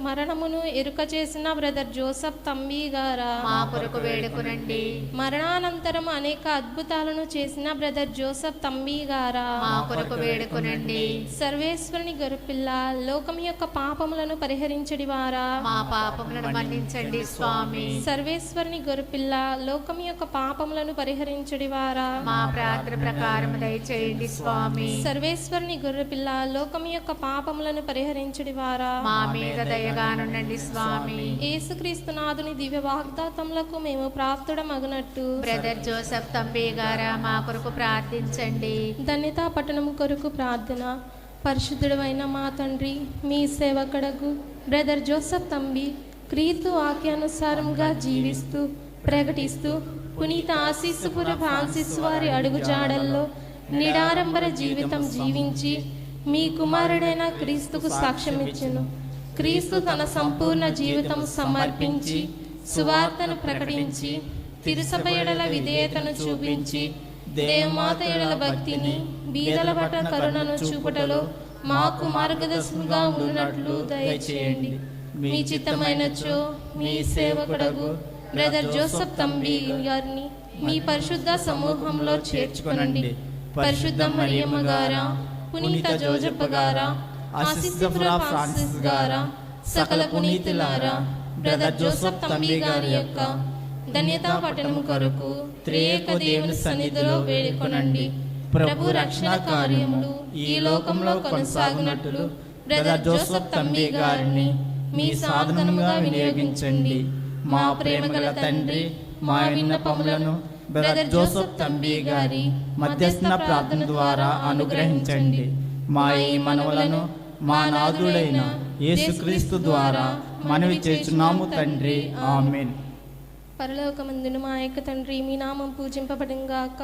మరణమును ఎరుక చేసిన బ్రదర్ జోసఫ్ తంబీ గారా మా కొరకు వేడుకొనండి. మరణానంతరం అనేక అద్భుతాలను చేసిన బ్రదర్ జోసఫ్ తంబీ గారా మా కొరకు వేడుకొనండి. సర్వేశ్వరుని గొర్రెపిల్ల లోకం యొక్క పాపములను పరిహరించడి వారా మా పాపములను మన్నించండి స్వామి. సర్వేశ్వరుని గొర్రెపిల్ల లోకం యొక్క పాపములను పరిహరించడి వారా మా ప్రార్థన ప్రకారం దయచేయండి స్వామి. సర్వేశ్వరుని గొర్రెపిల్ల లోకం యొక్క పాపములను పరిహరించడి వారా మా మీద దయగానుండండి స్వామి. యేసుక్రీస్తు నాథుని దివ్య వాగ్దాతములకు మేము ప్రాప్తుడమగునట్టు బ్రదర్ జోసఫ్ తంబీ గారా మా కొరకు ప్రార్థించండి. ధన్యతా పట్టణము కొరకు ప్రార్థన. పరిశుద్ధుడైన మా తండ్రి, మీ సేవకుడకు బ్రదర్ జోసఫ్ తంబి క్రీస్తు వాక్యానుసారంగా జీవిస్తూ ప్రకటిస్తూ పునీత ఆశీస్సుపుర ఫ్రాన్సిస్ వారి అడుగుజాడల్లో నిడారంబర జీవితం జీవించి మీ కుమారుడైన క్రీస్తుకు సాక్ష్యమిచ్చెను. క్రీస్తు తన సంపూర్ణ జీవితం సమర్పించి సువార్తను ప్రకటించి తిరుసభ ఎడల విధేయతను చూపించి దేవమాత ఎడల భక్తిని బీదల పట్ల కరుణను చూపుటలో మాకు మార్గదర్శనంగా ఉండునట్లు దయచేయండి. మీ చిత్తమైనచో మీ సేవకుడగు బ్రదర్ జోసఫ్ తంబి గారిని మీ పరిశుద్ధ సమూహంలో చేర్చుకొనండి. పరిశుద్ధ మరియమ్మ గారా, పునీత జోజప్ప గారా, ఆశిస్సుపుర ఫ్రాన్సిస్ గారా, సకల పునీతులారా, బ్రదర్ జోసఫ్ తంబి గారి యొక్క ధన్యతా పట్టణము కొరకు త్రియేక దేవుని సన్నిధిలో వేడుకొనండి. ప్రభు రక్షణ కార్యములు ఈ లోకంలో కొనసాగునట్లు బ్రదర్ జోసఫ్ తంబి గారిని మీ సాధనముగా వినియోగించండి. మా ప్రేమగల తండ్రి, మా విన్నపములను బ్రదర్ జోసఫ్ తంబి గారి మధ్యస్థ ప్రార్థన ద్వారా అనుగ్రహించండి. మా ఈ మనవులను మా నాథుడైన యేసుక్రీస్తు ద్వారా మనవి చేస్తున్నాము తండ్రి. ఆమేన్. పరలోకమందున మా యొక్క తండ్రి, మీ నామం పూజింపబడును గాక,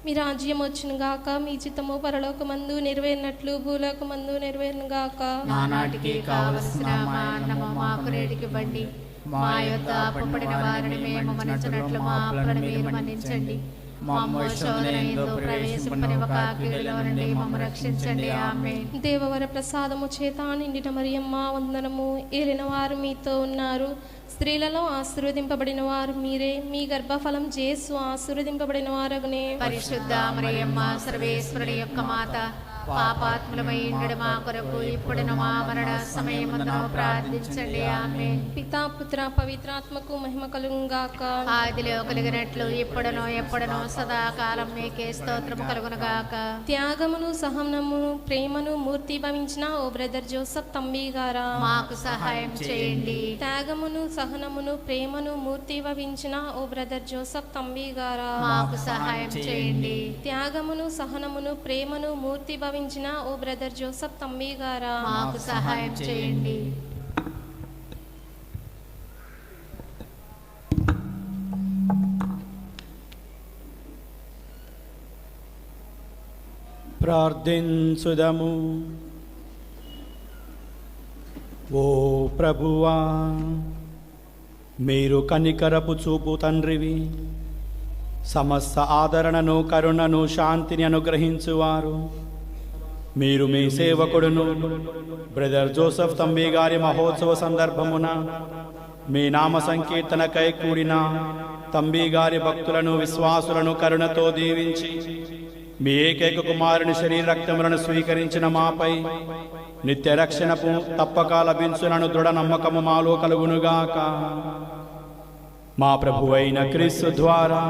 మీ రాజ్యం వచ్చును గాక, మీ చిత్తము పరలోకమందు నెరవేరినట్లు భూలోకమందు నెరవేరును గాక. నానాటికి కావలసిన మా అన్నము మాకు నేటికివ్వండి. మా యొద్ద అప్పుపడిన వారిని మేము మన్నించినట్లు మా అప్పులను మీరు మన్నించండి. మా శోధనయందు ప్రవేశింపనివ్వక కీడులో నుండి మమ్ము రక్షించండి. ఆమేన్. దేవవర ప్రసాదము చేత నిండిన మరియమ్మ వందనము. ఏలిన వారు మీతో ఉన్నారు, స్త్రీలలో ఆశీర్వదింపబడిన వారు మీరే, మీ గర్భఫలం యేసు ఆశీర్వదింపబడిన వారగునే. పరిశుద్ధ మరియమ్మ సర్వేశ్వరుని యొక్క మాత, పాపాత్ములమై ఉండడు మా కొరకు ఇప్పుడును మా మరణ సమయమందును ప్రార్థించండి. ఆమేన్. పితా పుత్ర పవిత్రాత్మకు మహిమ కలుగును గాక. ఆదిలో కలిగినట్లు ఇప్పుడును ఎప్పుడును సదాకాలం మీకే స్తోత్రము కలుగును గాక. త్యాగమును సహనమును ప్రేమను మూర్తి భవించిన ఓ బ్రదర్ జోసఫ్ తంబి గారా, మాకు సహాయం చేయండి. త్యాగమును సహనమును ప్రేమను మూర్తి భవించిన ఓ బ్రదర్ జోసఫ్ తంబి గారా, మాకు సహాయం చేయండి. త్యాగమును సహనమును ప్రేమను మూర్తి భవించిన ఓ బ్రదర్ జోసఫ్ తంబి గారా, మాకు సహాయం చేయండి. ప్రార్థించుదము. ఓ ప్రభువా, మీరు కనికరపు చూపు తండ్రివి, సమస్త ఆదరణను కరుణను శాంతిని అనుగ్రహించువారు. మీరు మీ సేవకుడును బ్రదర్ జోసఫ్ తంబి గారి మహోత్సవ సందర్భమున మీ నామ సంకీర్తనకై కూడిన తంబి గారి భక్తులను విశ్వాసులను కరుణతో దీవించి మీ ఏకైక కుమారుని శరీర రక్తములను స్వీకరించిన మాపై నిత్య రక్షణపు తప్పక లభించునను దృఢ నమ్మకము మాలో కలుగునుగాక. మా ప్రభువైన క్రీస్తు ద్వారా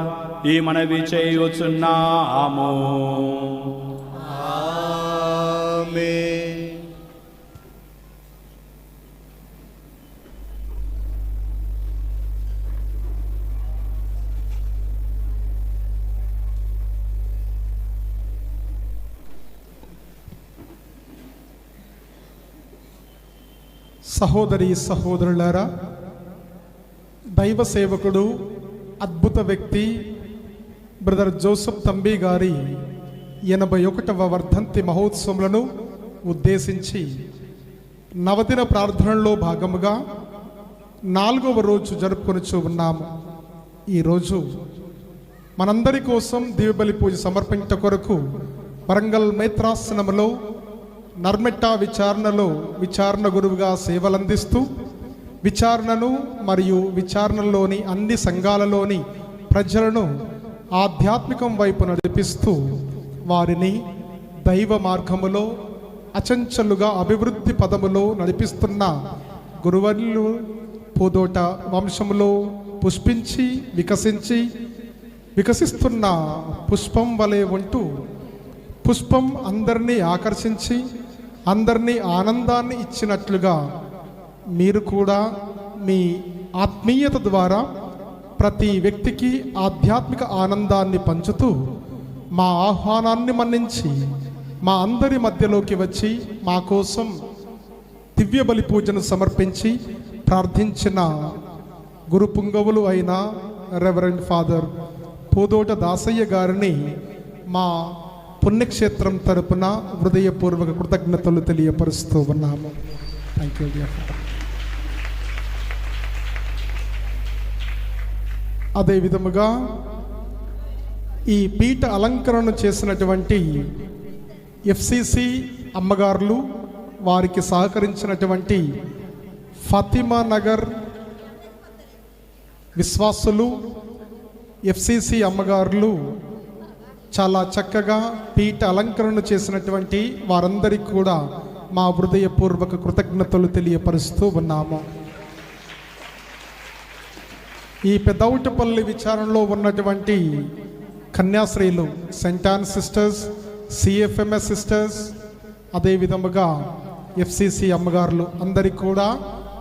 ఈ మనవి చేయుచున్నాము. ఆమేన్. సహోదరి సహోదరులారా, దైవ సేవకుడు అద్భుత వ్యక్తి బ్రదర్ జోసఫ్ తంబి గారి 81వ వర్ధంతి మహోత్సవములను ఉద్దేశించి నవదిన ప్రార్థనలో భాగముగా 4వ రోజు జరుపుకొనుచూ ఉన్నాము. ఈరోజు మనందరి కోసం దివ్యబలి పూజ సమర్పించ కొరకు వరంగల్ మేత్రాసనములో నర్మెట్ట విచారణలో విచారణ గురువుగా సేవలందిస్తూ విచారణను మరియు విచారణలోని అన్ని సంఘాలలోని ప్రజలను ఆధ్యాత్మికం వైపు నడిపిస్తూ వారిని దైవ మార్గములో అచంచలుగా అభివృద్ధి పదములో నడిపిస్తున్న గురువర్యులు పూదోట వంశములో పుష్పించి వికసిస్తున్న పుష్పం వలె ఉంటూ పుష్పం అందరినీ ఆకర్షించి అందరినీ ఆనందాన్ని ఇచ్చినట్లుగా మీరు కూడా మీ ఆత్మీయత ద్వారా ప్రతి వ్యక్తికి ఆధ్యాత్మిక ఆనందాన్ని పంచుతూ మా ఆహ్వానాన్ని మన్నించి మా అందరి మధ్యలోకి వచ్చి మా కోసం దివ్య బలి పూజను సమర్పించి ప్రార్థించిన గురు పుంగవులు అయిన రెవరెండ్ ఫాదర్ పూదోట దాసయ్య గారిని మా పుణ్యక్షేత్రం తరపున హృదయపూర్వక కృతజ్ఞతలు తెలియపరుస్తూ ఉన్నాము. Thank you. అదే విధముగా ఈ పీఠ అలంకరణ చేసినటువంటి ఎఫ్సిసి అమ్మగారులు, వారికి సహకరించినటువంటి ఫాతిమా నగర్ విశ్వాసులు, ఎఫ్సిసి అమ్మగారులు చాలా చక్కగా పీఠ అలంకరణ చేసినటువంటి వారందరికీ కూడా మా హృదయపూర్వక కృతజ్ఞతలు తెలియపరుస్తూ ఉన్నాము. ఈ పెదౌటపల్లి విచారణలో ఉన్నటువంటి కన్యాశ్రీలు, saint Ann sisters, C F M S sisters, అదేవిధముగా ఎఫ్సిసి అమ్మగారులు అందరికీ కూడా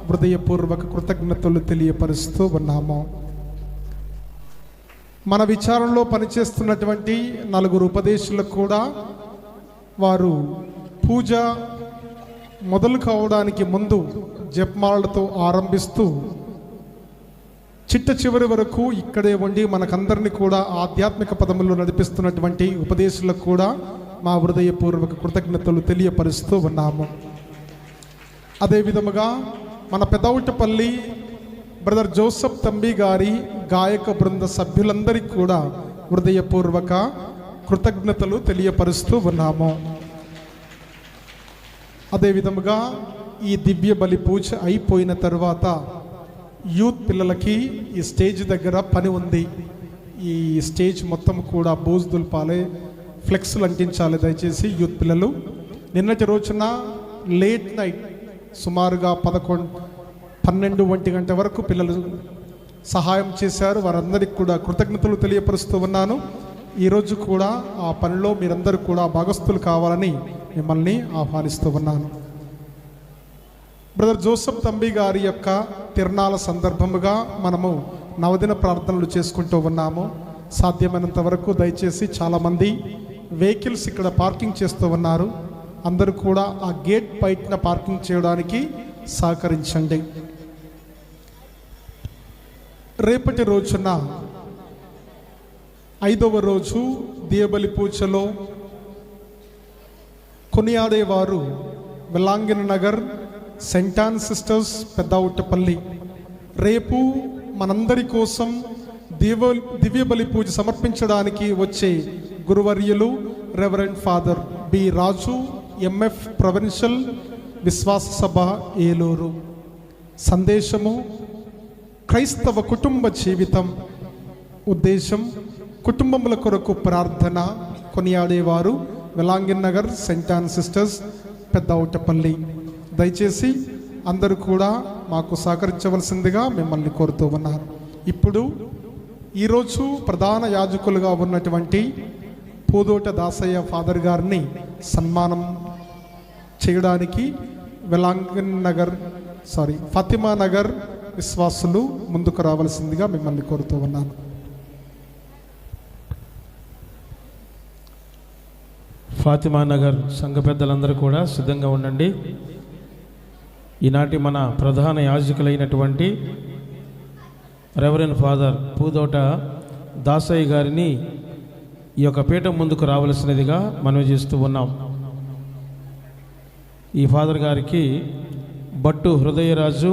హృదయపూర్వక కృతజ్ఞతలు తెలియపరుస్తూ ఉన్నాము. మన విచారణలో పనిచేస్తున్నటువంటి 4 ఉపదేశులకు కూడా వారు పూజ మొదలు కావడానికి ముందు జపమాలతో ఆరంభిస్తూ చిట్ట చివరి వరకు ఇక్కడే ఉండి మనకందరినీ కూడా ఆధ్యాత్మిక పదముల్లో నడిపిస్తున్నటువంటి ఉపదేశులకు కూడా మా హృదయపూర్వక కృతజ్ఞతలు తెలియపరుస్తూ ఉన్నాము. అదేవిధముగా మన పెదౌటపల్లి బ్రదర్ జోసఫ్ తంబి గారి గాయక బృంద సభ్యులందరికీ కూడా హృదయపూర్వక కృతజ్ఞతలు తెలియపరుస్తూ ఉన్నాము. అదేవిధముగా ఈ దివ్య బలి పూజ అయిపోయిన తర్వాత యూత్ పిల్లలకి ఈ స్టేజ్ దగ్గర పని ఉంది. ఈ స్టేజ్ మొత్తం కూడా బూజు దుల్పాలి, ఫ్లెక్స్లు అంటించాలి. దయచేసి యూత్ పిల్లలు నిన్నటి రోజున లేట్ నైట్ సుమారుగా 11-12 గంట వరకు పిల్లలు సహాయం చేశారు. వారందరికీ కూడా కృతజ్ఞతలు తెలియపరుస్తూ ఉన్నాను. ఈరోజు కూడా ఆ పనిలో మీరందరూ కూడా భాగస్థులు కావాలని మిమ్మల్ని ఆహ్వానిస్తూ ఉన్నాను. బ్రదర్ జోసఫ్ తంబి గారి యొక్క తిరునాళ్ళ సందర్భముగా మనము నవదిన ప్రార్థనలు చేసుకుంటూ ఉన్నాము. సాధ్యమైనంత వరకు దయచేసి చాలామంది వెహికల్స్ ఇక్కడ పార్కింగ్ చేస్తూ ఉన్నారు. అందరూ కూడా ఆ గేట్ బయటన పార్కింగ్ చేయడానికి సహకరించండి. రేపటి రోజున 5వ రోజు దియబలి పూజలో కొనియాడేవారు వెలాంగిన నగర్, సెయింట్ ఆన్ సిస్టర్స్, పెదౌటపల్లి. రేపు మనందరి కోసం దివ్య బలి పూజ సమర్పించడానికి వచ్చే గురువర్యులు రెవరెండ్ ఫాదర్ బి రాజు, ఎంఎఫ్ ప్రొవిన్షియల్ విశ్వాస సభ ఏలూరు. సందేశము: క్రైస్తవ కుటుంబ జీవితం. ఉద్దేశం: కుటుంబముల కొరకు ప్రార్థన. కొనియాడేవారు వెలాంగిన్ నగర్, సెయింట్ ఆన్ సిస్టర్స్, పెదౌటపల్లి. దయచేసి అందరూ కూడా మాకు సహకరించవలసిందిగా మిమ్మల్ని కోరుతూ ఉన్నారు. ఇప్పుడు ఈరోజు ప్రధాన యాజకులుగా ఉన్నటువంటి పూదోట దాసయ్య ఫాదర్ గారిని సన్మానం చేయడానికి ఫాతిమా నగర్ విశ్వాసులు ముందుకు రావాల్సిందిగా మిమ్మల్ని కోరుతూ ఉన్నాను. ఫాతిమా నగర్ సంఘ పెద్దలందరూ కూడా సిద్ధంగా ఉండండి. ఈనాటి మన ప్రధాన యాజకులైనటువంటి రెవరెండ్ ఫాదర్ పూదోట దాసయ్య గారిని ఈ యొక్క పీఠం ముందుకు రావలసినదిగా మనవి చేస్తూ ఉన్నాం. ఈ ఫాదర్ గారికి బట్టు హృదయరాజు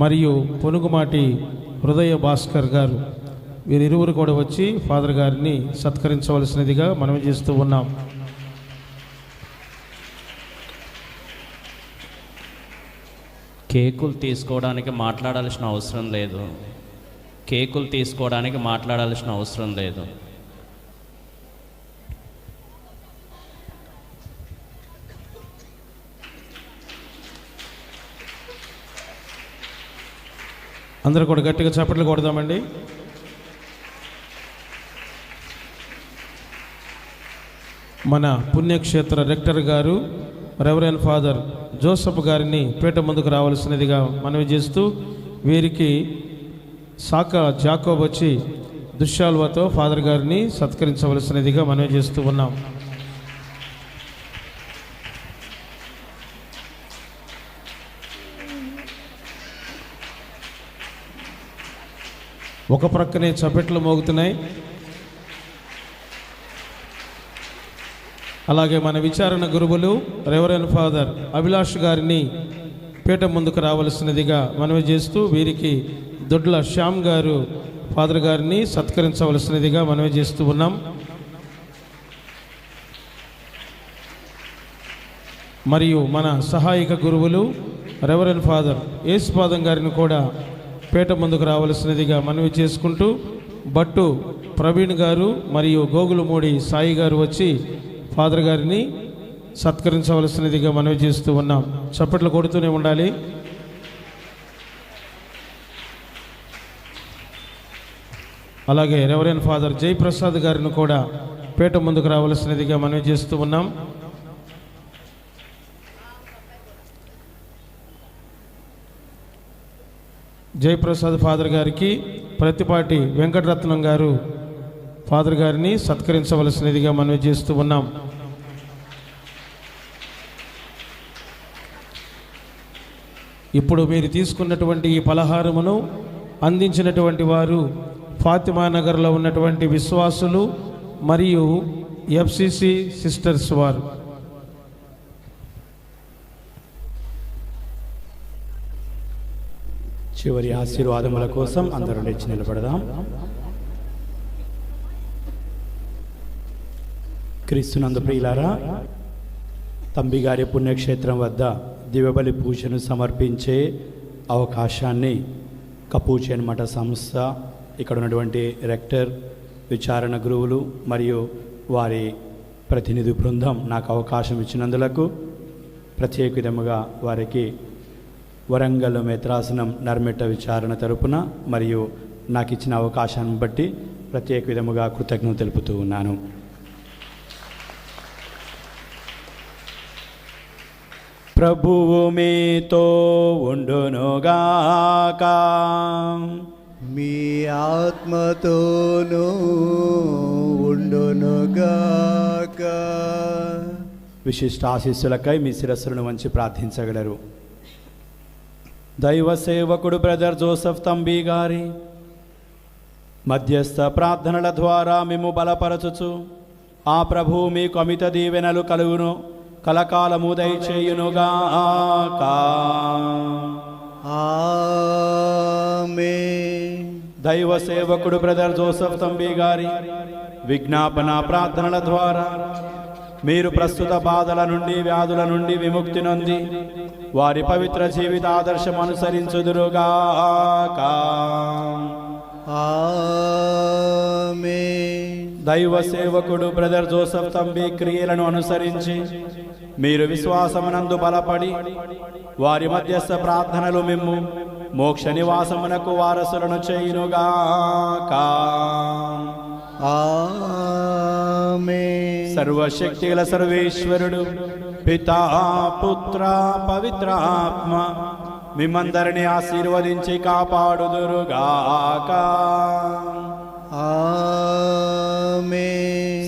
మరియు పొనుగుమాటి హృదయ భాస్కర్ గారు వీరిరువురు కూడా వచ్చి ఫాదర్ గారిని సత్కరించవలసినదిగా మనవి చేస్తూ ఉన్నాం. కేకులు తీసుకోవడానికి మాట్లాడాల్సిన అవసరం లేదు. కేకులు తీసుకోవడానికి మాట్లాడాల్సిన అవసరం లేదు. అందరూ కూడా గట్టిగా చప్పట్లు కొడదామండి. మన పుణ్యక్షేత్ర రెక్టర్ గారు రెవరెండ్ ఫాదర్ జోసఫ్ గారిని పీఠ ముందుకు రావాల్సినదిగా మనవి చేస్తూ వీరికి సాకా జాకోబ్ వచ్చి దుశ్శాల్వతో ఫాదర్ గారిని సత్కరించవలసినదిగా మనవి చేస్తూ ఉన్నాం. ఒక ప్రక్కనే చప్పట్లు మోగుతున్నాయి. అలాగే మన విచారణ గురువులు రెవరెండ్ ఫాదర్ అభిలాష్ గారిని పీఠ ముందుకు రావలసినదిగా మనవి చేస్తూ వీరికి దొడ్ల శ్యామ్ గారు ఫాదర్ గారిని సత్కరించవలసినదిగా మనవి చేస్తూ ఉన్నాం. మరియు మన సహాయక గురువులు రెవరెండ్ ఫాదర్ యేసుపాదం గారిని కూడా పీఠ ముందుకు రావలసినదిగా మనవి చేసుకుంటూ బట్టు ప్రవీణ్ గారు మరియు గోగులమూడి సాయి గారు వచ్చి ఫాదర్ గారిని సత్కరించవలసినదిగా మనవి చేస్తూ ఉన్నాం. చప్పట్లు కొడుతూనే ఉండాలి. అలాగే రెవరెండ్ ఫాదర్ జయప్రసాద్ గారిని కూడా పీఠ ముందుకు రావలసినదిగా మనవి చేస్తూ ఉన్నాం. జయప్రసాద్ ఫాదర్ గారికి ప్రతిపాటి వెంకటరత్నం గారు ఫాదర్ గారిని సత్కరించవలసినదిగా మనవి చేస్తూ ఉన్నాం. ఇప్పుడు మీరు తీసుకున్నటువంటి ఈ పలహారమును అందించినటువంటి వారు ఫాతిమా నగర్లో ఉన్నటువంటి విశ్వాసులు మరియు ఎఫ్సిసి సిస్టర్స్ వారు. చివరి ఆశీర్వాదముల కోసం అందరూ లేచి నిలబడదాం. క్రీస్తునందు ప్రియులారా, తంబిగారి పుణ్యక్షేత్రం వద్ద దివ్యబలి పూజను సమర్పించే అవకాశాన్ని కపూచియన్ మఠ సంస్థ, ఇక్కడ ఉన్నటువంటి రెక్టర్, విచారణ గురువులు మరియు వారి ప్రతినిధి బృందం నాకు అవకాశం ఇచ్చినందులకు ప్రత్యేక విధముగా వారికి వరంగల్ మేత్రాసనం నర్మెట్ట విచారణ తరపున మరియు నాకు ఇచ్చిన అవకాశాన్ని బట్టి ప్రత్యేక విధముగా కృతజ్ఞత తెలుపుతూ ఉన్నాను. ప్రభువు మీతో ఉండునుగాక, మీ ఆత్మతోనూ ఉండునుగాక. విశిష్ట ఆశీస్సులకై మీ శిరస్సులను వంచి ప్రార్థించగలరు. దైవ సేవకుడు బ్రదర్ జోసెఫ్ తంబి గారి మధ్యస్థ ప్రార్థనల ద్వారా మేము బలపరచుచు ఆ ప్రభువు మీకు అమిత దీవెనలు కలుగును కలకాలము దయచేయునుగాక. ఆమేన్. దైవ సేవకుడు బ్రదర్ జోసెఫ్ తంబి గారి విజ్ఞాపన ప్రార్థనల ద్వారా మీరు ప్రస్తుత బాధల నుండి వ్యాధుల నుండి విముక్తి నొంది వారి పవిత్ర జీవిత ఆదర్శం అనుసరించుదురుగాక. ఆమేన్. దైవ సేవకుడు బ్రదర్ జోసెఫ్ తంబి క్రియలను అనుసరించి మీరు విశ్వాసమునందు బలపడి వారి మధ్యస్థ ప్రార్థనలు మిమ్ము మోక్ష నివాసమునకు వారసులను చేయునుగాక. ఆమేన్. సర్వశక్తిగల సర్వేశ్వరుడు పితా పుత్ర పవిత్రాత్మ మిమ్మందరిని ఆశీర్వదించి కాపాడుదురుగాక. ఆమేన్.